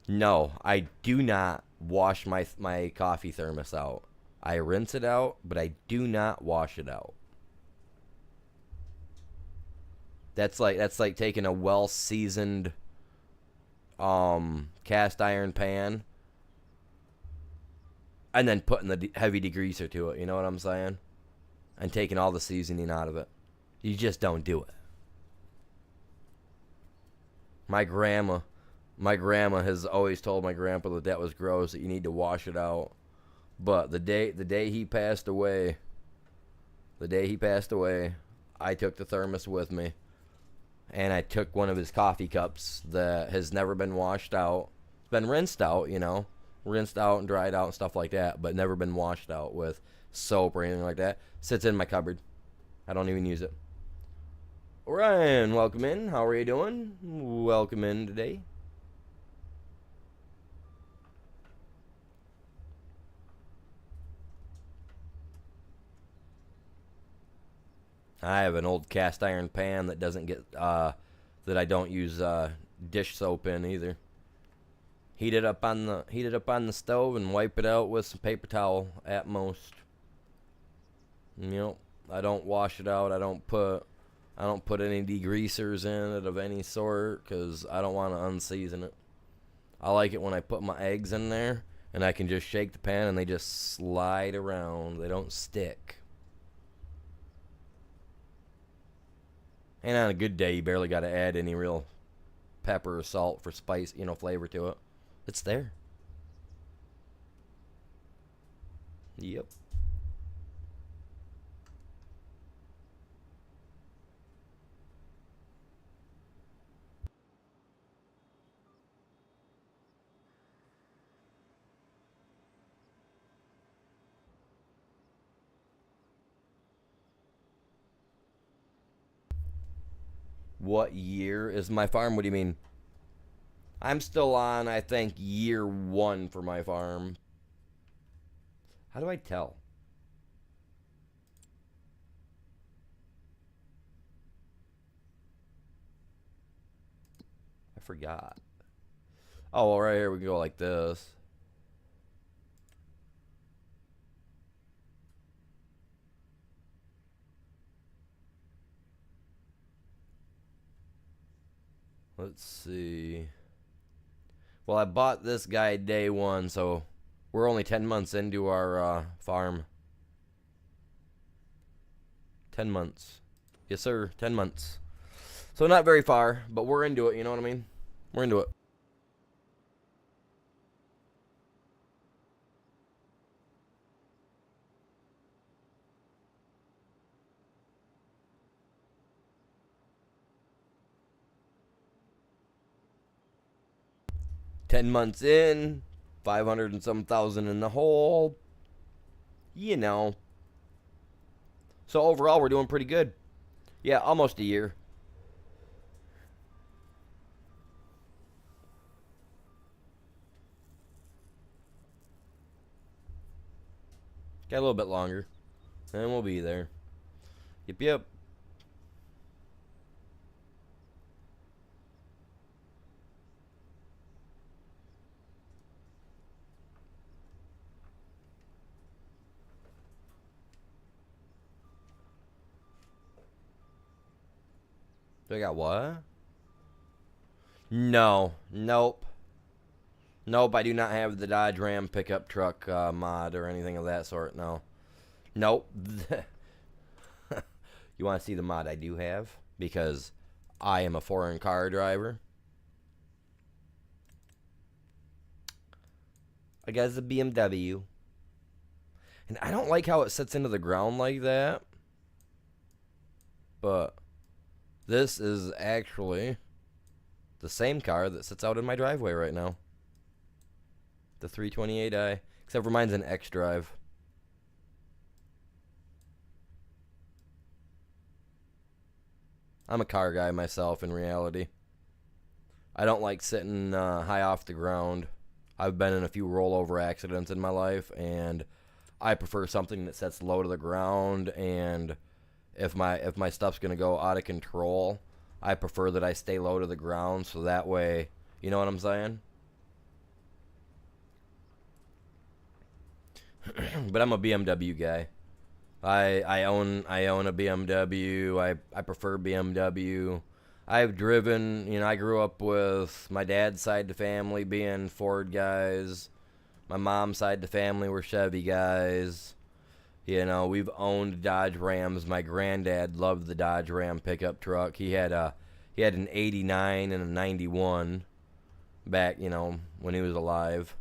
no, I do not wash my coffee thermos out. I rinse it out, but I do not wash it out. That's like taking a well seasoned cast iron pan and then putting the heavy degreaser to it. You know what I'm saying? And taking all the seasoning out of it. You just don't do it. My grandma has always told my grandpa that was gross, that you need to wash it out. But the day he passed away, I took the thermos with me, and I took one of his coffee cups that has never been washed out. It's been rinsed out, rinsed out and dried out and stuff like that, but never been washed out with soap or anything like that. Sits in my cupboard. I don't even use it. Ryan, welcome in. How are you doing? Welcome in today. I have an old cast iron pan that doesn't get that I don't use dish soap in either. Heat it up on the stove and wipe it out with some paper towel at most. I don't wash it out. I don't put any degreasers in it of any sort because I don't want to unseason it. I like it when I put my eggs in there and I can just shake the pan and they just slide around. They don't stick. And on a good day, you barely got to add any real pepper or salt for spice, flavor to it. It's there. Yep. What year is my farm? What do you mean? I'm still on, I think, year 1 for my farm. How do I tell? I forgot. Oh, well, right here we go like this. Let's see. Well, I bought this guy day 1, so we're only 10 months into our farm. 10 months. Yes, sir. 10 months. So not very far, but we're into it, you know what I mean? We're into it. $10 months in, 500 and some thousand in the hole. So overall, we're doing pretty good. Yeah, almost a year. Got a little bit longer. And we'll be there. Yep, yep. Do I got what? No. Nope. Nope, I do not have the Dodge Ram pickup truck mod or anything of that sort, no. Nope. You want to see the mod I do have? Because I am a foreign car driver. I got a BMW. And I don't like how it sits into the ground like that. but this is actually the same car that sits out in my driveway right now. The 328i, except for mine's an X-Drive. I'm a car guy myself in reality. I don't like sitting high off the ground. I've been in a few rollover accidents in my life, and I prefer something that sets low to the ground. And if my stuff's gonna go out of control, I prefer that I stay low to the ground, so that way, you know what I'm saying? But I'm a BMW guy. I own a BMW. I prefer BMW. I've driven, I grew up with my dad's side of the family being Ford guys. My mom's side of the family were Chevy guys. We've owned Dodge Rams. My granddad loved the Dodge Ram pickup truck. He had an 89 and a 91 back, when he was alive.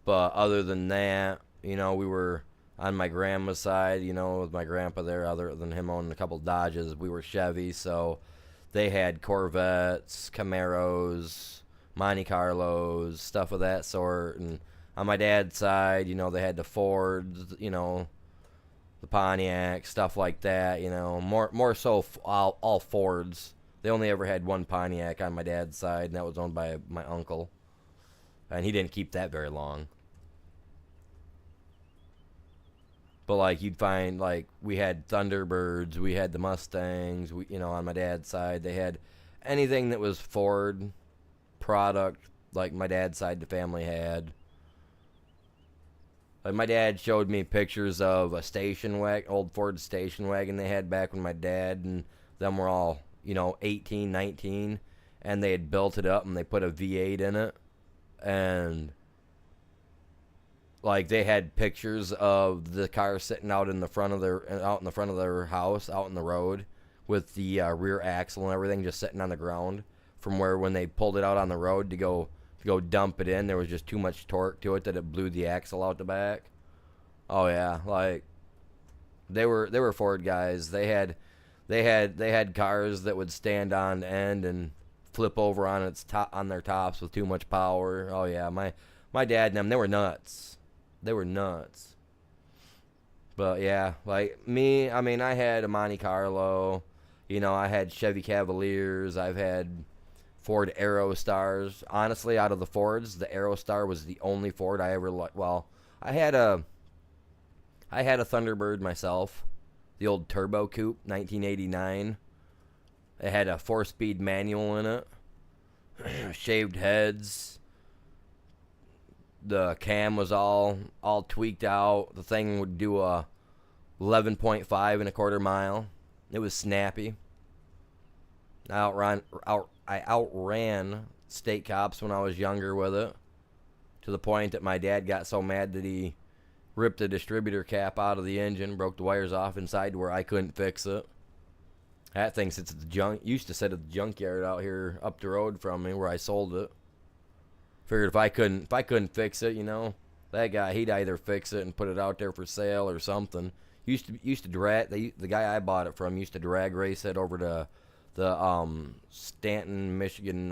But other than that, we were on my grandma's side, with my grandpa there, other than him owning a couple Dodges, we were Chevy, so they had Corvettes, Camaros, Monte Carlos, stuff of that sort. And on my dad's side, they had the Fords, the Pontiac, stuff like that, more so all Fords. They only ever had one Pontiac on my dad's side, and that was owned by my uncle. And he didn't keep that very long. But like you'd find like we had Thunderbirds, we had the Mustangs, on my dad's side they had anything that was Ford product, like my dad's side the family had. Like my dad showed me pictures of a old Ford station wagon they had back when my dad and them were all, 18, 19, and they had built it up and they put a V8 in it. And like they had pictures of the car sitting out in the front of their house, out in the road, with the rear axle and everything just sitting on the ground. From where when they pulled it out on the road to go dump it in, there was just too much torque to it that it blew the axle out the back. Oh yeah, like they were Ford guys. They had cars that would stand on end and flip over on their tops with too much power. Oh yeah, my dad and them, they were nuts. They were nuts. But yeah, like me, I had a Monte Carlo. I had Chevy Cavaliers. I've had Ford Aerostars. Honestly, out of the Fords, the Aerostar was the only Ford I ever liked. Well, I had a Thunderbird myself, the old Turbo Coupe, 1989. It had a 4-speed manual in it, shaved heads. The cam was all tweaked out. The thing would do a 11.5 and a quarter mile. It was snappy. I outran state cops when I was younger with it, to the point that my dad got so mad that he ripped the distributor cap out of the engine, broke the wires off inside to where I couldn't fix it. That thing used to sit at the junkyard out here up the road from me where I sold it. Figured if I couldn't fix it, that guy, he'd either fix it and put it out there for sale or something. Used to drag the guy I bought it from used to drag race it over to the Stanton, Michigan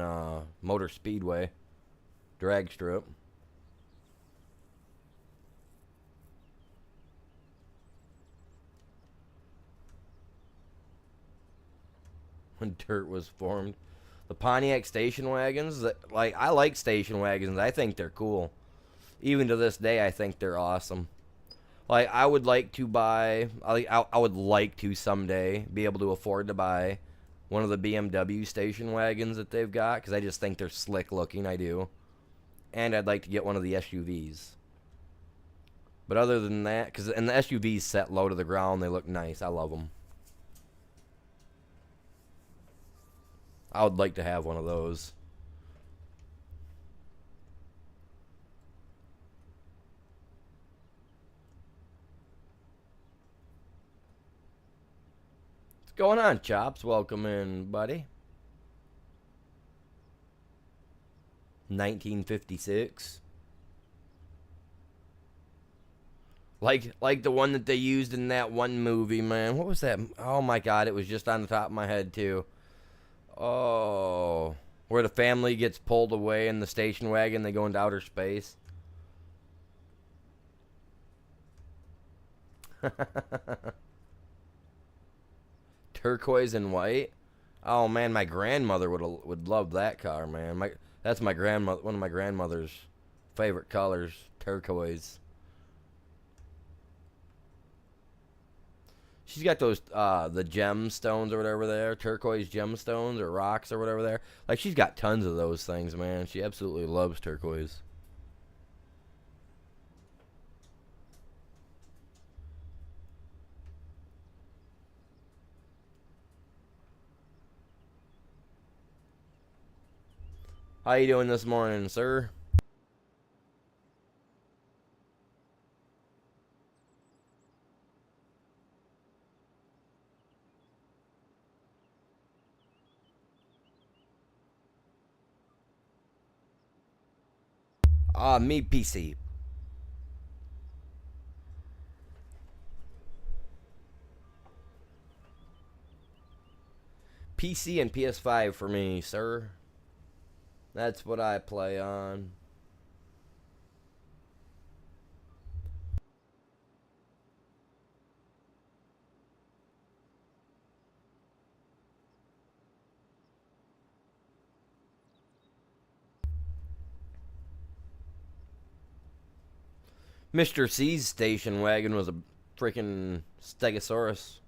Motor Speedway drag strip. When dirt was formed. The Pontiac station wagons, I like station wagons. I think they're cool. Even to this day, I think they're awesome. Like I would like to someday be able to afford to buy one of the BMW station wagons that they've got, because I just think they're slick looking. I do. And I'd like to get one of the SUVs. But other than that, and the SUVs set low to the ground, they look nice. I love them. I would like to have one of those. What's going on, Chops? Welcome in, buddy. 1956. Like the one that they used in that one movie, man. What was that? Oh my god, it was just on the top of my head too. Oh, where the family gets pulled away in the station wagon, they go into outer space. Turquoise and white. Oh man, my grandmother would love that car, man. That's my grandmother, one of my grandmother's favorite colors, turquoise. She's got those the gemstones or whatever there, turquoise gemstones or rocks or whatever there. Like she's got tons of those things, man. She absolutely loves turquoise. How you doing this morning, sir? Me PC. PC and PS5 for me, sir. That's what I play on. Mr. C's station wagon was a freaking Stegosaurus.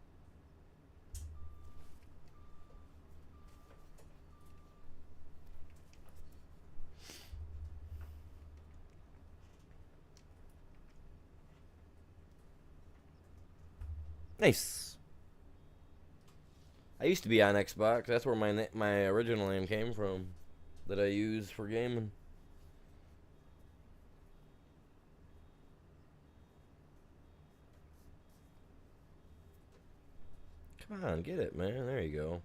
Nice. I used to be on Xbox. That's where my original name came from, that I use for gaming. Come on, get it, man. There you go.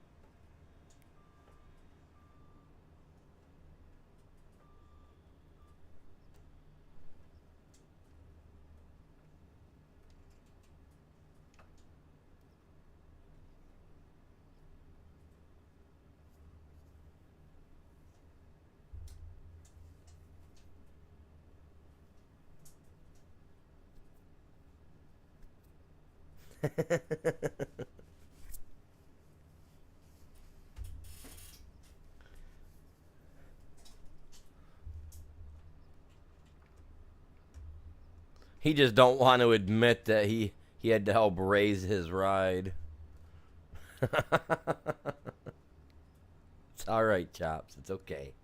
He just don't want to admit that he had to help raise his ride. It's all right, Chops. It's okay.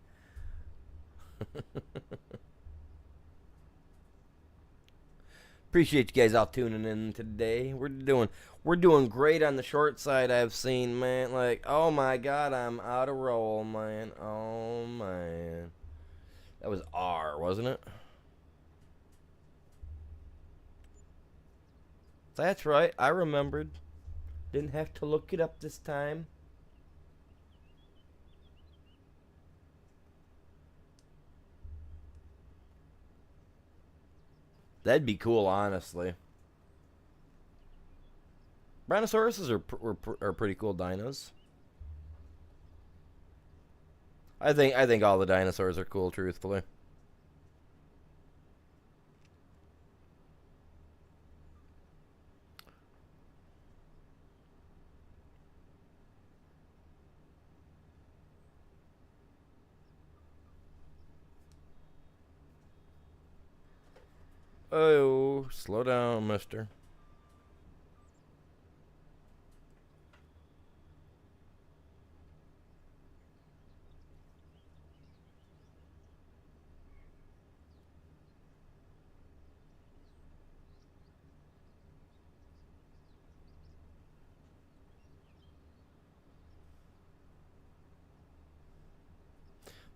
Appreciate you guys all tuning in today. We're doing great on the short side. I've seen, man. Like, oh my god, I'm out of roll, man. Oh man, that was R, wasn't it? That's right. I remembered. Didn't have to look it up this time. That'd be cool, honestly. Brontosauruses are pretty cool dinos. I think all the dinosaurs are cool, truthfully. Oh, slow down, mister.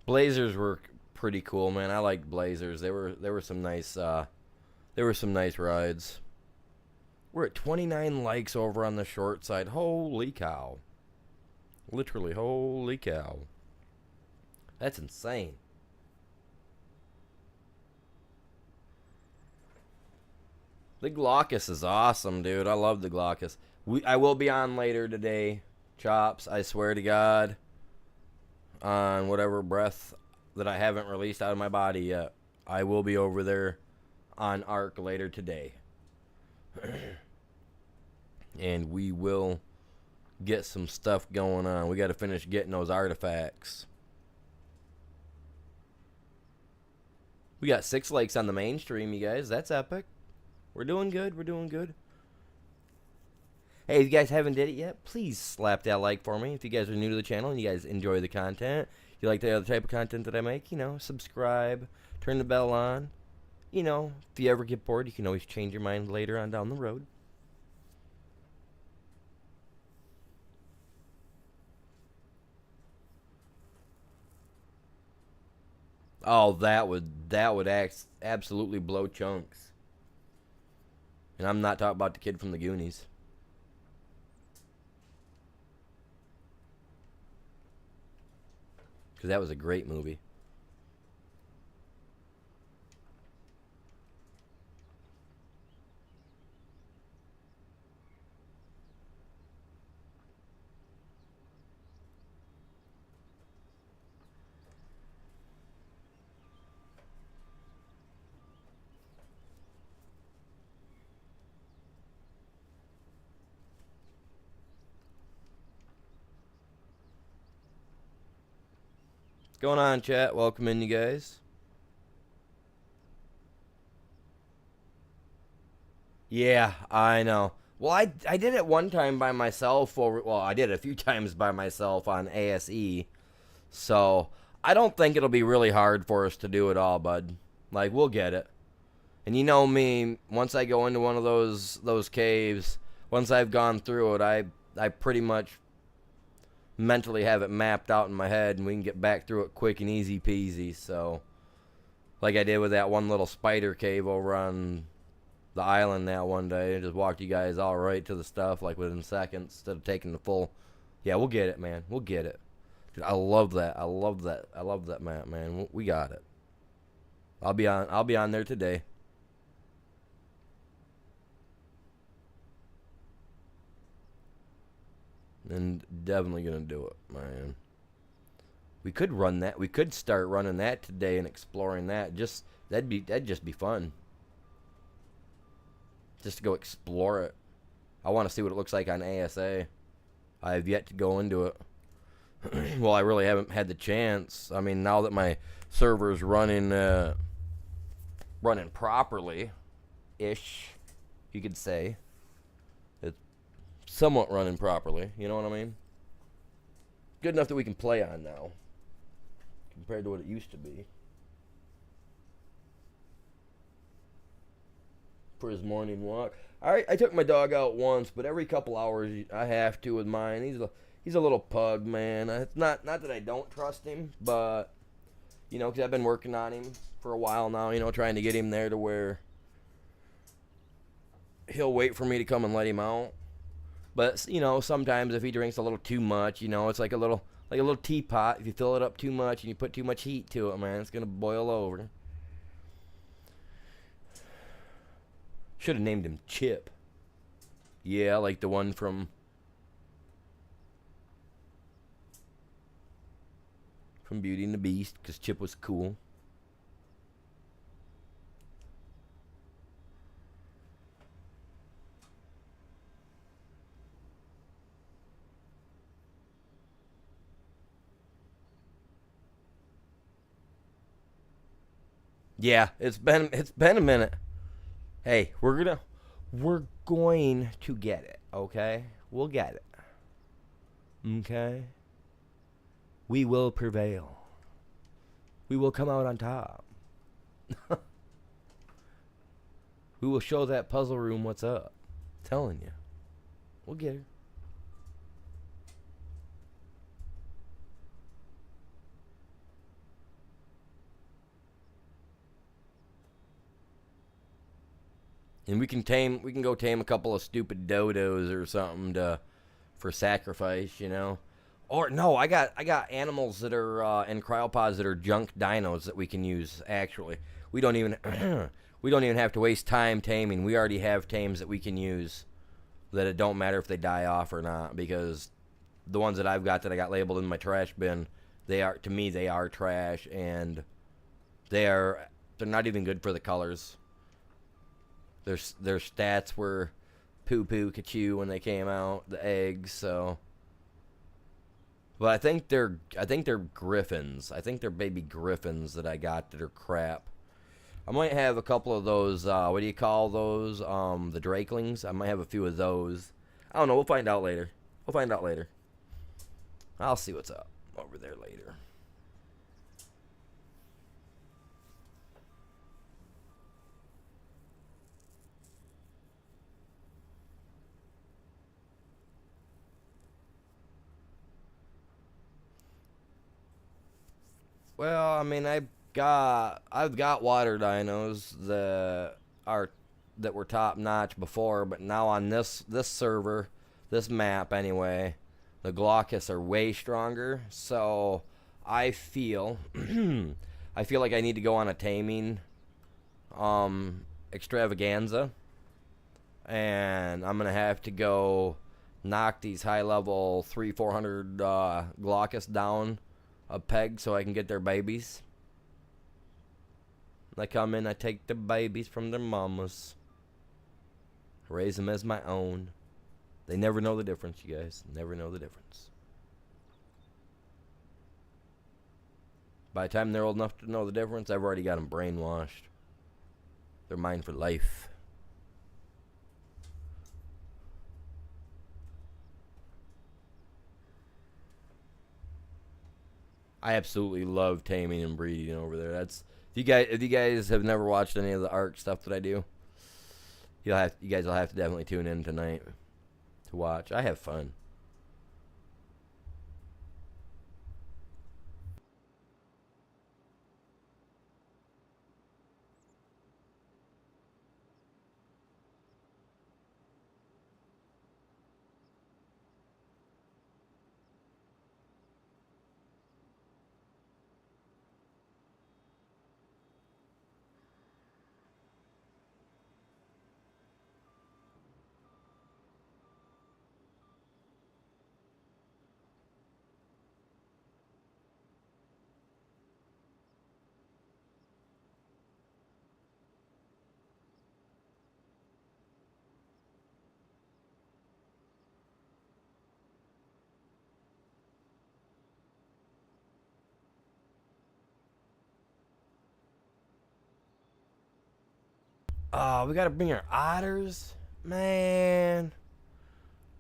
Blazers were pretty cool, man. I liked Blazers. They were some nice there were some nice rides. We're at 29 likes over on the short side. Holy cow. Literally, holy cow. That's insane. The Glaucus is awesome, dude. I love the Glaucus. I will be on later today, Chops. I swear to God, on whatever breath that I haven't released out of my body yet. I will be over there on Ark later today. And we will get some stuff going on. We got to finish getting those artifacts. We got 6 likes on the mainstream, you guys. That's epic. We're doing good. We're doing good. Hey, if you guys haven't did it yet, please slap that like for me. If you guys are new to the channel and you guys enjoy the content, you like the other type of content that I make, subscribe, turn the bell on. If you ever get bored, you can always change your mind later on down the road. Oh, that would absolutely blow chunks. And I'm not talking about the kid from the Goonies. Because that was a great movie. What's going on, chat? Welcome in, you guys. Yeah, I know. Well, I did it one time by myself. I did it a few times by myself on ASE. So I don't think it'll be really hard for us to do it all, bud. Like, we'll get it. And you know me, once I go into one of those caves, once I've gone through it, I pretty much mentally have it mapped out in my head, and we can get back through it quick and easy peasy. So, like I did with that one little spider cave over on the island that one day, I just walked you guys all right to the stuff like within seconds instead of taking the full. Yeah, we'll get it, man. We'll get it. Dude, I love that. I love that map, man. We got it. I'll be on there today. And definitely gonna do it, man. We could run that. We could start running that today and exploring that. That'd just be fun. Just to go explore it. I want to see what it looks like on ASA. I have yet to go into it. Well, I really haven't had the chance. I mean, now that my server's running properly, ish, you could say. It's somewhat running properly. You know what I mean? Good enough that we can play on now, compared to what it used to be. For his morning walk. I took my dog out once, but every couple hours I have to with mine. He's a little pug, man. It's not that I don't trust him, but because I've been working on him for a while now. Trying to get him there to where he'll wait for me to come and let him out. But sometimes if he drinks a little too much, it's like a little teapot. If you fill it up too much and you put too much heat to it, man, it's gonna boil over. Should have named him Chip. Yeah, like the one from Beauty and the Beast, because Chip was cool. Yeah, it's been a minute. Hey, we're going to get it, okay? We'll get it. Okay? We will prevail. We will come out on top. We will show that puzzle room what's up. I'm telling you. We'll get her. And we can go tame a couple of stupid dodos or something for sacrifice, Or no, I got animals that are in cryopods that are junk dinos that we can use. Actually, we don't even We don't even have to waste time taming. We already have tames that we can use that it don't matter if they die off or not, because the ones that I've got that I got labeled in my trash bin, they are, to me, they are trash, and they're not even good for the colors. Their stats were poo poo kachoo when they came out, the eggs, so. But I think they're griffins. I think they're baby griffins that I got that are crap. I might have a couple of those, what do you call those? The drakelings. I might have a few of those. I don't know, we'll find out later. I'll see what's up over there later. Well, I mean, I've got water dinos that were top notch before, but now on this server, this map anyway, the Glaucus are way stronger. So I feel I feel like I need to go on a taming extravaganza, and I'm gonna have to go knock these high level 300-400 Glaucus down a peg so I can get their babies. I come in, I take the babies from their mamas, raise them as my own. They never know the difference, you guys. Never know the difference. By the time they're old enough to know the difference, I've already got them brainwashed. They're mine for life. I absolutely love taming and breeding over there. That's if you guys have never watched any of the ARC stuff that I do, you guys will have to definitely tune in tonight to watch. I have fun. Oh, we gotta bring our otters, man.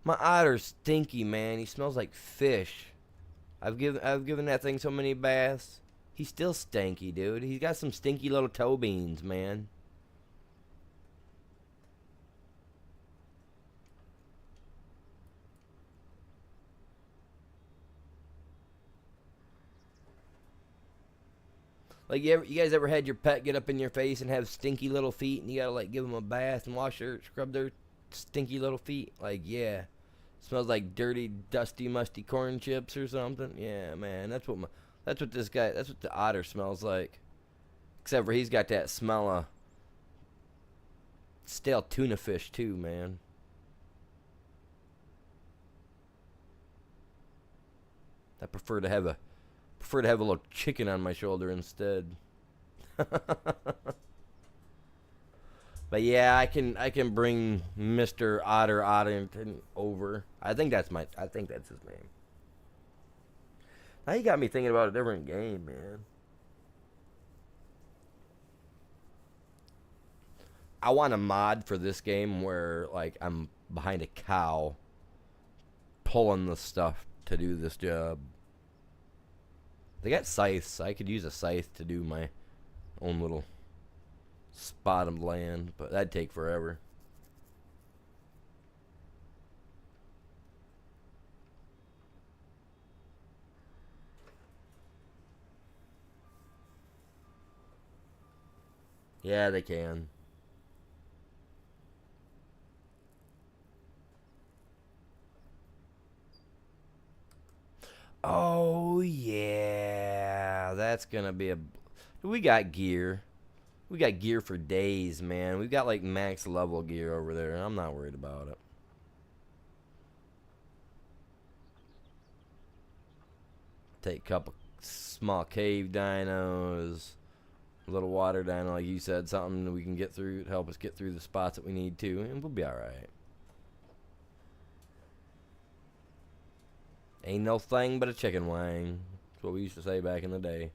My otter's stinky, man. He smells like fish. I've given that thing so many baths. He's still stinky, dude. He's got some stinky little toe beans, man. Like you guys ever had your pet get up in your face and have stinky little feet, and you gotta like give them a bath and scrub their stinky little feet? Like, yeah, smells like dirty, dusty, musty corn chips or something. Yeah, man, that's what the otter smells like. Except for he's got that smell of stale tuna fish too, man. I prefer to have a little chicken on my shoulder instead. But yeah, I can bring Mr. Otterton over. I think that's his name. Now you got me thinking about a different game, man. I want a mod for this game where like I'm behind a cow pulling the stuff to do this job. They got scythes. I could use a scythe to do my own little spot of land, but that'd take forever. Yeah, they can. Oh yeah, that's gonna be a. We got gear. We got gear for days, man. We've got like max level gear over there. I'm not worried about it. Take a couple small cave dinos, a little water dino, like you said, something that we can get through to help us get through the spots that we need to, and we'll be alright. Ain't no thing but a chicken wing. That's what we used to say back in the day.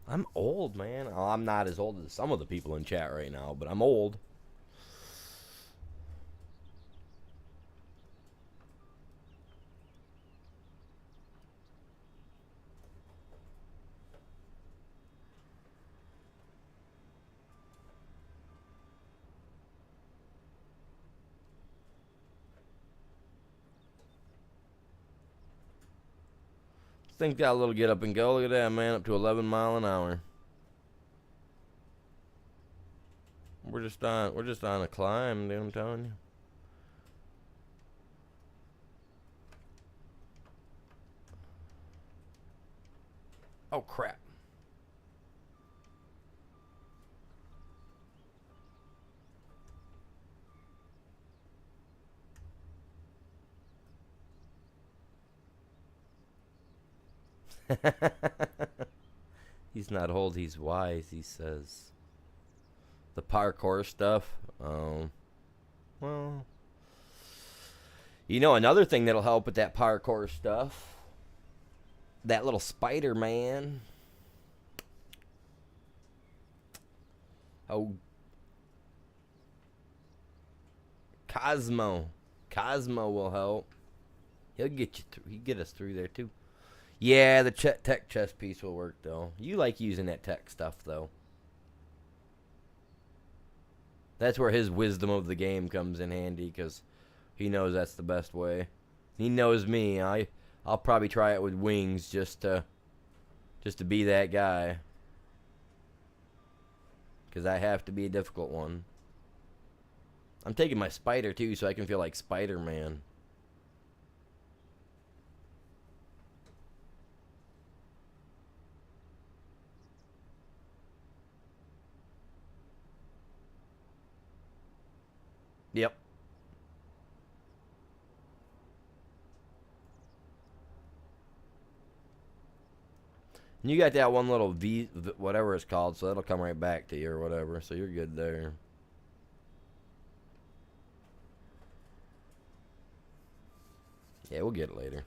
I'm old, man. Oh, I'm not as old as some of the people in chat right now, but I'm old. Thing's got a little get up and go. Look at that, man. Up to 11 mile an hour. We're just on a climb, dude, I'm telling you. Oh crap. He's not old, he's wise, he says. The parkour stuff. Well, you know another thing that'll help with that parkour stuff? That little spider, man. Oh, Cosmo. Cosmo will help. He'll get you through. He'll get us through there too. Yeah, the tech chest piece will work though. You like using that tech stuff though. That's where his wisdom of the game comes in handy, because he knows that's the best way. He knows me. I'll probably try it with wings just to be that guy, because I have to be a difficult one. I'm taking my spider too, so I can feel like Spider-Man. Yep. And you got that one little V, whatever it's called, so that'll come right back to you or whatever, so you're good there. Yeah, we'll get it later.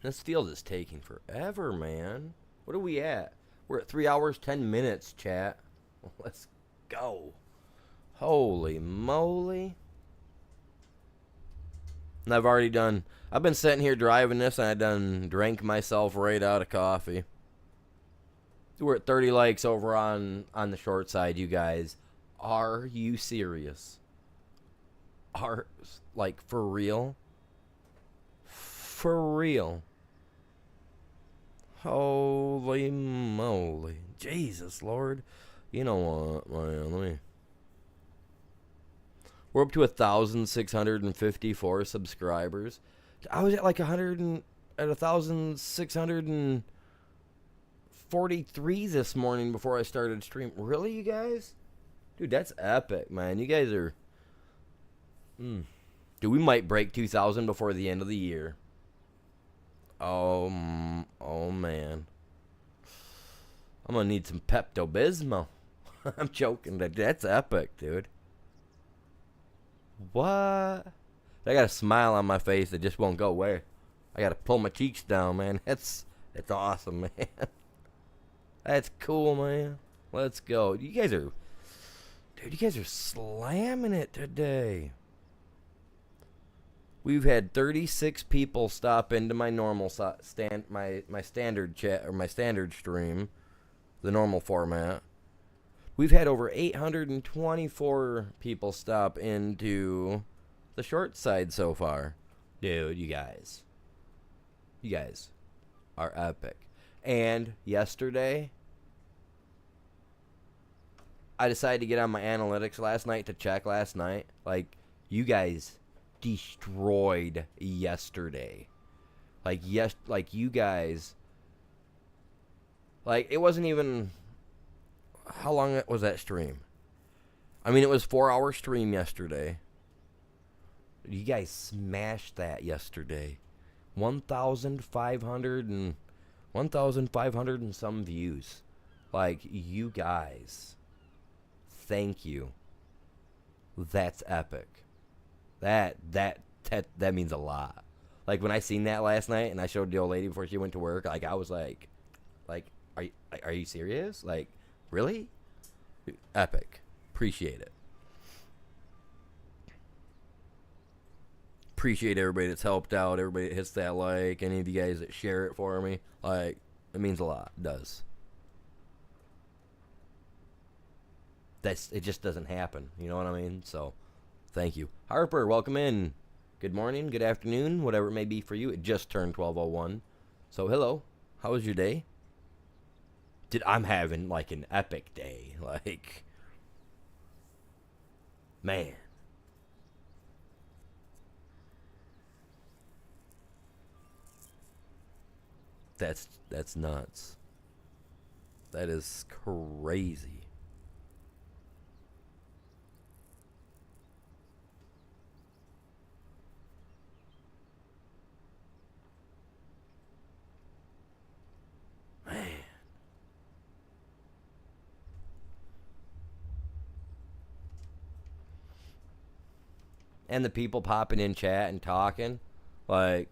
This field is taking forever, man. What are we at? We're at 3 hours, 10 minutes, chat. Let's go. Holy moly. And I've been sitting here driving this, and I done drank myself right out of coffee. We're at 30 likes over on the short side, you guys. Are you serious? Like, for real? For real? Holy moly. Jesus, Lord. You know what, man, we're up to 1,654 subscribers. I was at like 1,643 this morning before I started stream. Really, you guys? Dude, that's epic, man. You guys are... Dude, we might break 2,000 before the end of the year. Oh, man. I'm going to need some Pepto-Bismol. I'm joking. That's epic, dude. What? I got a smile on my face that just won't go away. I got to pull my cheeks down, man. That's awesome, man. That's cool, man. Let's go. You guys are slamming it today. We've had 36 people stop into my normal my standard chat, or my standard stream, the normal format. We've had over 824 people stop into the short side so far. Dude, you guys are epic. And yesterday, I decided to get on my analytics last night to check last night. Like, you guys destroyed yesterday. Like, yes, like you guys. Like, it wasn't even. How long was that stream? I mean, it was 4-hour stream yesterday. You guys smashed that yesterday. 1,500 and some views. Like, you guys. Thank you. That's epic. That means a lot. Like, when I seen that last night and I showed the old lady before she went to work, like, I was like, are you serious? Like, really? Epic. Appreciate it. Appreciate everybody that's helped out, everybody that hits that like, any of you guys that share it for me. Like, it means a lot. It does. It just doesn't happen. You know what I mean? So, thank you. Harper, welcome in. Good morning, good afternoon, whatever it may be for you. It just turned 12:01. So, hello. How was your day? I'm having, like, an epic day. Like, man. That's nuts. That is crazy. Man. And the people popping in chat and talking. Like,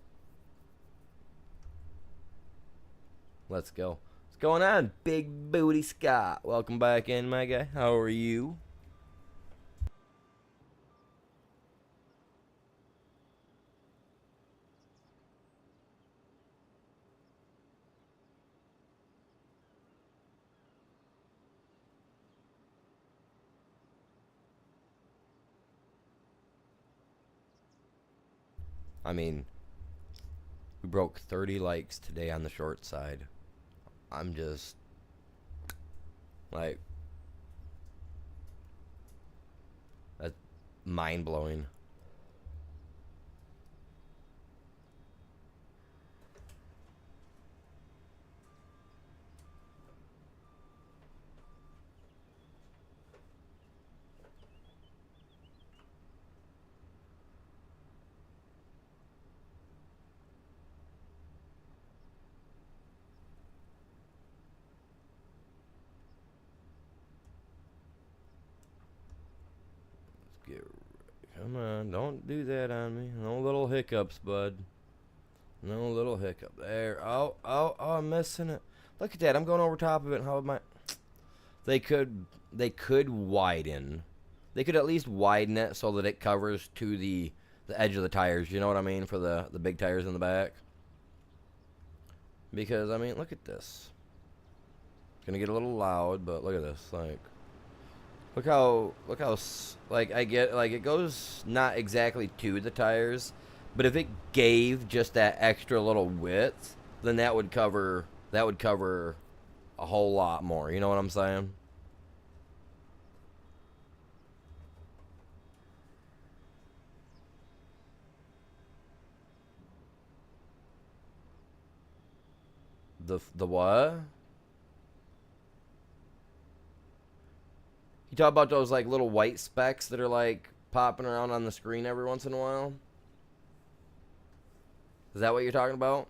let's go. What's going on, Big Booty Scott? Welcome back in, my guy. How are you? I mean, we broke 30 likes today on the short side. I'm just, like, that's mind-blowing. Come on, don't do that on me. No little hiccups, bud. No little hiccup. There. Oh, I'm missing it. Look at that. I'm going over top of it. How am I? They could widen. They could at least widen it so that it covers to the edge of the tires. You know what I mean? For the big tires in the back. Because, I mean, look at this. It's going to get a little loud, but look at this. Like, look how, like, I get, like, it goes not exactly to the tires, but if it gave just that extra little width, then that would cover a whole lot more. You know what I'm saying? The what? You talk about those, like, little white specks that are, like, popping around on the screen every once in a while? Is that what you're talking about?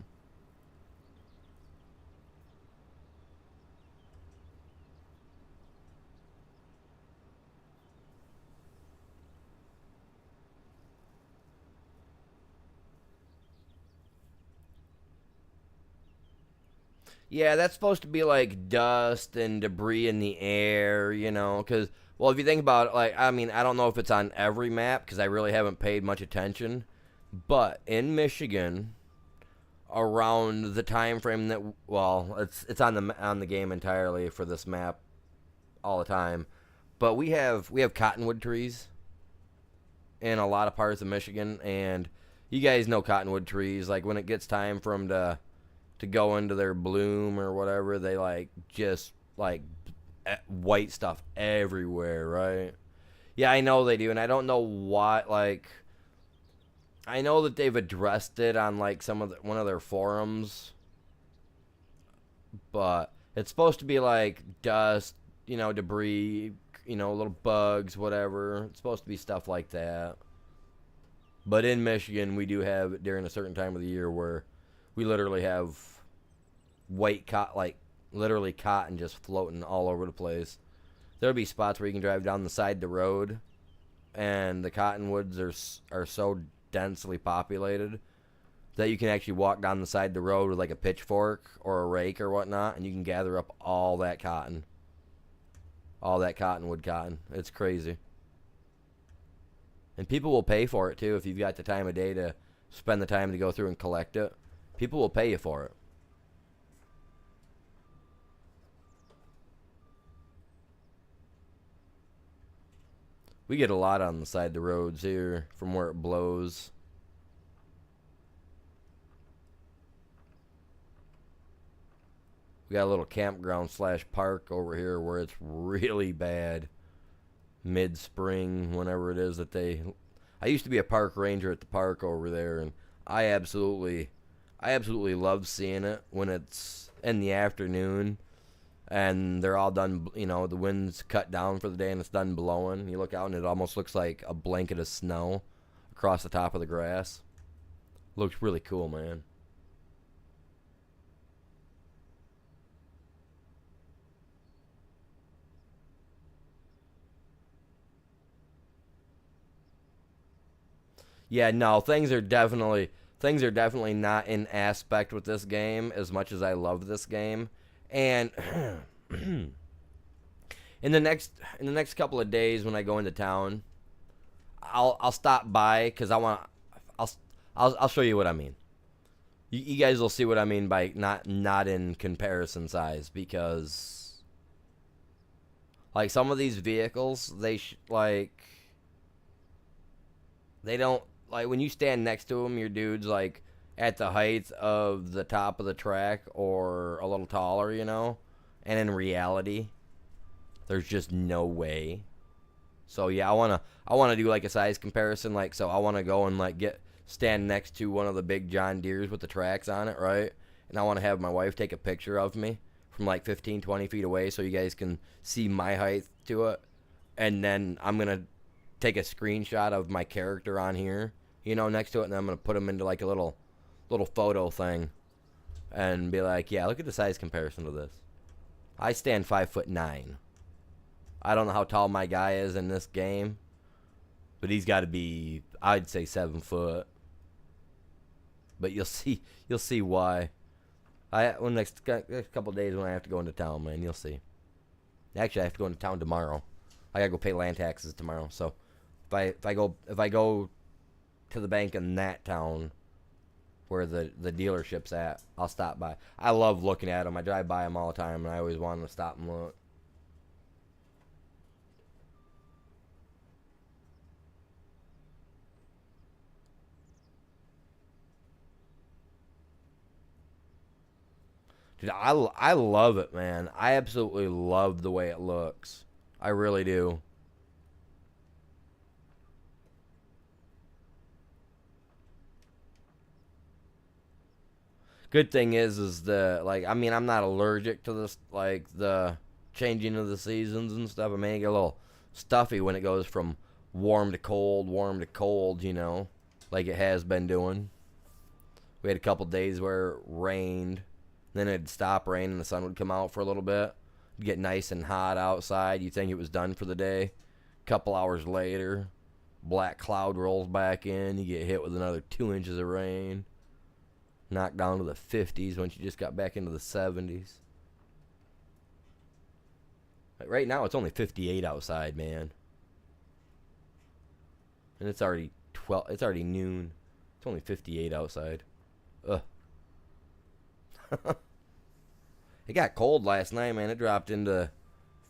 Yeah, that's supposed to be like dust and debris in the air, you know, because, well, if you think about it, like, I mean, I don't know if it's on every map because I really haven't paid much attention, but in Michigan, around the time frame that, well, it's on the game entirely for this map all the time, but we have cottonwood trees in a lot of parts of Michigan, and you guys know cottonwood trees, like, when it gets time for them to go into their bloom or whatever, they, like, just, like, white stuff everywhere, right? Yeah, I know they do, and I don't know why. Like, I know that they've addressed it on like one of their forums, but it's supposed to be like dust, debris, little bugs, whatever. It's supposed to be stuff like that. But in Michigan, we do have it during a certain time of the year where we literally have white cotton, like literally cotton just floating all over the place. There'll be spots where you can drive down the side of the road, and the cottonwoods are so densely populated that you can actually walk down the side of the road with like a pitchfork or a rake or whatnot, and you can gather up all that cotton. All that cottonwood cotton. It's crazy. And people will pay for it too if you've got the time of day to spend the time to go through and collect it. People will pay you for it. We get a lot on the side of the roads here from where it blows. We got a little campground / park over here where it's really bad. Mid-spring, whenever it is that I used to be a park ranger at the park over there, and I absolutely love seeing it when it's in the afternoon and they're all done, the wind's cut down for the day and it's done blowing. You look out and it almost looks like a blanket of snow across the top of the grass. Looks really cool, man. Yeah, no, things are definitely not in aspect with this game as much as I love this game. And in the next couple of days when I go into town, I'll stop by because I'll I'll show you what I mean. You guys will see what I mean by not in comparison size, because like some of these vehicles they don't, like when you stand next to them, your dude's like at the height of the top of the track or a little taller, and in reality there's just no way. So yeah, I wanna do like a size comparison, like, so I wanna go and like stand next to one of the big John Deeres with the tracks on it, right? And I wanna have my wife take a picture of me from like 15, 20 feet away so you guys can see my height to it. And then I'm gonna take a screenshot of my character on here, next to it, and then I'm gonna put them into like a little photo thing and be like, yeah, look at the size comparison to this. I stand 5'9". I don't know how tall my guy is in this game, but he's got to be, I'd say, 7 foot. But you'll see why. Next couple of days when I have to go into town, man, you'll see. Actually, I have to go into town tomorrow. I gotta go pay land taxes tomorrow. So if I go to the bank in that town where the dealership's at, I'll stop by. I love looking at them. I drive by them all the time, and I always want to stop and look. Dude, I love it, man. I absolutely love the way it looks. I really do. Good thing is the, like, I mean, I'm not allergic to this, like the changing of the seasons and stuff. I mean, it get a little stuffy when it goes from warm to cold, like it has been doing. We had a couple days where it rained, then it'd stop raining and the sun would come out for a little bit. It'd get nice and hot outside. You think it was done for the day. Couple hours later, black cloud rolls back in. You get hit with another 2 inches of rain. Knocked down to the 50s once you just got back into the 70s. Like right now, it's only 58 outside, man. And it's already noon. It's only 58 outside. Ugh. It got cold last night, man. It dropped into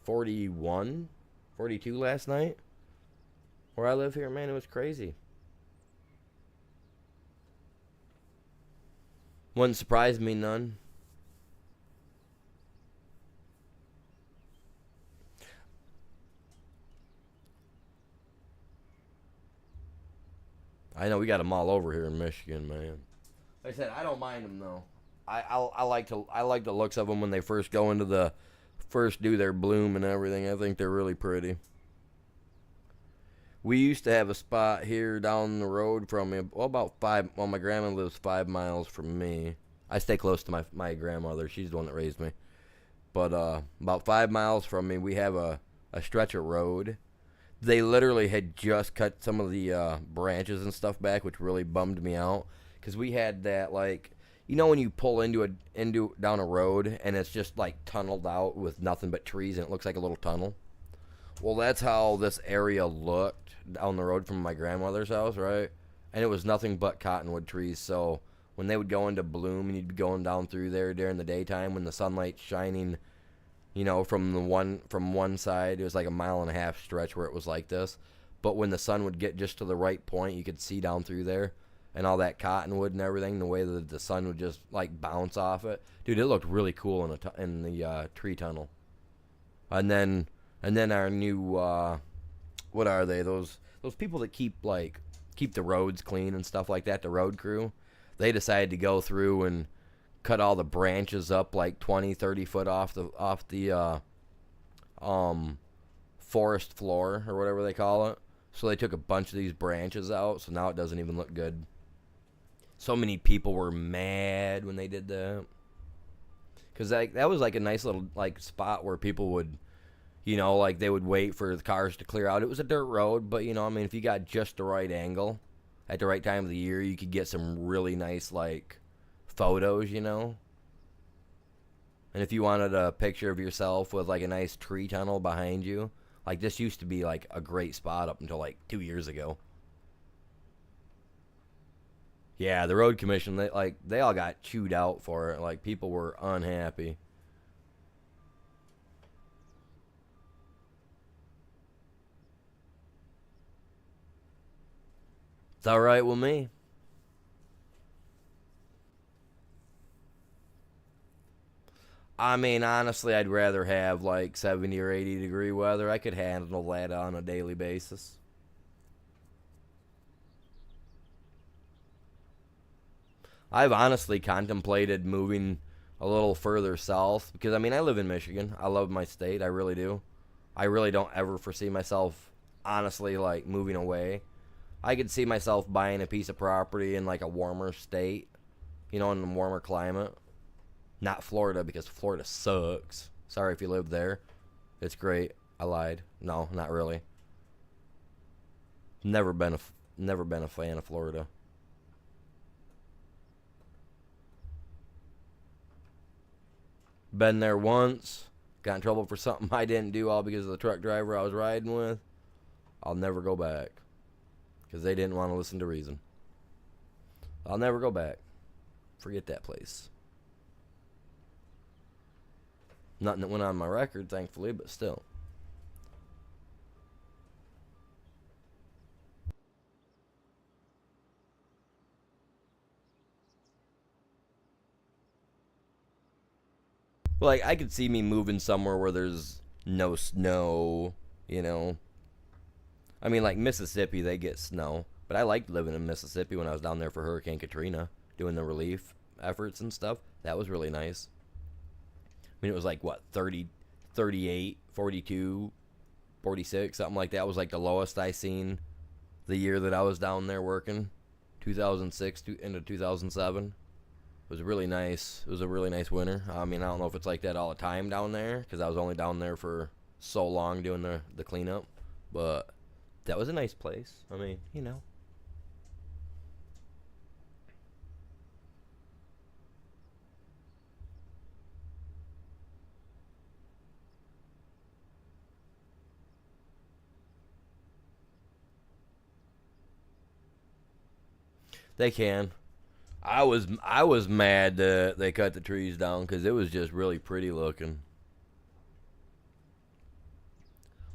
41, 42 last night. Where I live here, man, it was crazy. Wouldn't surprise me none. I know we got them all over here in Michigan, man. Like I said, I don't mind them though. I like the looks of them when they first go into the first do their bloom and everything. I think they're really pretty. We used to have a spot here down the road from me. Well, about 5. Well, my grandma lives 5 miles from me. I stay close to my grandmother. She's the one that raised me. But about 5 miles from me, we have a stretch of road. They literally had just cut some of the branches and stuff back, which really bummed me out. Because we had that, like, you know when you pull down a road and it's just like tunneled out with nothing but trees and it looks like a little tunnel? Well, that's how this area looked down the road from my grandmother's house, right? And it was nothing but cottonwood trees. So when they would go into bloom and you'd be going down through there during the daytime when the sunlight's shining, you know, from one side, it was like a 1.5 mile stretch where it was like this. But when the sun would get just to the right point, you could see down through there and all that cottonwood and everything, the way that the sun would just like bounce off it. Dude, it looked really cool in the tree tunnel. And then our new what are they? Those people that keep the roads clean and stuff like that, the road crew. They decided to go through and cut all the branches up like 20, 30 foot off the forest floor or whatever they call it. So they took a bunch of these branches out, so now it doesn't even look good. So many people were mad when they did that. Cuz that was like a nice little like spot where people would, you know, like they would wait for the cars to clear out. It was a dirt road, but you know, I mean, if you got just the right angle at the right time of the year, you could get some really nice like photos, you know. And if you wanted a picture of yourself with like a nice tree tunnel behind you, like this used to be like a great spot up until like 2 years ago. Yeah, the road commission, they all got chewed out for it. Like people were unhappy. It's all right with me. I mean, honestly, I'd rather have like 70 or 80-degree weather. I could handle that on a daily basis. I've honestly contemplated moving a little further south because I mean, I live in Michigan. I love my state. I really do. I really don't ever foresee myself honestly like moving away. I could see myself buying a piece of property in like a warmer state, you know, in a warmer climate. Not Florida because Florida sucks. Sorry if you live there. It's great. I lied. No, not really. Never been a never been a fan of Florida. Been there once. Got in trouble for something I didn't do all because of the truck driver I was riding with. I'll never go back because they didn't want to listen to reason. I'll never go back. Forget that place. Nothing that went on my record, thankfully, but still. Like, I could see me moving somewhere where there's no snow, you know. I mean, like Mississippi, they get snow. But I liked living in Mississippi when I was down there for Hurricane Katrina, doing the relief efforts and stuff. That was really nice. I mean, it was like, what, 30, 38, 42, 46, something like that was like the lowest I seen the year that I was down there working, 2006 into 2007. It was really nice. It was a really nice winter. I mean, I don't know if it's like that all the time down there because I was only down there for so long doing the cleanup. But that was a nice place. I mean, you know. They can. I was mad that they cut the trees down because it was just really pretty looking.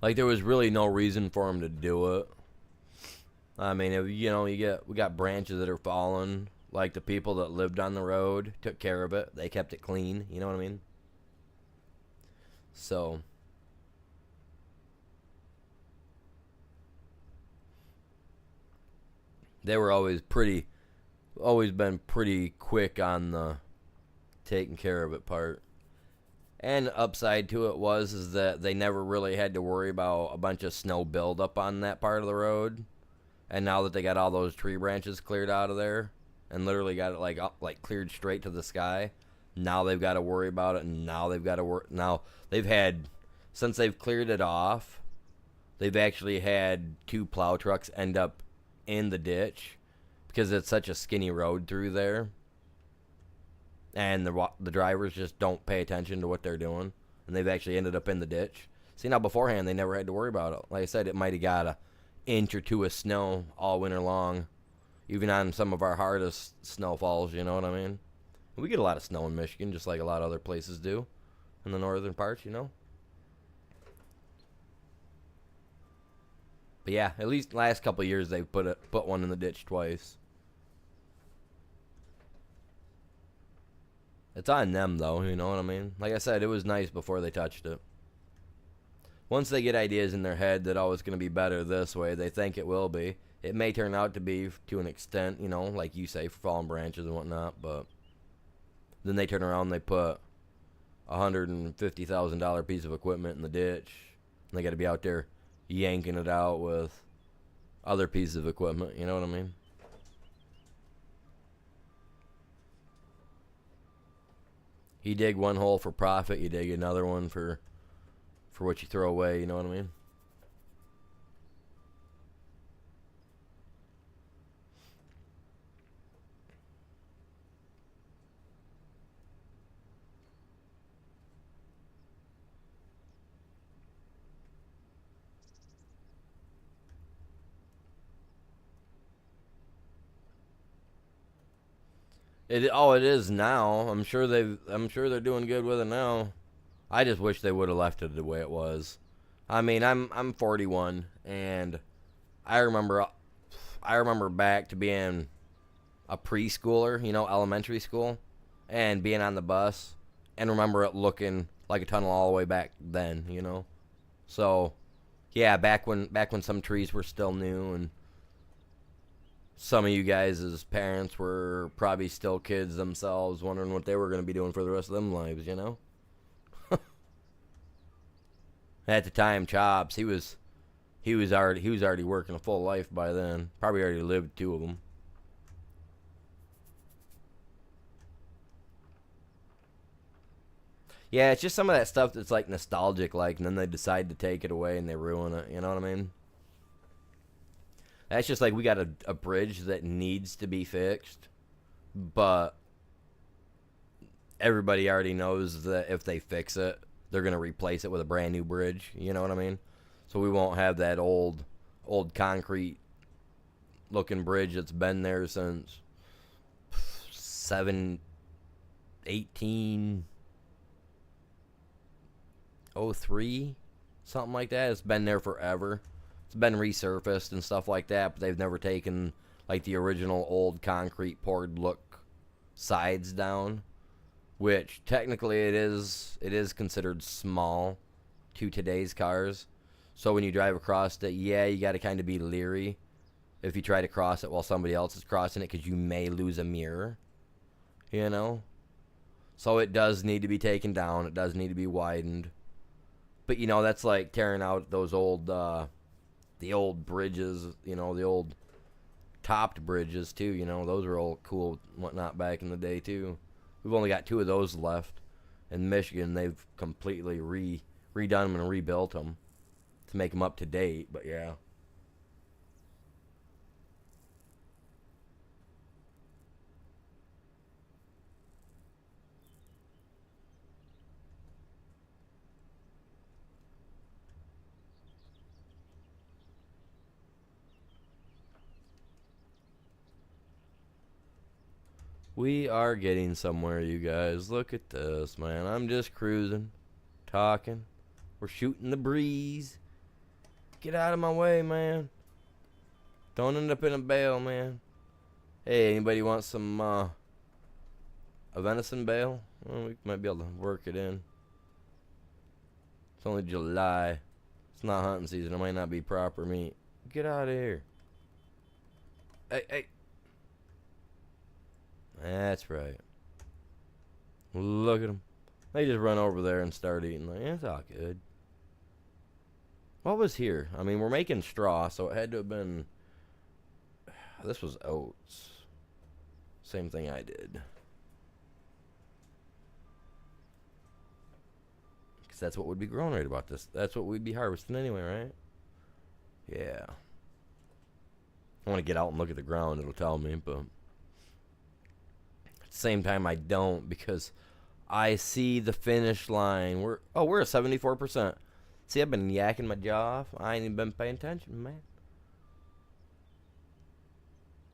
Like there was really no reason for them to do it. I mean, if, you know, we got branches that are falling. Like the people that lived on the road took care of it. They kept it clean. You know what I mean? So They were always been pretty quick on the taking care of it part. And the upside to it is that they never really had to worry about a bunch of snow buildup on that part of the road. And now that they got all those tree branches cleared out of there and literally got it like cleared straight to the sky, now they've got to worry about it. And now they've got to work. Now they've had, since they've cleared it off, they've actually had 2 plow trucks end up in the ditch because it's such a skinny road through there. And the drivers just don't pay attention to what they're doing, and they've actually ended up in the ditch. See, now beforehand they never had to worry about it. Like I said, it might have got a inch or 2 of snow all winter long, even on some of our hardest snowfalls. You know what I mean? We get a lot of snow in Michigan, just like a lot of other places do in the northern parts. You know. But yeah, at least last couple of years they've put one in the ditch twice. It's on them, though, you know what I mean? Like I said, it was nice before they touched it. Once they get ideas in their head that, oh, it's going to be better this way, they think it will be. It may turn out to be to an extent, you know, like you say, for fallen branches and whatnot, but then they turn around and they put a $150,000 piece of equipment in the ditch, and they got to be out there yanking it out with other pieces of equipment, you know what I mean? You dig one hole for profit, you dig another one for what you throw away, you know what I mean? It is now. I'm sure they're doing good with it now. I just wish they would have left it the way it was. I mean, I'm 41, and I remember I remember back to being a preschooler, you know, elementary school, and being on the bus, and remember it looking like a tunnel all the way back then, you know. So, yeah, back when some trees were still new, and some of you guys' parents were probably still kids themselves, wondering what they were going to be doing for the rest of them lives, you know. At the time, Chops, he was already working a full life by then. Probably already lived 2 of them. Yeah, it's just some of that stuff that's like nostalgic, like, and then they decide to take it away and they ruin it. You know what I mean? That's just like we got a bridge that needs to be fixed, but everybody already knows that if they fix it, they're gonna replace it with a brand new bridge. You know what I mean? So we won't have that old concrete looking bridge that's been there since 1803, something like that. It's been there forever. It's been resurfaced and stuff like that, but they've never taken like the original old concrete poured look sides down, which technically it is considered small to today's cars. So when you drive across it, yeah, you got to kind of be leery if you try to cross it while somebody else is crossing it, because you may lose a mirror, you know. So it does need to be taken down. It does need to be widened. But you know, that's like tearing out those the old bridges, you know, the old topped bridges too. You know, those were all cool and whatnot back in the day too. We've only got 2 of those left in Michigan. They've completely redone them and rebuilt them to make them up to date. But yeah. We are getting somewhere, you guys. Look at this, man. I'm just cruising, talking. We're shooting the breeze. Get out of my way, man. Don't end up in a bale, man. Hey, anybody want some a venison bale? Well, we might be able to work it in. It's only July. It's not hunting season. It might not be proper meat. Get out of here. Hey. That's right. Look at them. They just run over there and start eating. Like, it's all good. What was here? I mean, we're making straw, so it had to have been... This was oats. Same thing I did. Because that's what would be growing right about this. That's what we'd be harvesting anyway, right? Yeah. I want to get out and look at the ground. It'll tell me, but... At the same time, I don't, because I see the finish line. We're at 74%. See, I've been yakking my jaw off. I ain't even been paying attention, man.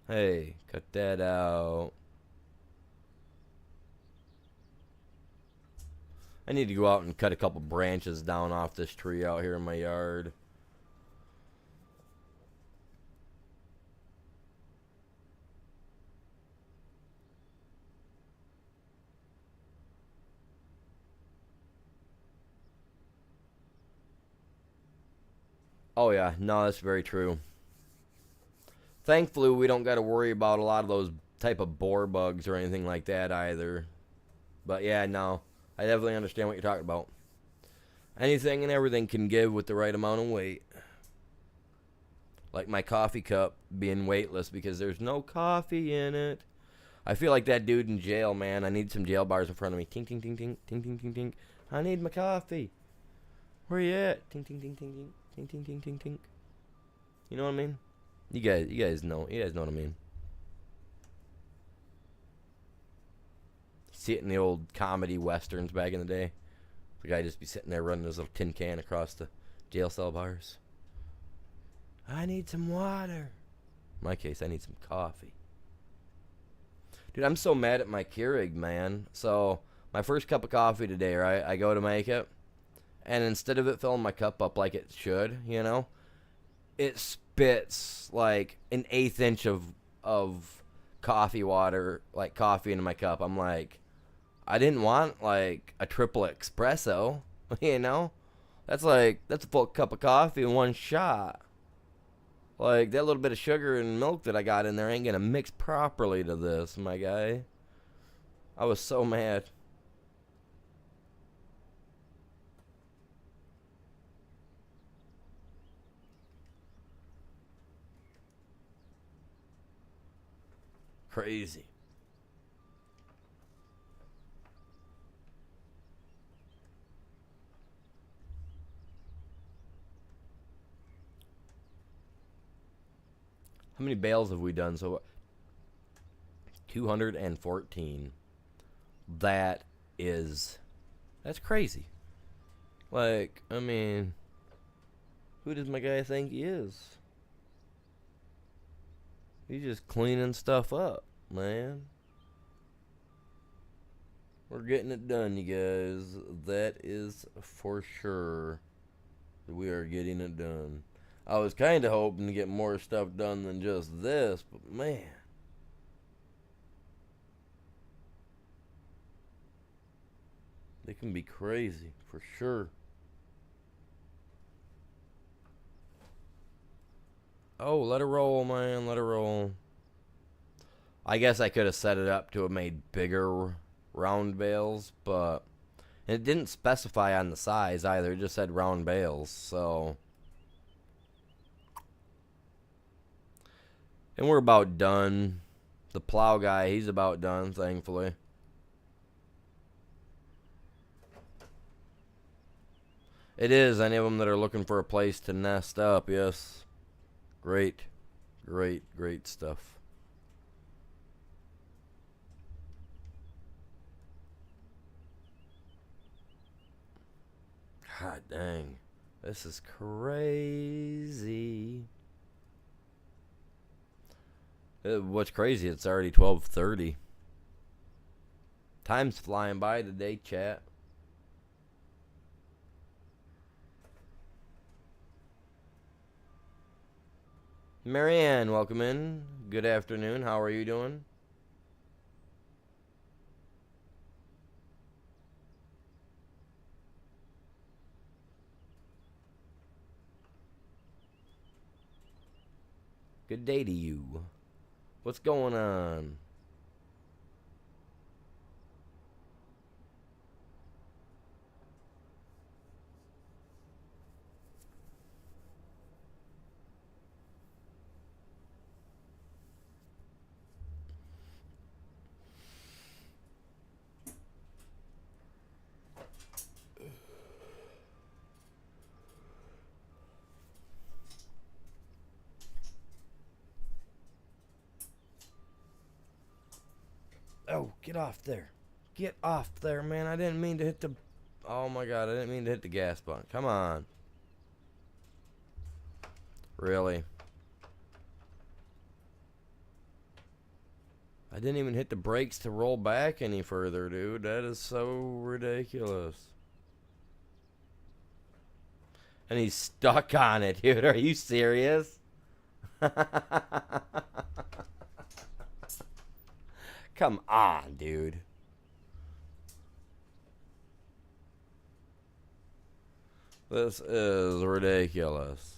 Hey, cut that out. I need to go out and cut a couple branches down off this tree out here in my yard. Oh yeah, no, that's very true. Thankfully, we don't got to worry about a lot of those type of boar bugs or anything like that either. But yeah, no, I definitely understand what you're talking about. Anything and everything can give with the right amount of weight. Like my coffee cup being weightless because there's no coffee in it. I feel like that dude in jail, man. I need some jail bars in front of me. Ting, ting, ting, ting, ting, ting, ting, ting. I need my coffee. Where you at? Ting, ting, ting, ting, ting, ting, ting, ting, ting, ting. You know what I mean? You guys know what I mean. See it in the old comedy westerns back in the day. The guy just be sitting there running his little tin can across the jail cell bars. I need some water. In my case, I need some coffee. Dude, I'm so mad at my Keurig, man. So, my first cup of coffee today, right? I go to make it. And instead of it filling my cup up like it should, you know, it spits like an 1/8 inch of coffee water, like coffee into my cup. I'm like, I didn't want like a triple espresso, you know? That's a full cup of coffee in one shot. Like, that little bit of sugar and milk that I got in there ain't gonna mix properly to this, my guy. I was so mad. Crazy. How many bales have we done? So 214. That's crazy. Like, I mean, who does my guy think he is? He's just cleaning stuff up, man. We're getting it done, you guys. That is for sure. We are getting it done. I was kind of hoping to get more stuff done than just this, but man. They can be crazy, for sure. Oh, let it roll, man. Let it roll. I guess I could have set it up to have made bigger round bales, but it didn't specify on the size either. It just said round bales, so... And we're about done. The plow guy, he's about done, thankfully. It is. Any of them that are looking for a place to nest up, yes. Great. Great, great stuff. God dang. This is crazy. What's crazy, it's already 12:30. Time's flying by today, chat. Marianne, welcome in. Good afternoon. How are you doing? Good day to you. What's going on? Oh, get off there. Get off there, man. I didn't mean to hit the... Oh, my God. I didn't mean to hit the gas button. Come on. Really? I didn't even hit the brakes to roll back any further, dude. That is so ridiculous. And he's stuck on it, dude. Are you serious? Come on, dude. This is ridiculous.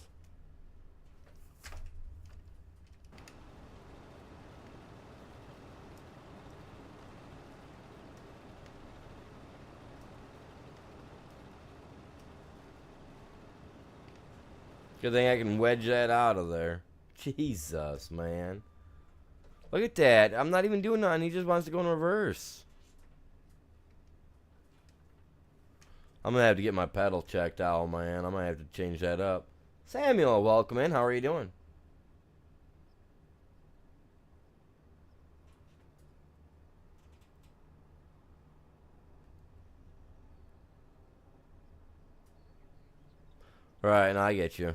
Good thing I can wedge that out of there. Jesus, man. Look at that. I'm not even doing nothing. He just wants to go in reverse. I'm going to have to get my pedal checked out, man. I'm going to have to change that up. Samuel, welcome in. How are you doing? Right, now I get you.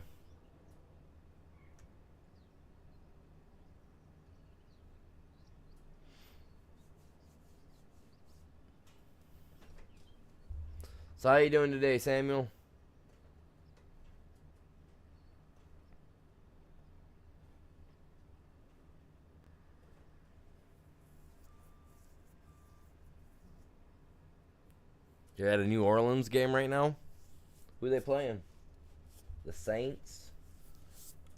So how you doing today, Samuel? You're at a New Orleans game right now? Who are they playing? The Saints?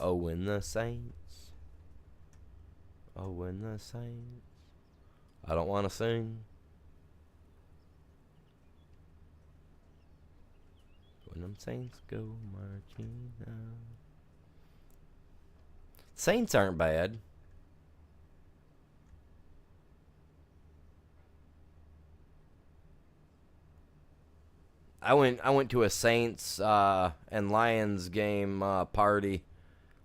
Oh, and the Saints. Oh, and the Saints. I don't want to sing. When them Saints go marching out. Saints aren't bad. I went to a Saints and Lions game party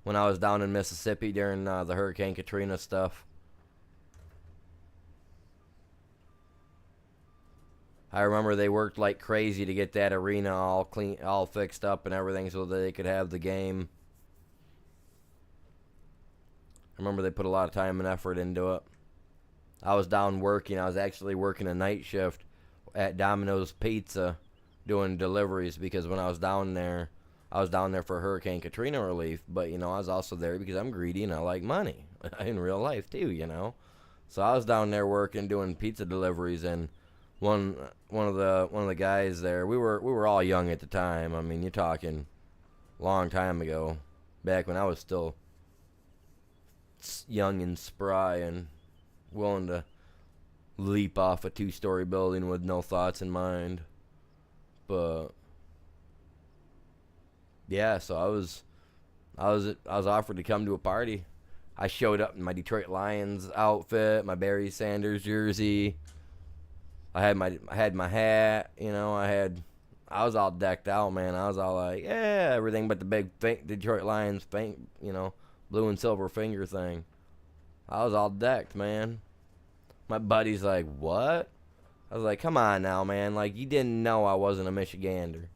when I was down in Mississippi during the Hurricane Katrina stuff. I remember they worked like crazy to get that arena all clean, all fixed up and everything so that they could have the game. I remember they put a lot of time and effort into it. I was down working. I was actually working a night shift at Domino's Pizza doing deliveries because when I was down there for Hurricane Katrina relief, but I was also there because I'm greedy and I like money in real life too. So I was down there working doing pizza deliveries, and one of the guys there, we were all young at the time. I mean, you're talking long time ago, back when I was still young and spry and willing to leap off a 2-story building with no thoughts in mind. But yeah, so I was offered to come to a party. I showed up in my Detroit Lions outfit, my Barry Sanders jersey. I had my hat, I was all decked out, man. I was all like, yeah, everything but the big Detroit Lions blue and silver finger thing. I was all decked, man. My buddy's like, what? I was like, come on now, man. Like, you didn't know I wasn't a Michigander.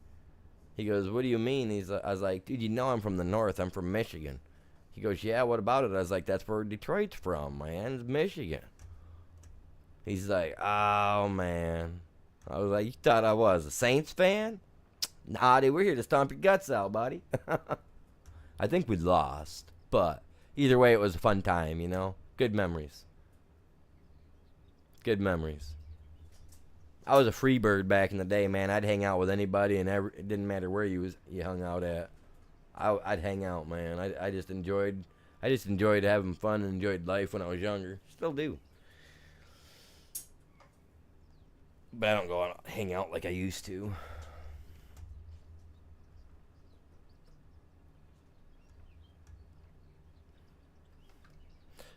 He goes, what do you mean? I was like, dude, I'm from the north. I'm from Michigan. He goes, yeah, what about it? I was like, that's where Detroit's from, man. It's Michigan. He's like, oh, man. I was like, you thought I was a Saints fan? Nah, dude, we're here to stomp your guts out, buddy. I think we lost. But either way, it was a fun time, Good memories. Good memories. I was a free bird back in the day, man. I'd hang out with anybody, and it didn't matter where you hung out at. I'd hang out, man. I just enjoyed I just enjoyed having fun and enjoyed life when I was younger. Still do. But I don't go out hang out like I used to.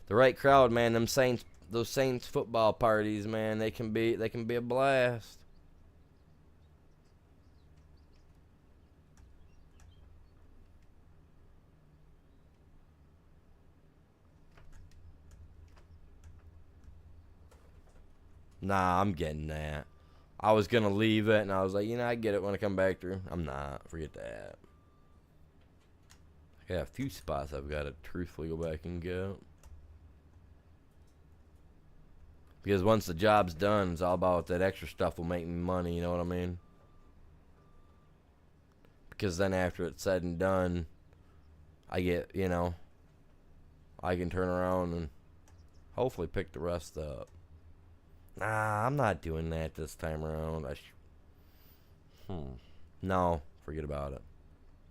The right crowd, man. Those Saints football parties, man. They can be a blast. Nah, I'm getting that. I was gonna leave it, and I was like, I get it when I come back through. I'm not. Forget that. I got a few spots I've got to truthfully go back and get. Because once the job's done, it's all about that extra stuff will make me money, you know what I mean? Because then after it's said and done, I get, I can turn around and hopefully pick the rest up. Nah, I'm not doing that this time around. No, forget about it.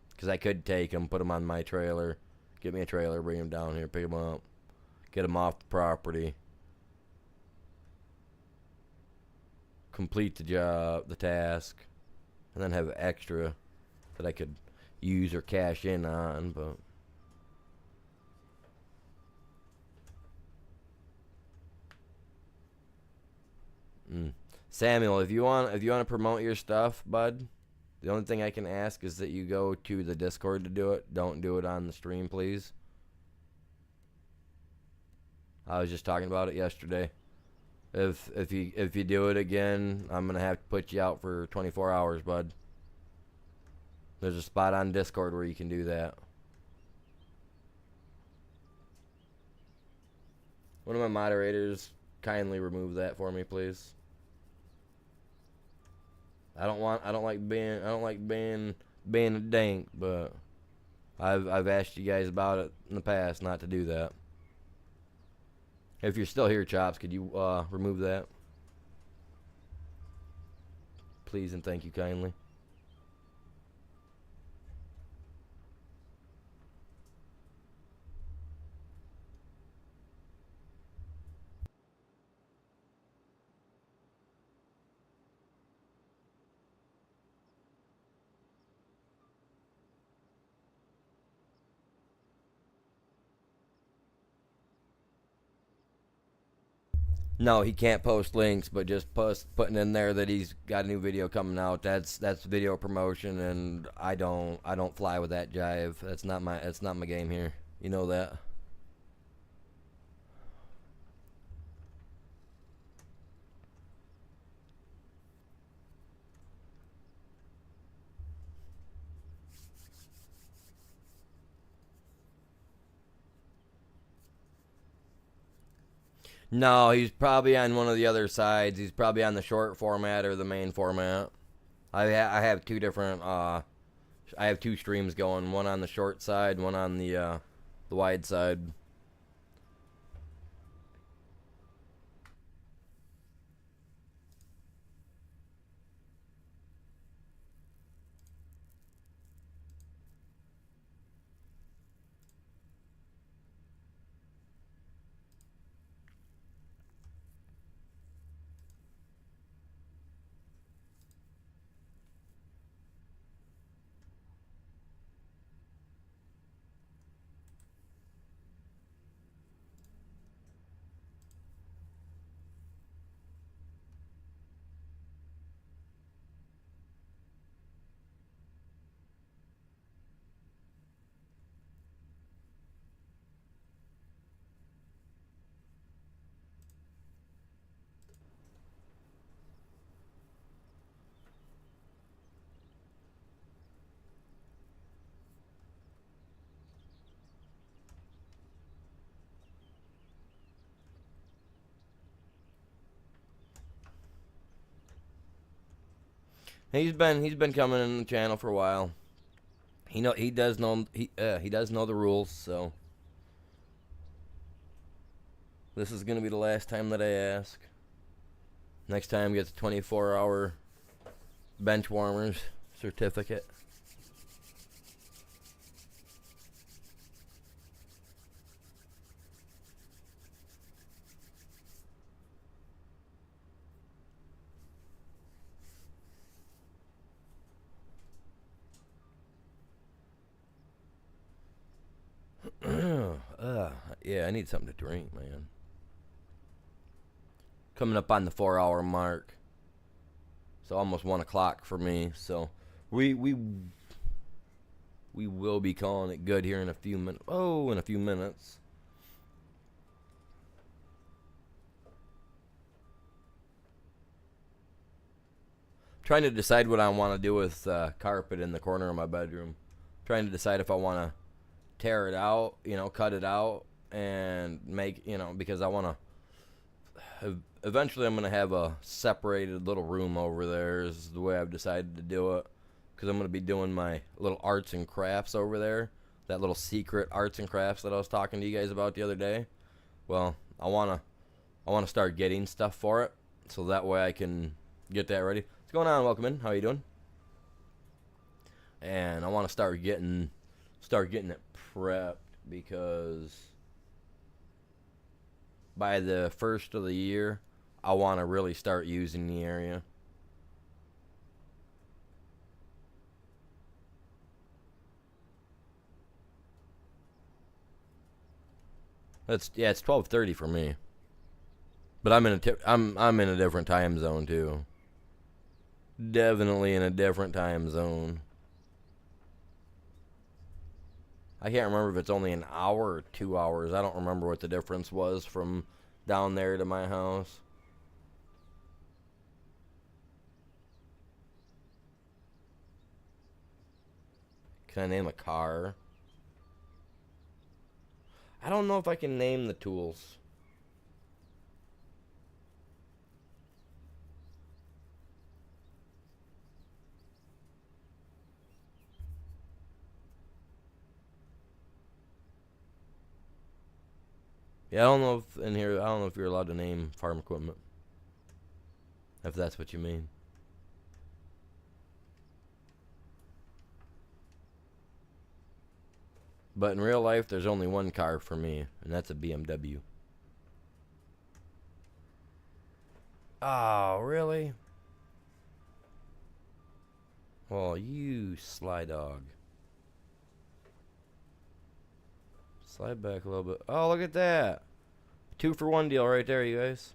Because I could take them, put them on my trailer, get me a trailer, bring them down here, pick them up, get them off the property, complete the job, the task, and then have extra that I could use or cash in on, but... Samuel, if you want to promote your stuff, bud, the only thing I can ask is that you go to the Discord to do it. Don't do it on the stream, please. I was just talking about it yesterday. If you do it again, I'm gonna have to put you out for 24 hours, bud. There's a spot on Discord where you can do that. One of my moderators kindly remove that for me, please. I don't like being a dank, but I've asked you guys about it in the past not to do that. If you're still here, Chops, could you remove that? Please and thank you kindly. No, he can't post links, but just putting in there that he's got a new video coming out. That's video promotion, and I don't fly with that jive. That's not my game here. You know that. No, he's probably on one of the other sides. He's probably on the short format or the main format. I have two different I have two streams going. One on the short side, one on the wide side. He's been coming in the channel for a while. He does know the rules, so this is gonna be the last time that I ask. Next time gets a 24-hour bench warmers certificate. Yeah, I need something to drink, man. Coming up on the 4 hour mark. So almost 1 o'clock for me. So we will be calling it good here in a few minutes. Oh, in a few minutes. Trying to decide what I want to do with carpet in the corner of my bedroom. Trying to decide if I want to tear it out, cut it out and make, because I want to. Eventually, I'm going to have a separated little room over there. Is the way I've decided to do it. Because I'm going to be doing my little arts and crafts over there. That little secret arts and crafts that I was talking to you guys about the other day. Well, I want to start getting stuff for it. So that way I can get that ready. What's going on? Welcome in. How you doing? And I want to start getting it prepped because by the first of the year, I want to really start using the area. It's 12:30 for me. But I'm in a different time zone too. Definitely in a different time zone. I can't remember if it's only an hour or 2 hours. I don't remember what the difference was from down there to my house. Can I name a car? I don't know if I can name the tools. Yeah, I don't know if in here, I don't know if you're allowed to name farm equipment. If that's what you mean. But in real life, there's only one car for me, and that's a BMW. Oh, really? Well, you sly dog. Slide back a little bit. Oh, look at that. 2-for-1 deal right there, you guys.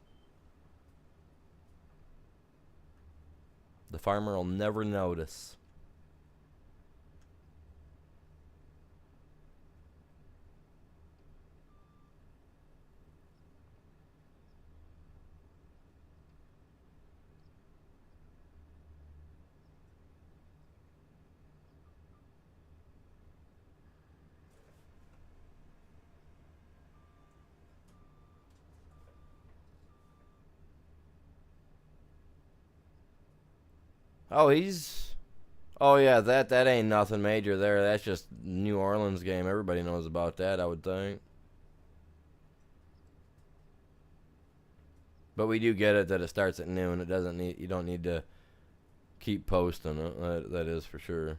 The farmer will never notice. Oh, he's... Oh, yeah, that ain't nothing major there. That's just New Orleans game. Everybody knows about that, I would think. But we do get it that it starts at noon. It doesn't need... You don't need to keep posting it. That is for sure.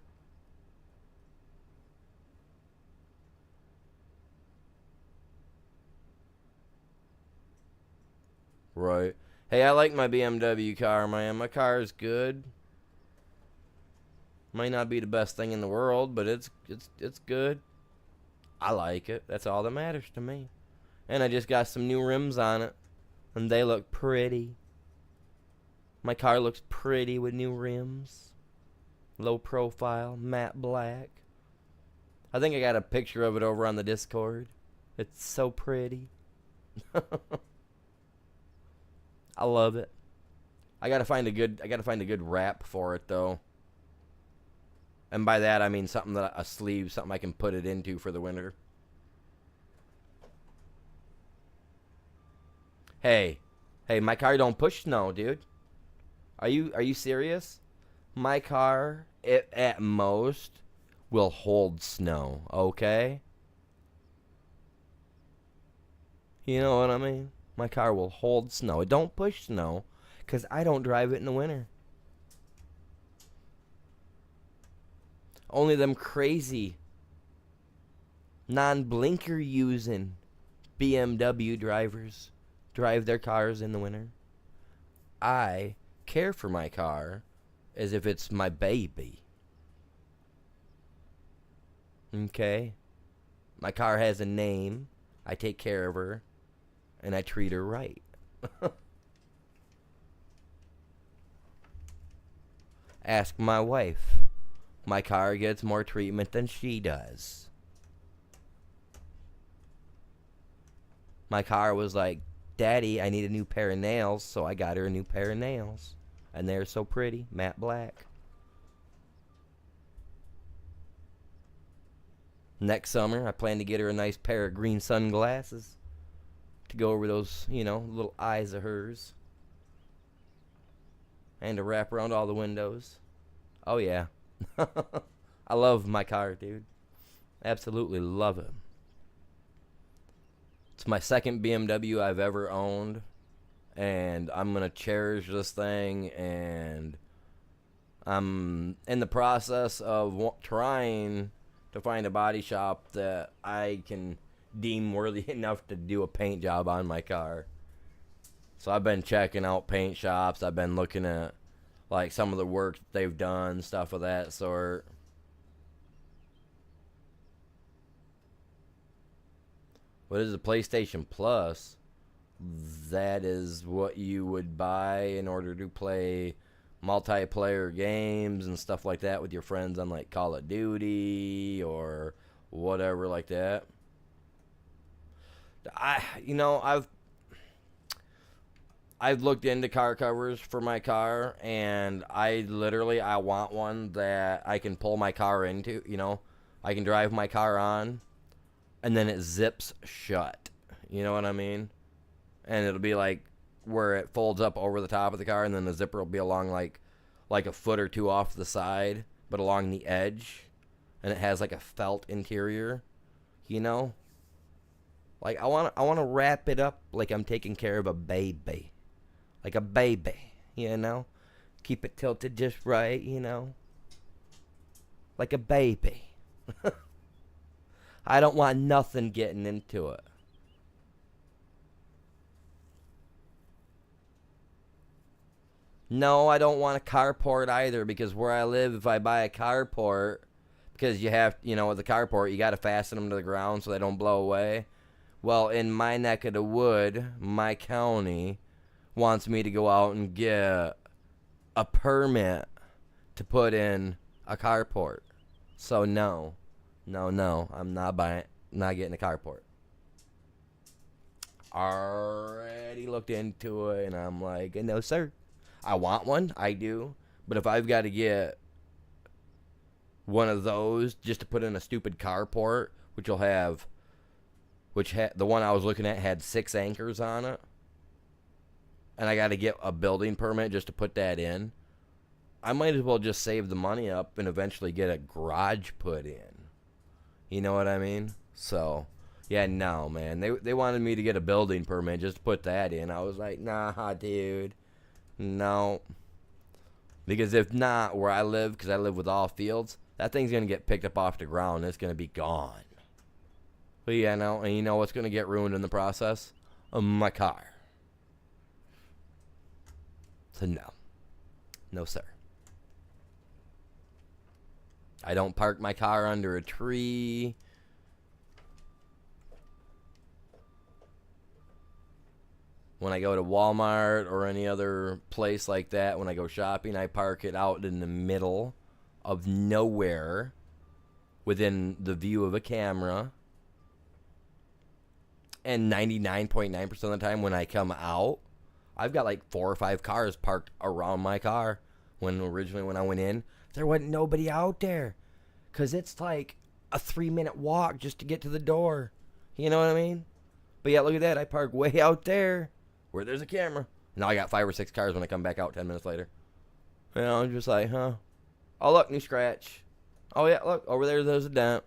Right. Hey, I like my BMW car, man. My car is good. Might not be the best thing in the world, but it's good. I like it. That's all that matters to me. And I just got some new rims on it, and they look pretty. My car looks pretty with new rims. Low profile, matte black. I think I got a picture of it over on the Discord. It's so pretty. I love it. I gotta find a good wrap for it though. And by that I mean something a sleeve, something I can put it into for the winter. Hey, my car don't push snow, dude. Are you serious? My car, it at most will hold snow, okay? You know what I mean? My car will hold snow. It don't push snow because I don't drive it in the winter. Only them crazy non-blinker using BMW drivers drive their cars in the winter. I care for my car as if it's my baby. Okay? My car has a name. I take care of her, and I treat her right. Ask my wife. My car gets more treatment than she does. My car was like, Daddy, I need a new pair of nails, so I got her a new pair of nails. And they're so pretty, matte black. Next summer, I plan to get her a nice pair of green sunglasses to go over those, little eyes of hers. And to wrap around all the windows. Oh, yeah. I love my car, dude. Absolutely love it. It's my second BMW I've ever owned. And I'm going to cherish this thing. And I'm in the process of trying to find a body shop that I can deem worthy enough to do a paint job on my car. So I've been checking out paint shops. I've been looking at like some of the work they've done, stuff of that sort. What is the PlayStation Plus? That is what you would buy in order to play multiplayer games and stuff like that with your friends on like Call of Duty or whatever like that. I've looked into car covers for my car, and I want one that I can pull my car into, I can drive my car on, and then it zips shut. You know what I mean? And it'll be like where it folds up over the top of the car, and then the zipper will be along like a foot or two off the side, but along the edge, and it has like a felt interior, Like I want to wrap it up like I'm taking care of a baby. Like a baby, Keep it tilted just right, Like a baby. I don't want nothing getting into it. No, I don't want a carport either, because where I live, if I buy a carport, because you have, with the carport, you got to fasten them to the ground so they don't blow away. Well, in my neck of the wood, my county wants me to go out and get a permit to put in a carport. So no, I'm not getting a carport. Already looked into it, and I'm like, no, sir. I want one, I do, but if I've got to get one of those just to put in a stupid carport, the one I was looking at had 6 anchors on it, and I got to get a building permit just to put that in, I might as well just save the money up and eventually get a garage put in. You know what I mean? So, yeah, no, man. They wanted me to get a building permit just to put that in. I was like, nah, dude. No. Because if not, where I live, because I live with all fields, that thing's going to get picked up off the ground and it's going to be gone. But yeah, no, and you know what's going to get ruined in the process? My car. So no. No, sir. I don't park my car under a tree. When I go to Walmart or any other place like that, when I go shopping, I park it out in the middle of nowhere within the view of a camera. And 99.9% of the time when I come out, I've got like 4 or 5 cars parked around my car. When I went in, there wasn't nobody out there. Because it's like a 3-minute walk just to get to the door. You know what I mean? But yeah, look at that. I park way out there where there's a camera. Now I got 5 or 6 cars when I come back out 10 minutes later. I'm just like, huh? Oh, look, new scratch. Oh, yeah, look, over there's a dent.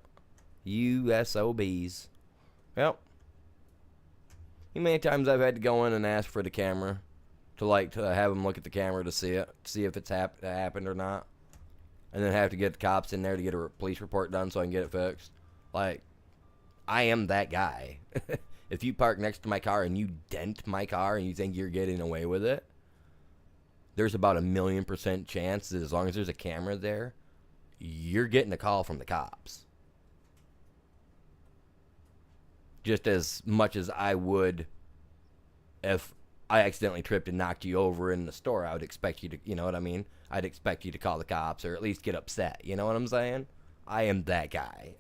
You SOBs. Yep. You many times I've had to go in and ask for the camera to have them look at the camera to see if it's happened or not. And then have to get the cops in there to get a police report done so I can get it fixed. Like, I am that guy. If you park next to my car and you dent my car and you think you're getting away with it, there's about 1,000,000% chance that as long as there's a camera there, you're getting a call from the cops. just as much as I would if I accidentally tripped and knocked you over in the store. I would expect you to, you know what I mean? I'd expect you to call the cops or at least get upset. You know what I'm saying? I am that guy.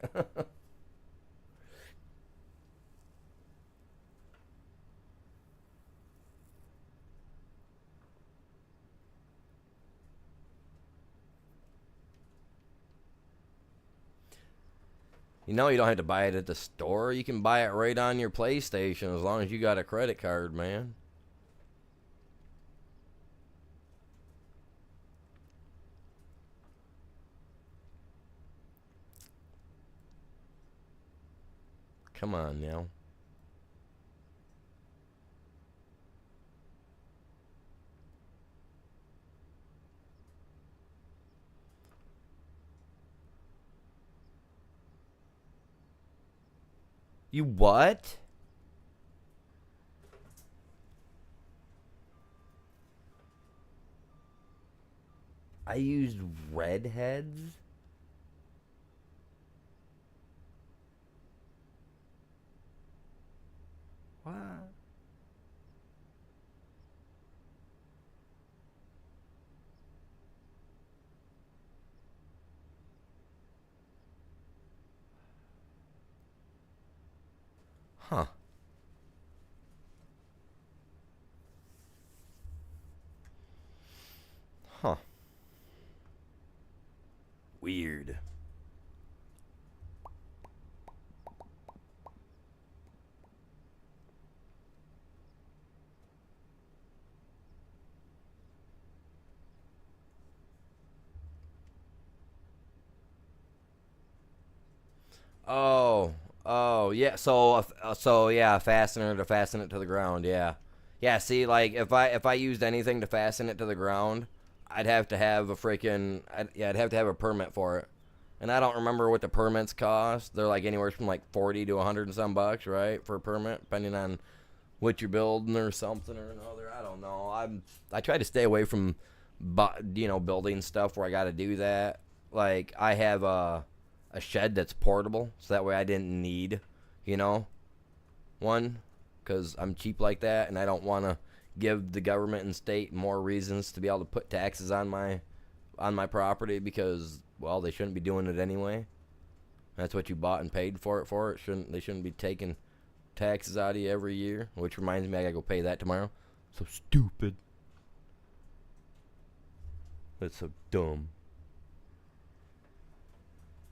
You know, you don't have to buy it at the store. You can buy it right on your PlayStation as long as you got a credit card, man. Come on now. You what? I used redheads? What? Huh. Huh. Weird. Oh, oh, yeah. So yeah, a fastener to fasten it to the ground. Yeah, yeah. See, like if I used anything to fasten it to the ground, I'd have to have a freaking I'd have to have a permit for it. And I don't remember what the permits cost. They're like anywhere from like 40 to 100 and some bucks, right, for a permit, depending on what you're building or something or another. I don't know. I try to stay away from, building stuff where I got to do that. Like I have a shed that's portable, so that way I didn't need, you know, one, because I'm cheap like that, and I don't want to give the government and state more reasons to be able to put taxes on my property because, well, they shouldn't be doing it anyway. That's what you bought and paid for it for. They shouldn't be taking taxes out of you every year, which reminds me I gotta go pay that tomorrow. So stupid. That's so dumb.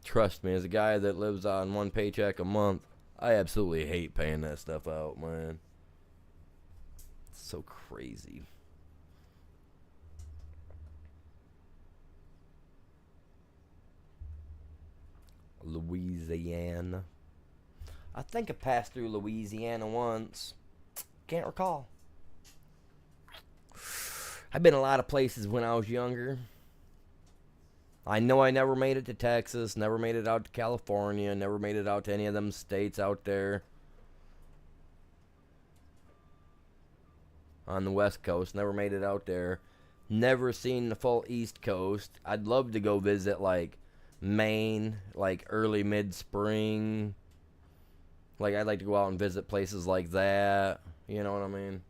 Trust me, as a guy that lives on one paycheck a month, I absolutely hate paying that stuff out, man. It's so crazy. Louisiana. I think I passed through Louisiana once. Can't recall. I've been a lot of places when I was younger. I know I never made it to Texas, never made it out to California, never made it out to any of them states out there on the West Coast, never made it out there. Never seen the full East Coast. I'd love to go visit like Maine, like early mid-spring. Like I'd like to go out and visit places like that. You know what I mean?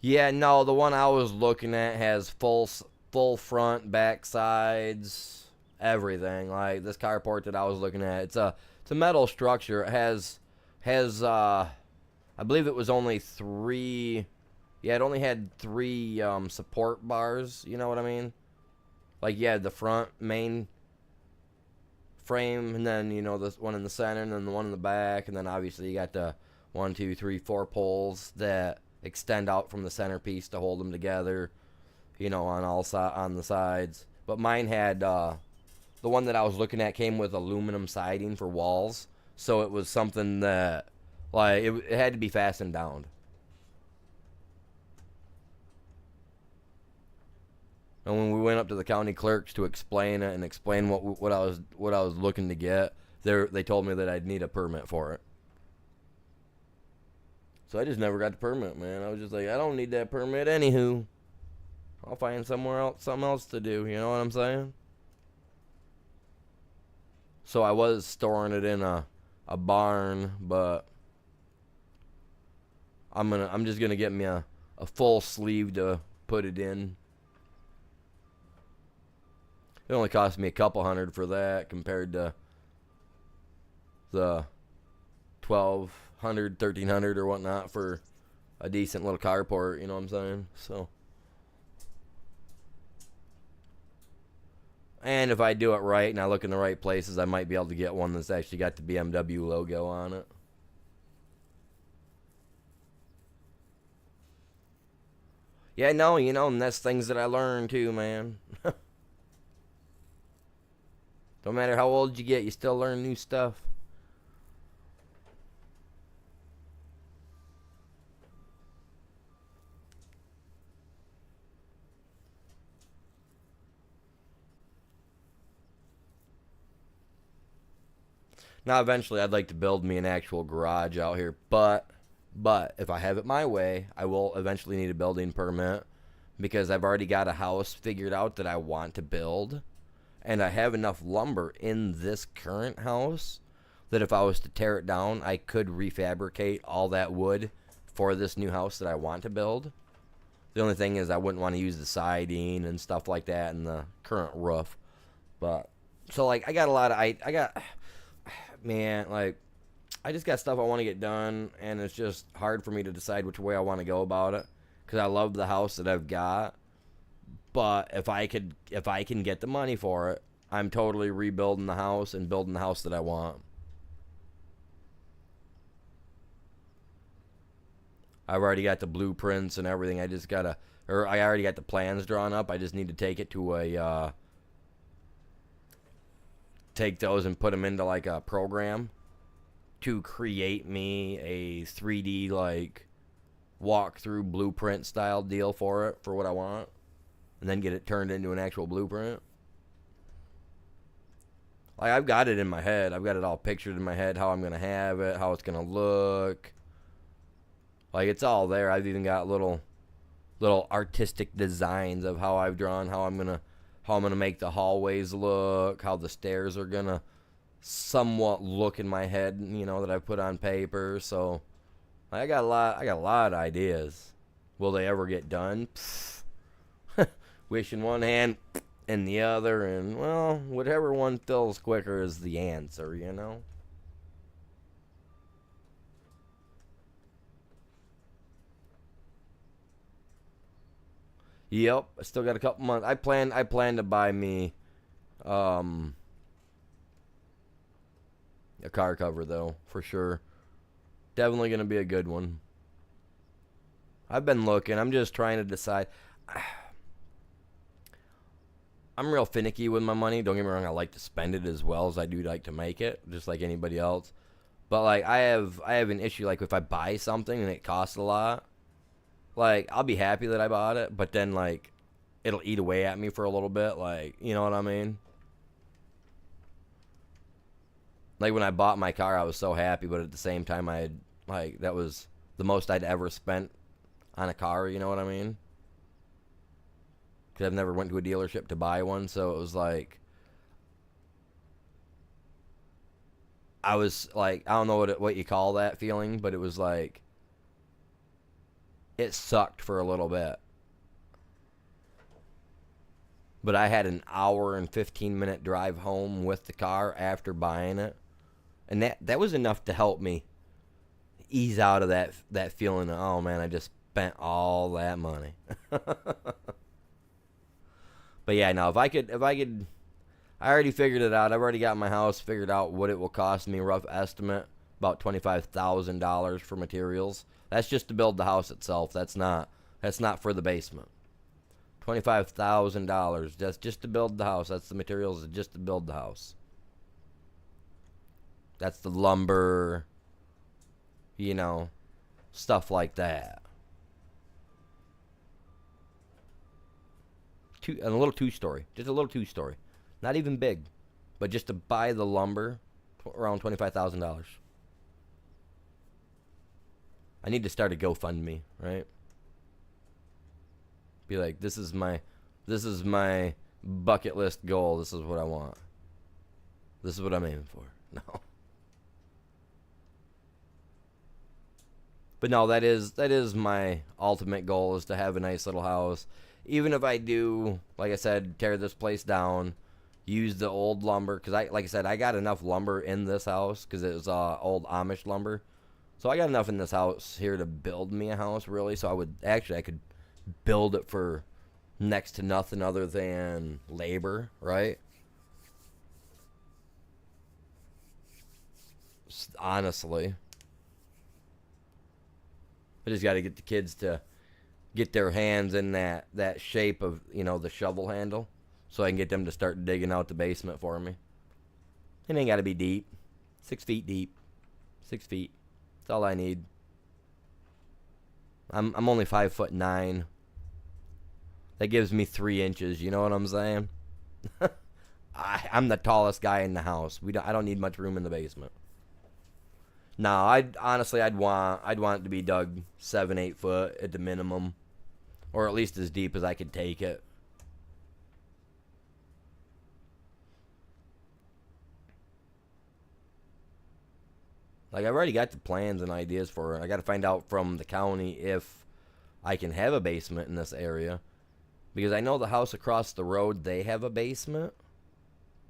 Yeah, no, the one I was looking at has full front, back sides, everything. Like this carport that I was looking at, it's a metal structure. It has I believe it was only three. Yeah, it only had three support bars. You know what I mean? Like you had the front main frame, and then this one in the center, and then the one in the back, and then obviously you got the one, two, three, four poles that extend out from the centerpiece to hold them together, on the sides. But mine had the one that I was looking at came with aluminum siding for walls, so it was something that like it had to be fastened down. And when we went up to the county clerks to explain it and explain what I was looking to get, they told me that I'd need a permit for it. So I just never got the permit, man. I was just like, I don't need that permit anywho. I'll find something else to do. You know what I'm saying? So I was storing it in a barn, but I'm just gonna get me a full sleeve to put it in. It only cost me a couple hundred for that compared to the 1,200, 1,300 or whatnot for a decent little carport, you know what I'm saying? So, and if I do it right and I look in the right places, I might be able to get one that's actually got the BMW logo on it. Yeah, no, and that's things that I learned too, man. No matter how old you get, you still learn new stuff. Now, eventually, I'd like to build me an actual garage out here, but if I have it my way, I will eventually need a building permit because I've already got a house figured out that I want to build, and I have enough lumber in this current house that if I was to tear it down, I could refabricate all that wood for this new house that I want to build. The only thing is I wouldn't want to use the siding and stuff like that in the current roof. But so like I got a lot of I got man, like I just got stuff I want to get done, and it's just hard for me to decide which way I want to go about it because I love the house that I've got. But if I can get the money for it, I'm totally rebuilding the house and building the house that I want. I've already got the blueprints and everything. I already got the plans drawn up. I just need to take it to take those and put them into like a program to create me a 3D like walkthrough blueprint style deal for it for what I want, and then get it turned into an actual blueprint. Like I've got it in my head. I've got it all pictured in my head how I'm gonna have it, how it's gonna look. Like it's all there. I've even got little artistic designs of how I've drawn how I'm gonna make the hallways look, how the stairs are gonna somewhat look in my head, that I've put on paper. So I got a lot of ideas. Will they ever get done? Wish in one hand and the other, and well, whatever one fills quicker is the answer, Yep, I still got a couple months. I plan to buy me a car cover though, for sure. Definitely going to be a good one. I've been looking. I'm just trying to decide. I'm real finicky with my money. Don't get me wrong, I like to spend it as well as I do like to make it, just like anybody else. But like I have an issue like if I buy something and it costs a lot, like I'll be happy that I bought it, but then like it'll eat away at me for a little bit, like, you know what I mean? Like when I bought my car, I was so happy, but at the same time that was the most I'd ever spent on a car, you know what I mean? Cuz I've never went to a dealership to buy one, so it was like I was like, I don't know what you call that feeling, but it was like it sucked for a little bit. But I had an hour and 15-minute drive home with the car after buying it. And that was enough to help me ease out of that feeling of, oh man, I just spent all that money. But yeah, no, if I could I already figured it out. I've already got my house figured out what it will cost me, rough estimate, about $25,000 for materials. That's just to build the house itself. That's not for the basement. $25,000. That's just to build the house. That's the materials just to build the house. That's the lumber, stuff like that. A little two-story. Just a little two-story. Not even big. But just to buy the lumber, around $25,000. I need to start a GoFundMe, right? Be like, this is my bucket list goal. This is what I want. This is what I'm aiming for. No. But no, that is my ultimate goal, is to have a nice little house. Even if I do, like I said, tear this place down, use the old lumber, because like I said, I got enough lumber in this house because it was old Amish lumber. So I got enough in this house here to build me a house, really. So I could build it for next to nothing other than labor, right? Honestly, I just got to get the kids to get their hands in that shape of, the shovel handle, so I can get them to start digging out the basement for me. It ain't got to be deep. 6 feet deep. 6 feet. That's all I need. I'm only 5'9". That gives me 3 inches. You know what I'm saying? I'm the tallest guy in the house. I don't need much room in the basement. No, I'd want it to be dug 7-8 foot at the minimum, or at least as deep as I could take it. Like, I've already got the plans and ideas for it. I got to find out from the county if I can have a basement in this area, because I know the house across the road, they have a basement,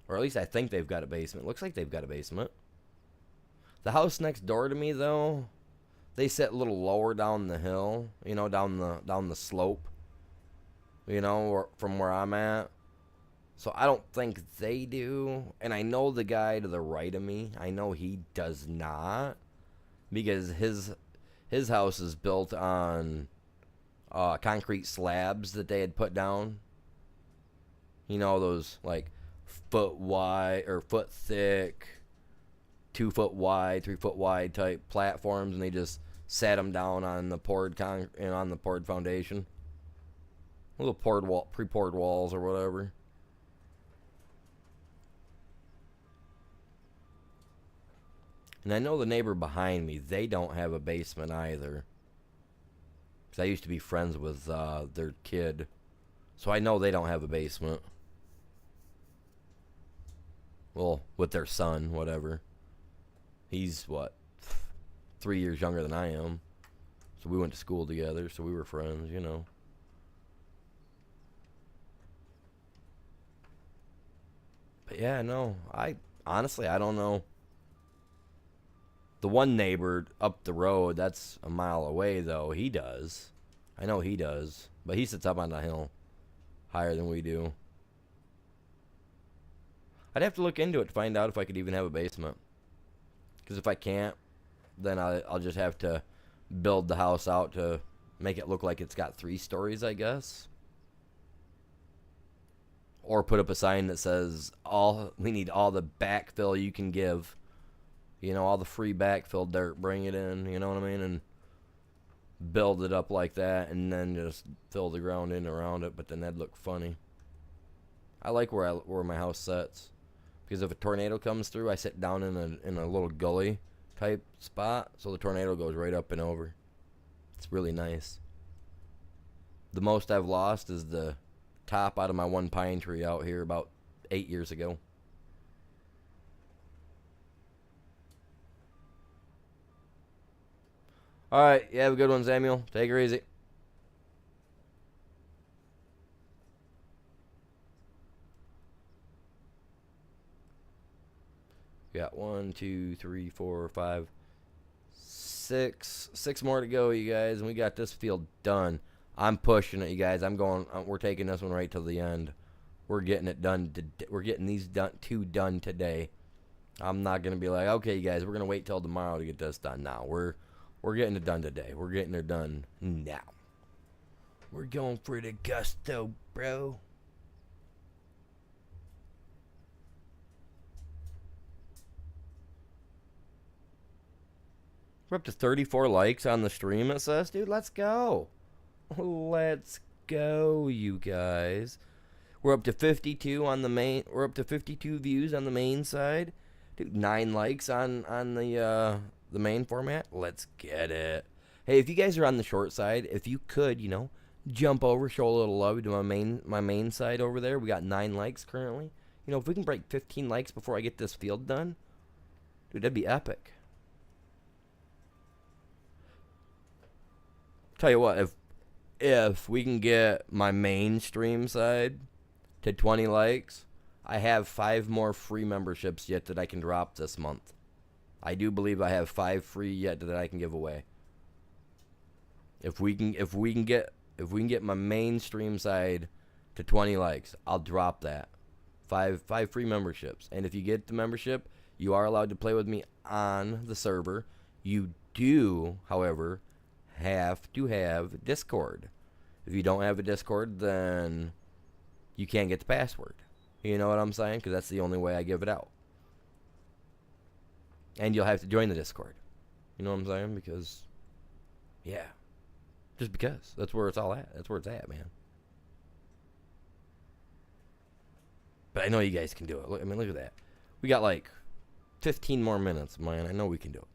or at least I think they've got a basement. Looks like they've got a basement. The house next door to me, though, they sit a little lower down the hill, down the slope, from where I'm at. So I don't think they do. And I know the guy to the right of me, I know he does not, because his house is built on concrete slabs that they had put down. Those like foot wide or foot thick, 2 foot wide, 3 foot wide type platforms, and they just sat them down on the poured on the poured foundation, little pre-poured walls or whatever. And I know the neighbor behind me, they don't have a basement either, because I used to be friends with their kid, so I know they don't have a basement. Well, with their son, whatever. He's, 3 years younger than I am. So we went to school together, so we were friends, But yeah, no, honestly, I don't know. The one neighbor up the road, that's a mile away, though. He does. I know he does. But he sits up on the hill higher than we do. I'd have to look into it to find out if I could even have a basement. Because if I can't, then I'll just have to build the house out to make it look like it's got 3 stories, I guess. Or put up a sign that says, we need all the backfill you can give. All the free backfill dirt, bring it in, you know what I mean? And build it up like that, and then just fill the ground in around it, but then that'd look funny. I like where my house sits. Because if a tornado comes through, I sit down in a little gully type spot, so the tornado goes right up and over. It's really nice. The most I've lost is the top out of my one pine tree out here about 8 years ago. All right, you have a good one, Samuel. Take her easy. Got 1, 2, 3, 4, 5, 6. 6 more to go, you guys, and we got this field done. I'm pushing it, you guys. We're taking this one right till the end. We're getting it done. We're getting these two done today. I'm not gonna be like, okay, you guys, we're gonna wait till tomorrow to get this done. Now we're getting it done today. We're getting it done now. We're going for the gusto, bro. We're up to 34 likes on the stream, it says. Dude, let's go. Let's go, you guys. We're up to 52 on the main. We're up to 52 views on the main side. Dude, 9 likes on the main format. Let's get it. Hey, if you guys are on the short side, if you could, jump over, show a little love to my main side over there. We got 9 likes currently. You know, if we can break 15 likes before I get this field done, dude, that'd be epic. Tell you what, if we can get my mainstream side to 20 likes, I have 5 more free memberships yet that I can drop this month. I do believe I have 5 free yet that I can give away. If we can get my mainstream side to 20 likes, I'll drop that. 5 free memberships. And if you get the membership, you are allowed to play with me on the server. You do, however, have to have Discord. If you don't have a Discord, then you can't get the password. You know what I'm saying? Because that's the only way I give it out. And you'll have to join the Discord. You know what I'm saying? Because, yeah. Just because. That's where it's all at. That's where it's at, man. But I know you guys can do it. Look, I mean, look at that. We got like 15 more minutes, man. I know we can do it.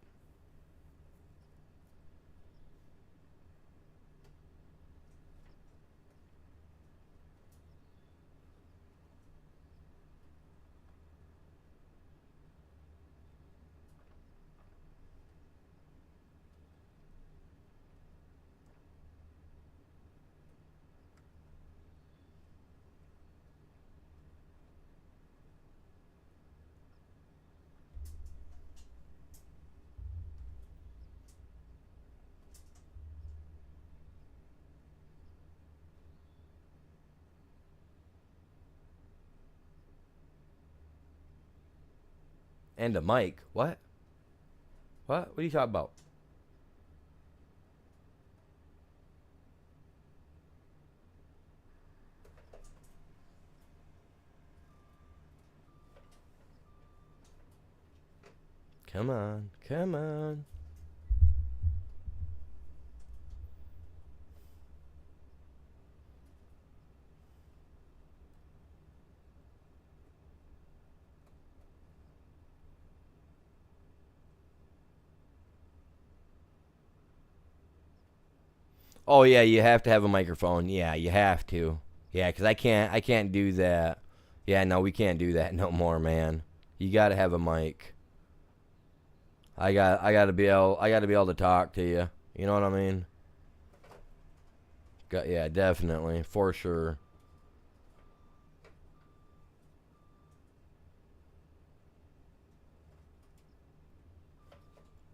And a mic. What? What are you talking about? Come on. Come on. Oh yeah, you have to have a microphone. Yeah, you have to. Yeah, cause I can't do that. Yeah, no, we can't do that no more, man. You gotta have a mic. I gotta be able to talk to you. You know what I mean? Yeah, definitely, for sure.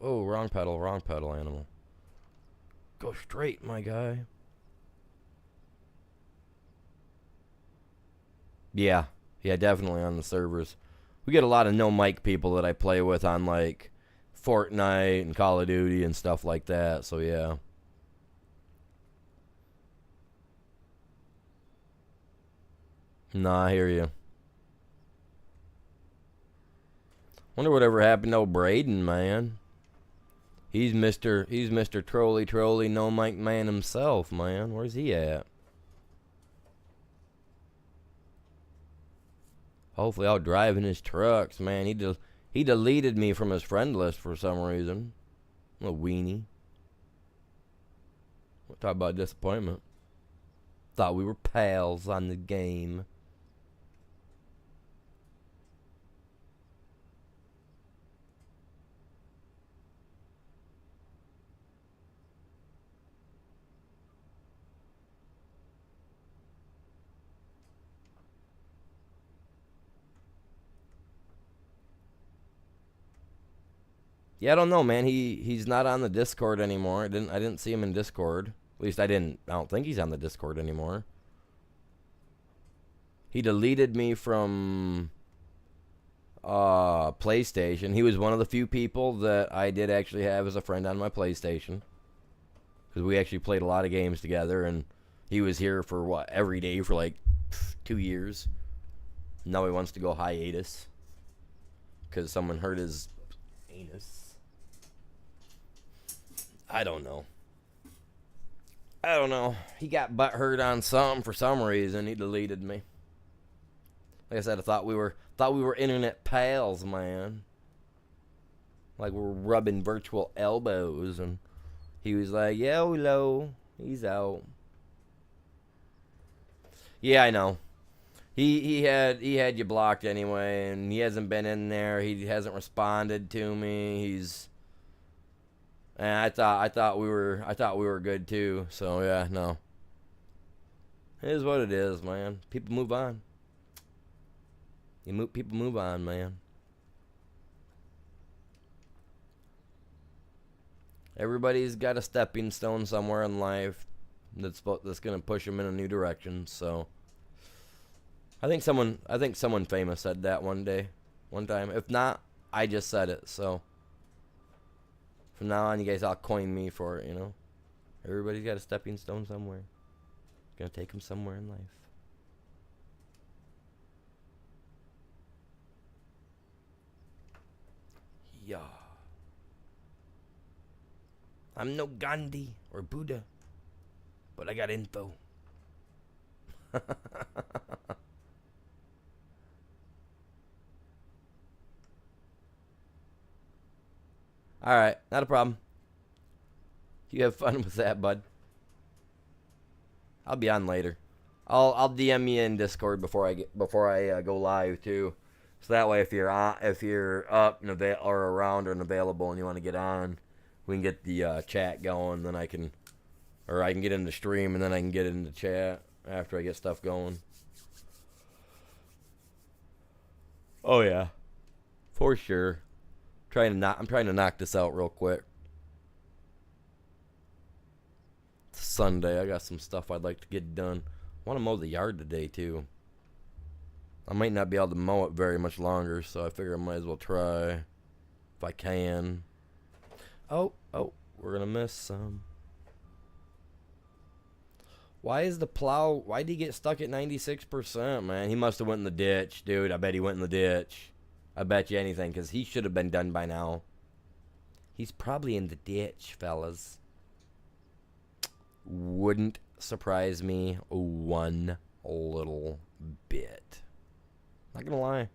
Oh, wrong pedal, animal. Go straight, my guy. Yeah, yeah, definitely on the servers. We get a lot of no mic people that I play with on like Fortnite and Call of Duty and stuff like that. So yeah. Nah, I hear you. Wonder whatever happened to old Braden, man. He's Mr. Trolley no mic man himself, man. Where's he at? Hopefully out driving his trucks, man. He deleted me from his friend list for some reason. A weenie. We'll talk about disappointment. Thought we were pals on the game. Yeah, I don't know, man. He's not on the Discord anymore. I didn't see him in Discord. At least I don't think he's on the Discord anymore. He deleted me from PlayStation. He was one of the few people that I did actually have as a friend on my PlayStation. Because we actually played a lot of games together, and he was here for every day for like 2 years. Now he wants to go hiatus because someone hurt his anus. I don't know. He got butt hurt on something for some reason. He deleted me. Like I said, I thought we were internet pals, man. Like we're rubbing virtual elbows, and he was like, "YOLO, he's out." Yeah, I know. He had you blocked anyway, and he hasn't been in there. He hasn't responded to me. And I thought we were good too. So yeah, no. It is what it is, man. People move on. People move on, man. Everybody's got a stepping stone somewhere in life that's gonna push them in a new direction. So I think someone famous said that one time. If not, I just said it. So from now on, you guys all coin me for it. Everybody's got a stepping stone somewhere. It's gonna take them somewhere in life. Yeah. I'm no Gandhi or Buddha, but I got info. All right, not a problem. You have fun with that, bud. I'll be on later. I'll DM you in Discord before I go live too, so that way if you're up and or around and available and you want to get on, we can get the chat going. Then I can get into stream and then I can get into chat after I get stuff going. Oh yeah, for sure. I'm trying to knock this out real quick. It's Sunday. I got some stuff I'd like to get done. I want to mow the yard today too. I might not be able to mow it very much longer, so I figure I might as well try if I can. Oh, we're gonna miss some. Why did he get stuck at 96%, man? He must have went in the ditch, dude. I bet he went in the ditch. I bet you anything, because he should have been done by now. He's probably in the ditch, fellas. Wouldn't surprise me one little bit. Not gonna lie.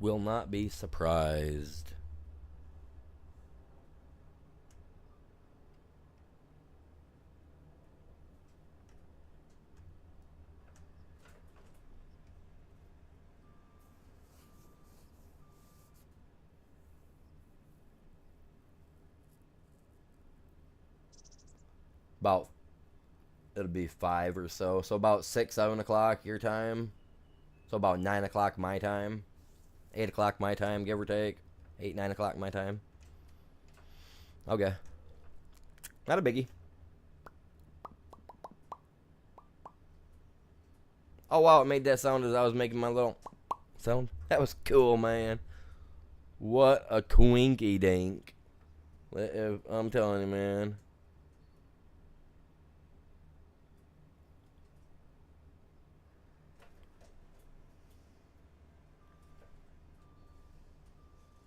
Will not be surprised. It'll be 5 or so. So about 6, 7 o'clock your time. So about 9 o'clock my time. 8 o'clock my time, give or take. 8, 9 o'clock my time. Okay. Not a biggie. Oh wow, it made that sound as I was making my little sound. That was cool, man. What a quinky dink. I'm telling you, man.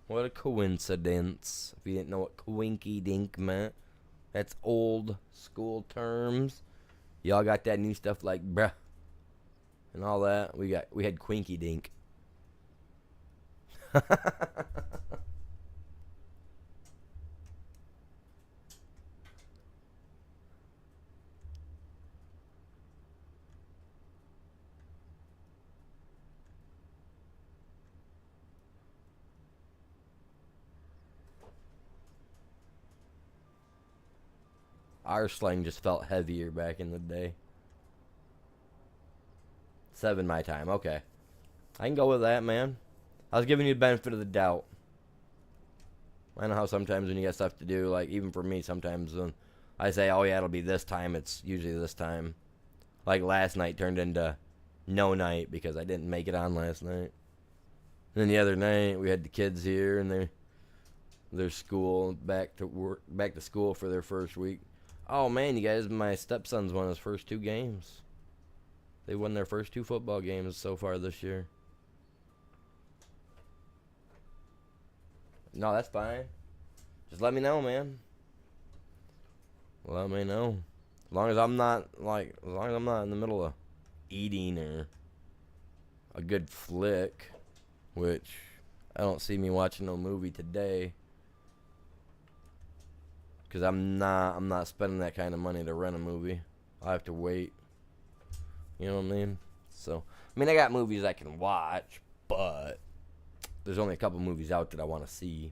What a coincidence. If you didn't know what quinky dink meant, that's old school terms. Y'all got that new stuff like bruh and all that. We had quinky dink. Our slang just felt heavier back in the day. 7 my time. Okay. I can go with that, man. I was giving you the benefit of the doubt. I know how sometimes when you got stuff to do, like even for me, sometimes when I say, oh yeah, it'll be this time, it's usually this time. Like last night turned into no night because I didn't make it on last night. And then the other night we had the kids here and their school back to school for their first week. Oh man, you guys, my stepson's won his first 2 games. They won their first 2 football games so far this year. No, that's fine. Just let me know, man. Let me know. As long as I'm not in the middle of eating or a good flick, which I don't see me watching no movie today. Because I'm not spending that kind of money to rent a movie. I'll have to wait. You know what I mean? So, I mean, I got movies I can watch, but there's only a couple movies out that I want to see.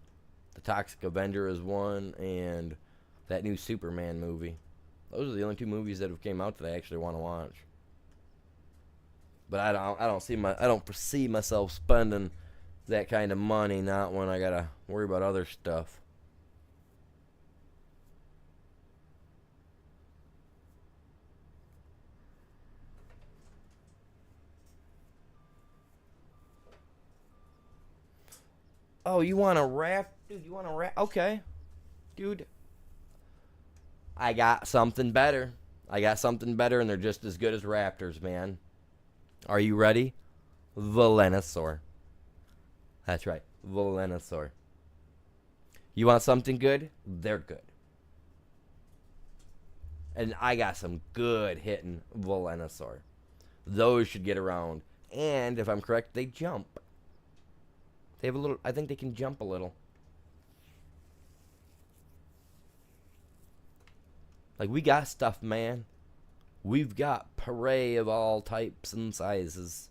The Toxic Avenger is one, and that new Superman movie. Those are the only two movies that have came out that I actually want to watch. But I don't foresee myself spending that kind of money, not when I gotta worry about other stuff. Oh, you want to rap? Dude, you want to rap? Okay. Dude, I got something better. I got something better, and they're just as good as Raptors, man. Are you ready? Velonosaur. That's right. Velonosaur. You want something good? They're good. And I got some good hitting Velonosaur. Those should get around. And if I'm correct, they jump. They have a little. I think they can jump a little. Like, we got stuff, man. We've got Prairie of all types and sizes.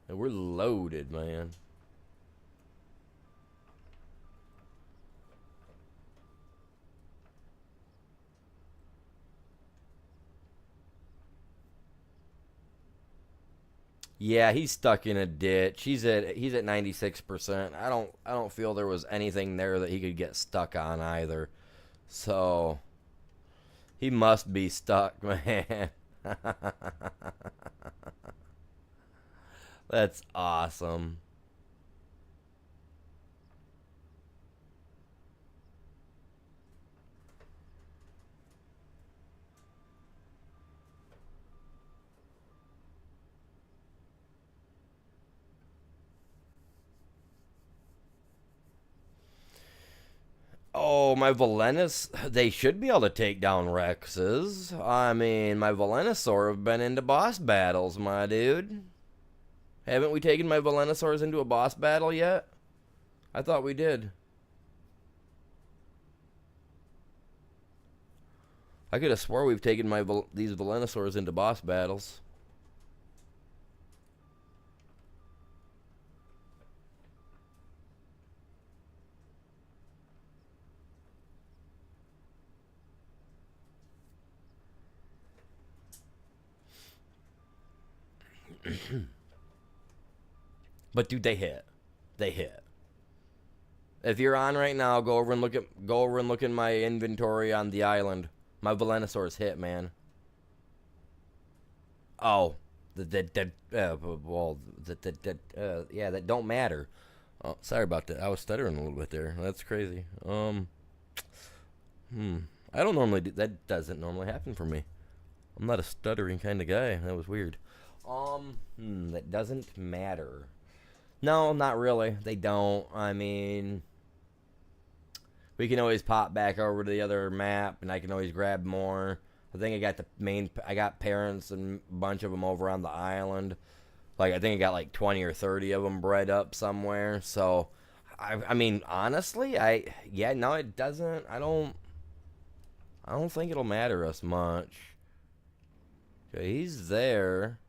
And we're loaded, man. Yeah, he's stuck in a ditch. He's at 96%. I don't feel there was anything there that he could get stuck on either. So he must be stuck, man. That's awesome. Oh, my Velenus, they should be able to take down Rexes. I mean, my Venusaur have been into boss battles, my dude. Haven't we taken my Venusaurs into a boss battle yet? I thought we did. I could have swore we've taken these Venusaurs into boss battles. But dude, they hit. They hit. If you're on right now, go over and look at my inventory on the island. My Venusaur's hit, man. Oh, yeah, that don't matter. Oh, sorry about that. I was stuttering a little bit there. That's crazy. I don't normally do that. Doesn't normally happen for me. I'm not a stuttering kind of guy. That was weird. That doesn't matter. No, not really. They don't. I mean, we can always pop back over to the other map, and I can always grab more. I think I got parents and a bunch of them over on the island. Like, I think I got like 20 or 30 of them bred up somewhere. So, I mean, honestly, no, it doesn't. I don't think it'll matter us much. Okay, he's there.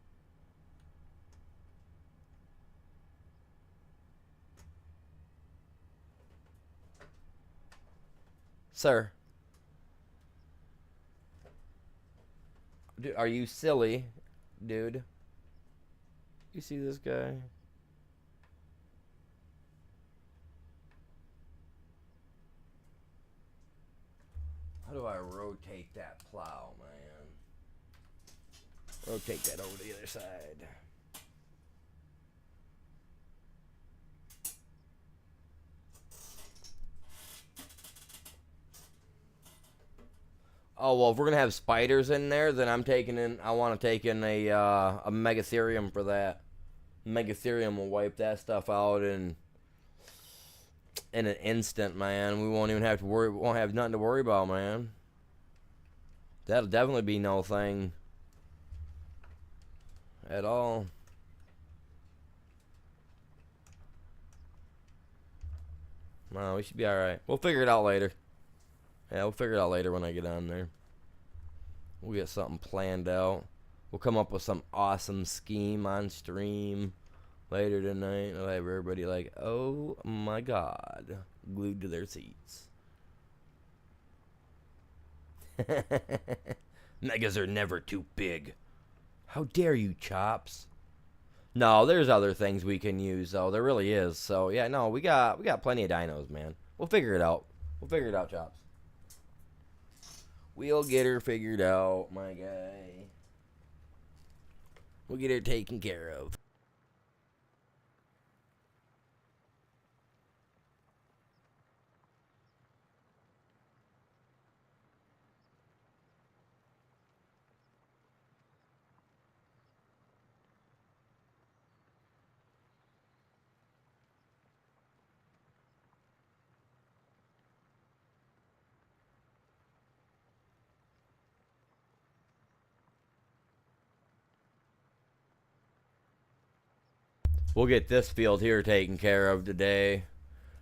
Sir. Dude, are you silly, dude? You see this guy? How do I rotate that plow, man? Rotate that over to the other side. Oh, well, if we're gonna have spiders in there, then I want to take in a Megatherium for that. Megatherium will wipe that stuff out in an instant, man. We won't even have to worry. We won't have nothing to worry about, man. That'll definitely be no thing at all. No, we should be all right. We'll figure it out later. Yeah, we'll figure it out later when I get on there. We'll get something planned out. We'll come up with some awesome scheme on stream later tonight. I'll have everybody like, oh my god, glued to their seats. Megas are never too big. How dare you, Chops? No, there's other things we can use though. There really is. So yeah, no, we got plenty of dinos, man. We'll figure it out. We'll figure it out, Chops. We'll get her figured out, my guy. We'll get her taken care of. We'll get this field here taken care of today.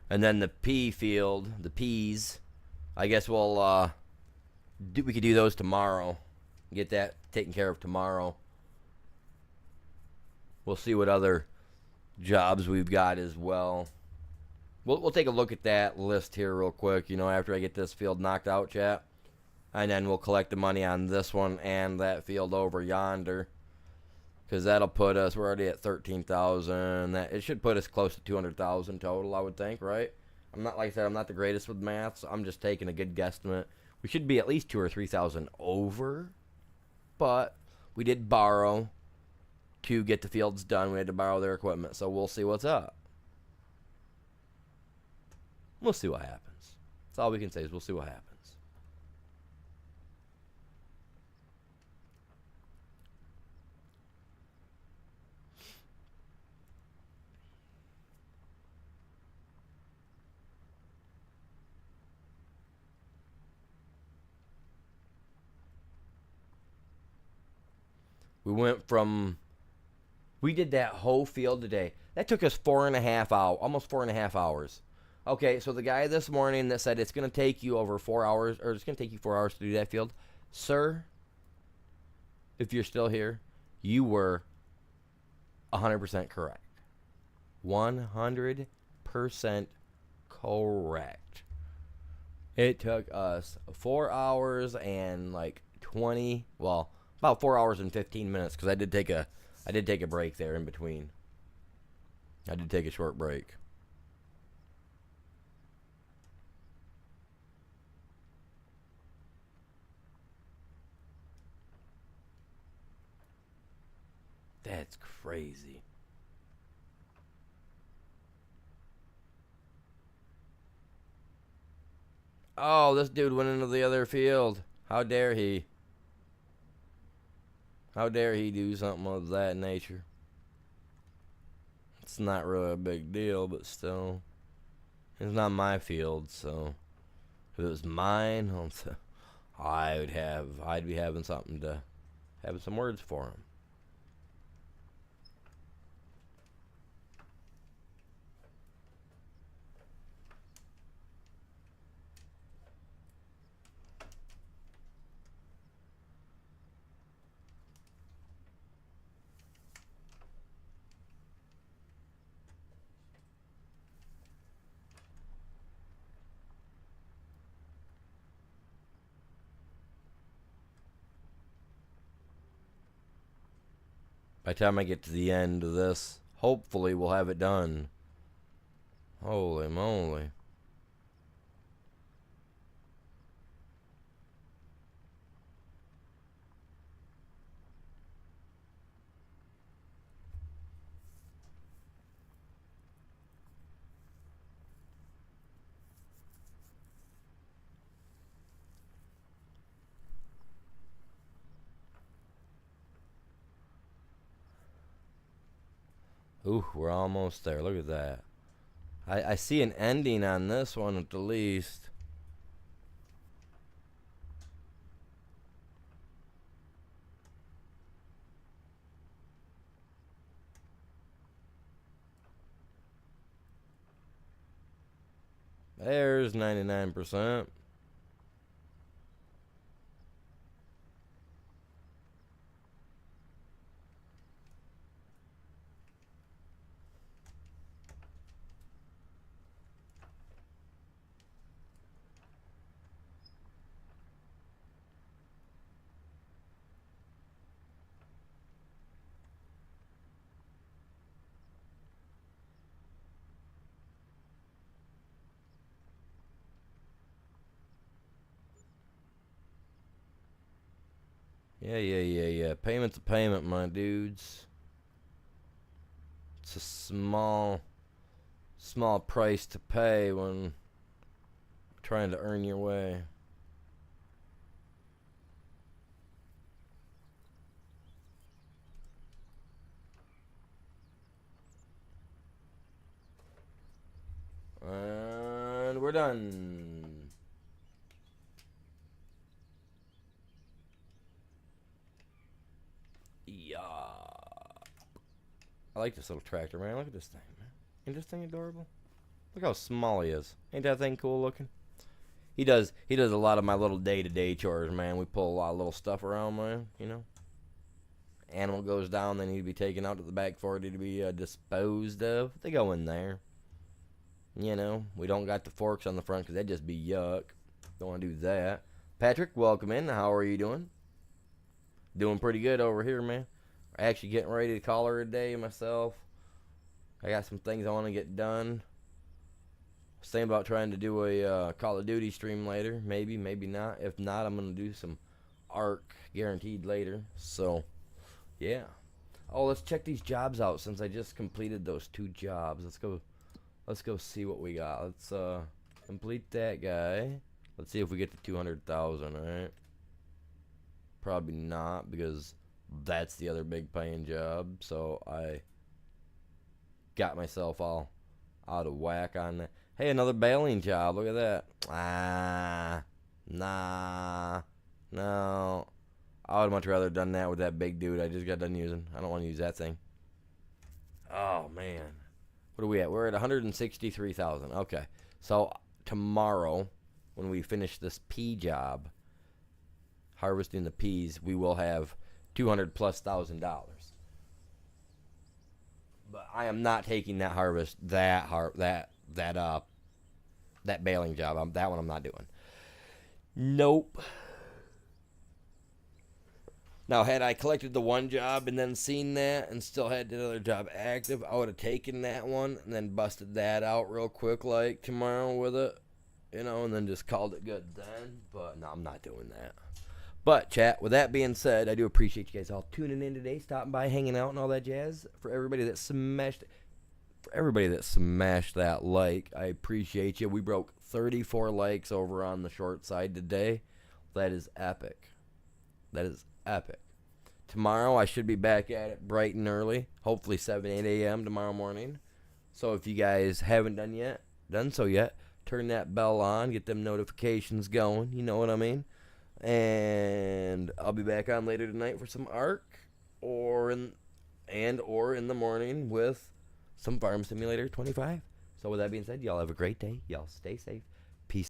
And then the pea field, the peas, I guess we could do those tomorrow. Get that taken care of tomorrow. We'll see what other jobs we've got as well. We'll take a look at that list here real quick, after I get this field knocked out, chat. And then we'll collect the money on this one and that field over yonder. Because that'll put us, we're already at 13,000. It should put us close to 200,000 total, I would think, right? Like I said, I'm not the greatest with math, so I'm just taking a good guesstimate. We should be at least 2,000 or 3,000 over. But we did borrow to get the fields done. We had to borrow their equipment, so we'll see what's up. We'll see what happens. That's all we can say is we'll see what happens. We did that whole field today. That took us 4.5 hours, almost 4.5 hours. Okay, so the guy this morning that said it's going to take you over 4 hours, or it's going to take you 4 hours to do that field, sir, if you're still here, you were 100% correct. 100% correct. It took us 4 hours and like 20, about 4 hours and 15 minutes, because I did take a break there in between. I did take a short break. That's crazy. Oh, this dude went into the other field. How dare he? How dare he do something of that nature? It's not really a big deal, but still. It's not my field, so if it was mine, I'd be having some words for him. By the time I get to the end of this, hopefully we'll have it done. Holy moly. Ooh, we're almost there. Look at that. I see an ending on this one at the least. There's 99%. Yeah. Payment's a payment, my dudes. It's a small price to pay when trying to earn your way. And we're done. Yeah. I like this little tractor, man. Look at this thing, man. Ain't this thing adorable? Look how small he is. Ain't that thing cool looking? He does a lot of my little day-to-day chores, man. We pull a lot of little stuff around, man, you know. Animal goes down, then he'd be taken out to the back for it to be disposed of. They go in there. You know, we don't got the forks on the front because that'd just be yuck. Don't want to do that. Patrick, welcome in. How are you doing? Doing pretty good over here, man. Actually getting ready to call her a day myself. I got some things I want to get done. I was thinking about trying to do a Call of Duty stream later. Maybe not. If not, I'm going to do some Ark guaranteed later. So, yeah. Oh, let's check these jobs out since I just completed those 2 jobs. Let's go see what we got. Let's complete that guy. Let's see if we get to 200,000, alright? Probably not, because that's the other big paying job. So I got myself all out of whack on that. Hey, another baling job. Look at that. Nah. No. I would much rather done that with that big dude I just got done using. I don't want to use that thing. Oh, man. What are we at? We're at 163,000. Okay. So tomorrow, when we finish this pea job, harvesting the peas, we will have $200,000+. But I am not taking that harvest, that baling job. That one I'm not doing. Nope. Now, had I collected the one job and then seen that and still had the other job active, I would have taken that one and then busted that out real quick like tomorrow with it, you know, and then just called it good then. But no, I'm not doing that. But, chat, with that being said, I do appreciate you guys all tuning in today, stopping by, hanging out, and all that jazz. For everybody that smashed that like, I appreciate you. We broke 34 likes over on the short side today. That is epic. That is epic. Tomorrow, I should be back at it bright and early, hopefully 7, 8 a.m. tomorrow morning. So if you guys haven't done so yet, turn that bell on, get them notifications going, you know what I mean? And I'll be back on later tonight for some Ark, or in the morning with some Farm Simulator 25. So with that being said, y'all have a great day. Y'all stay safe.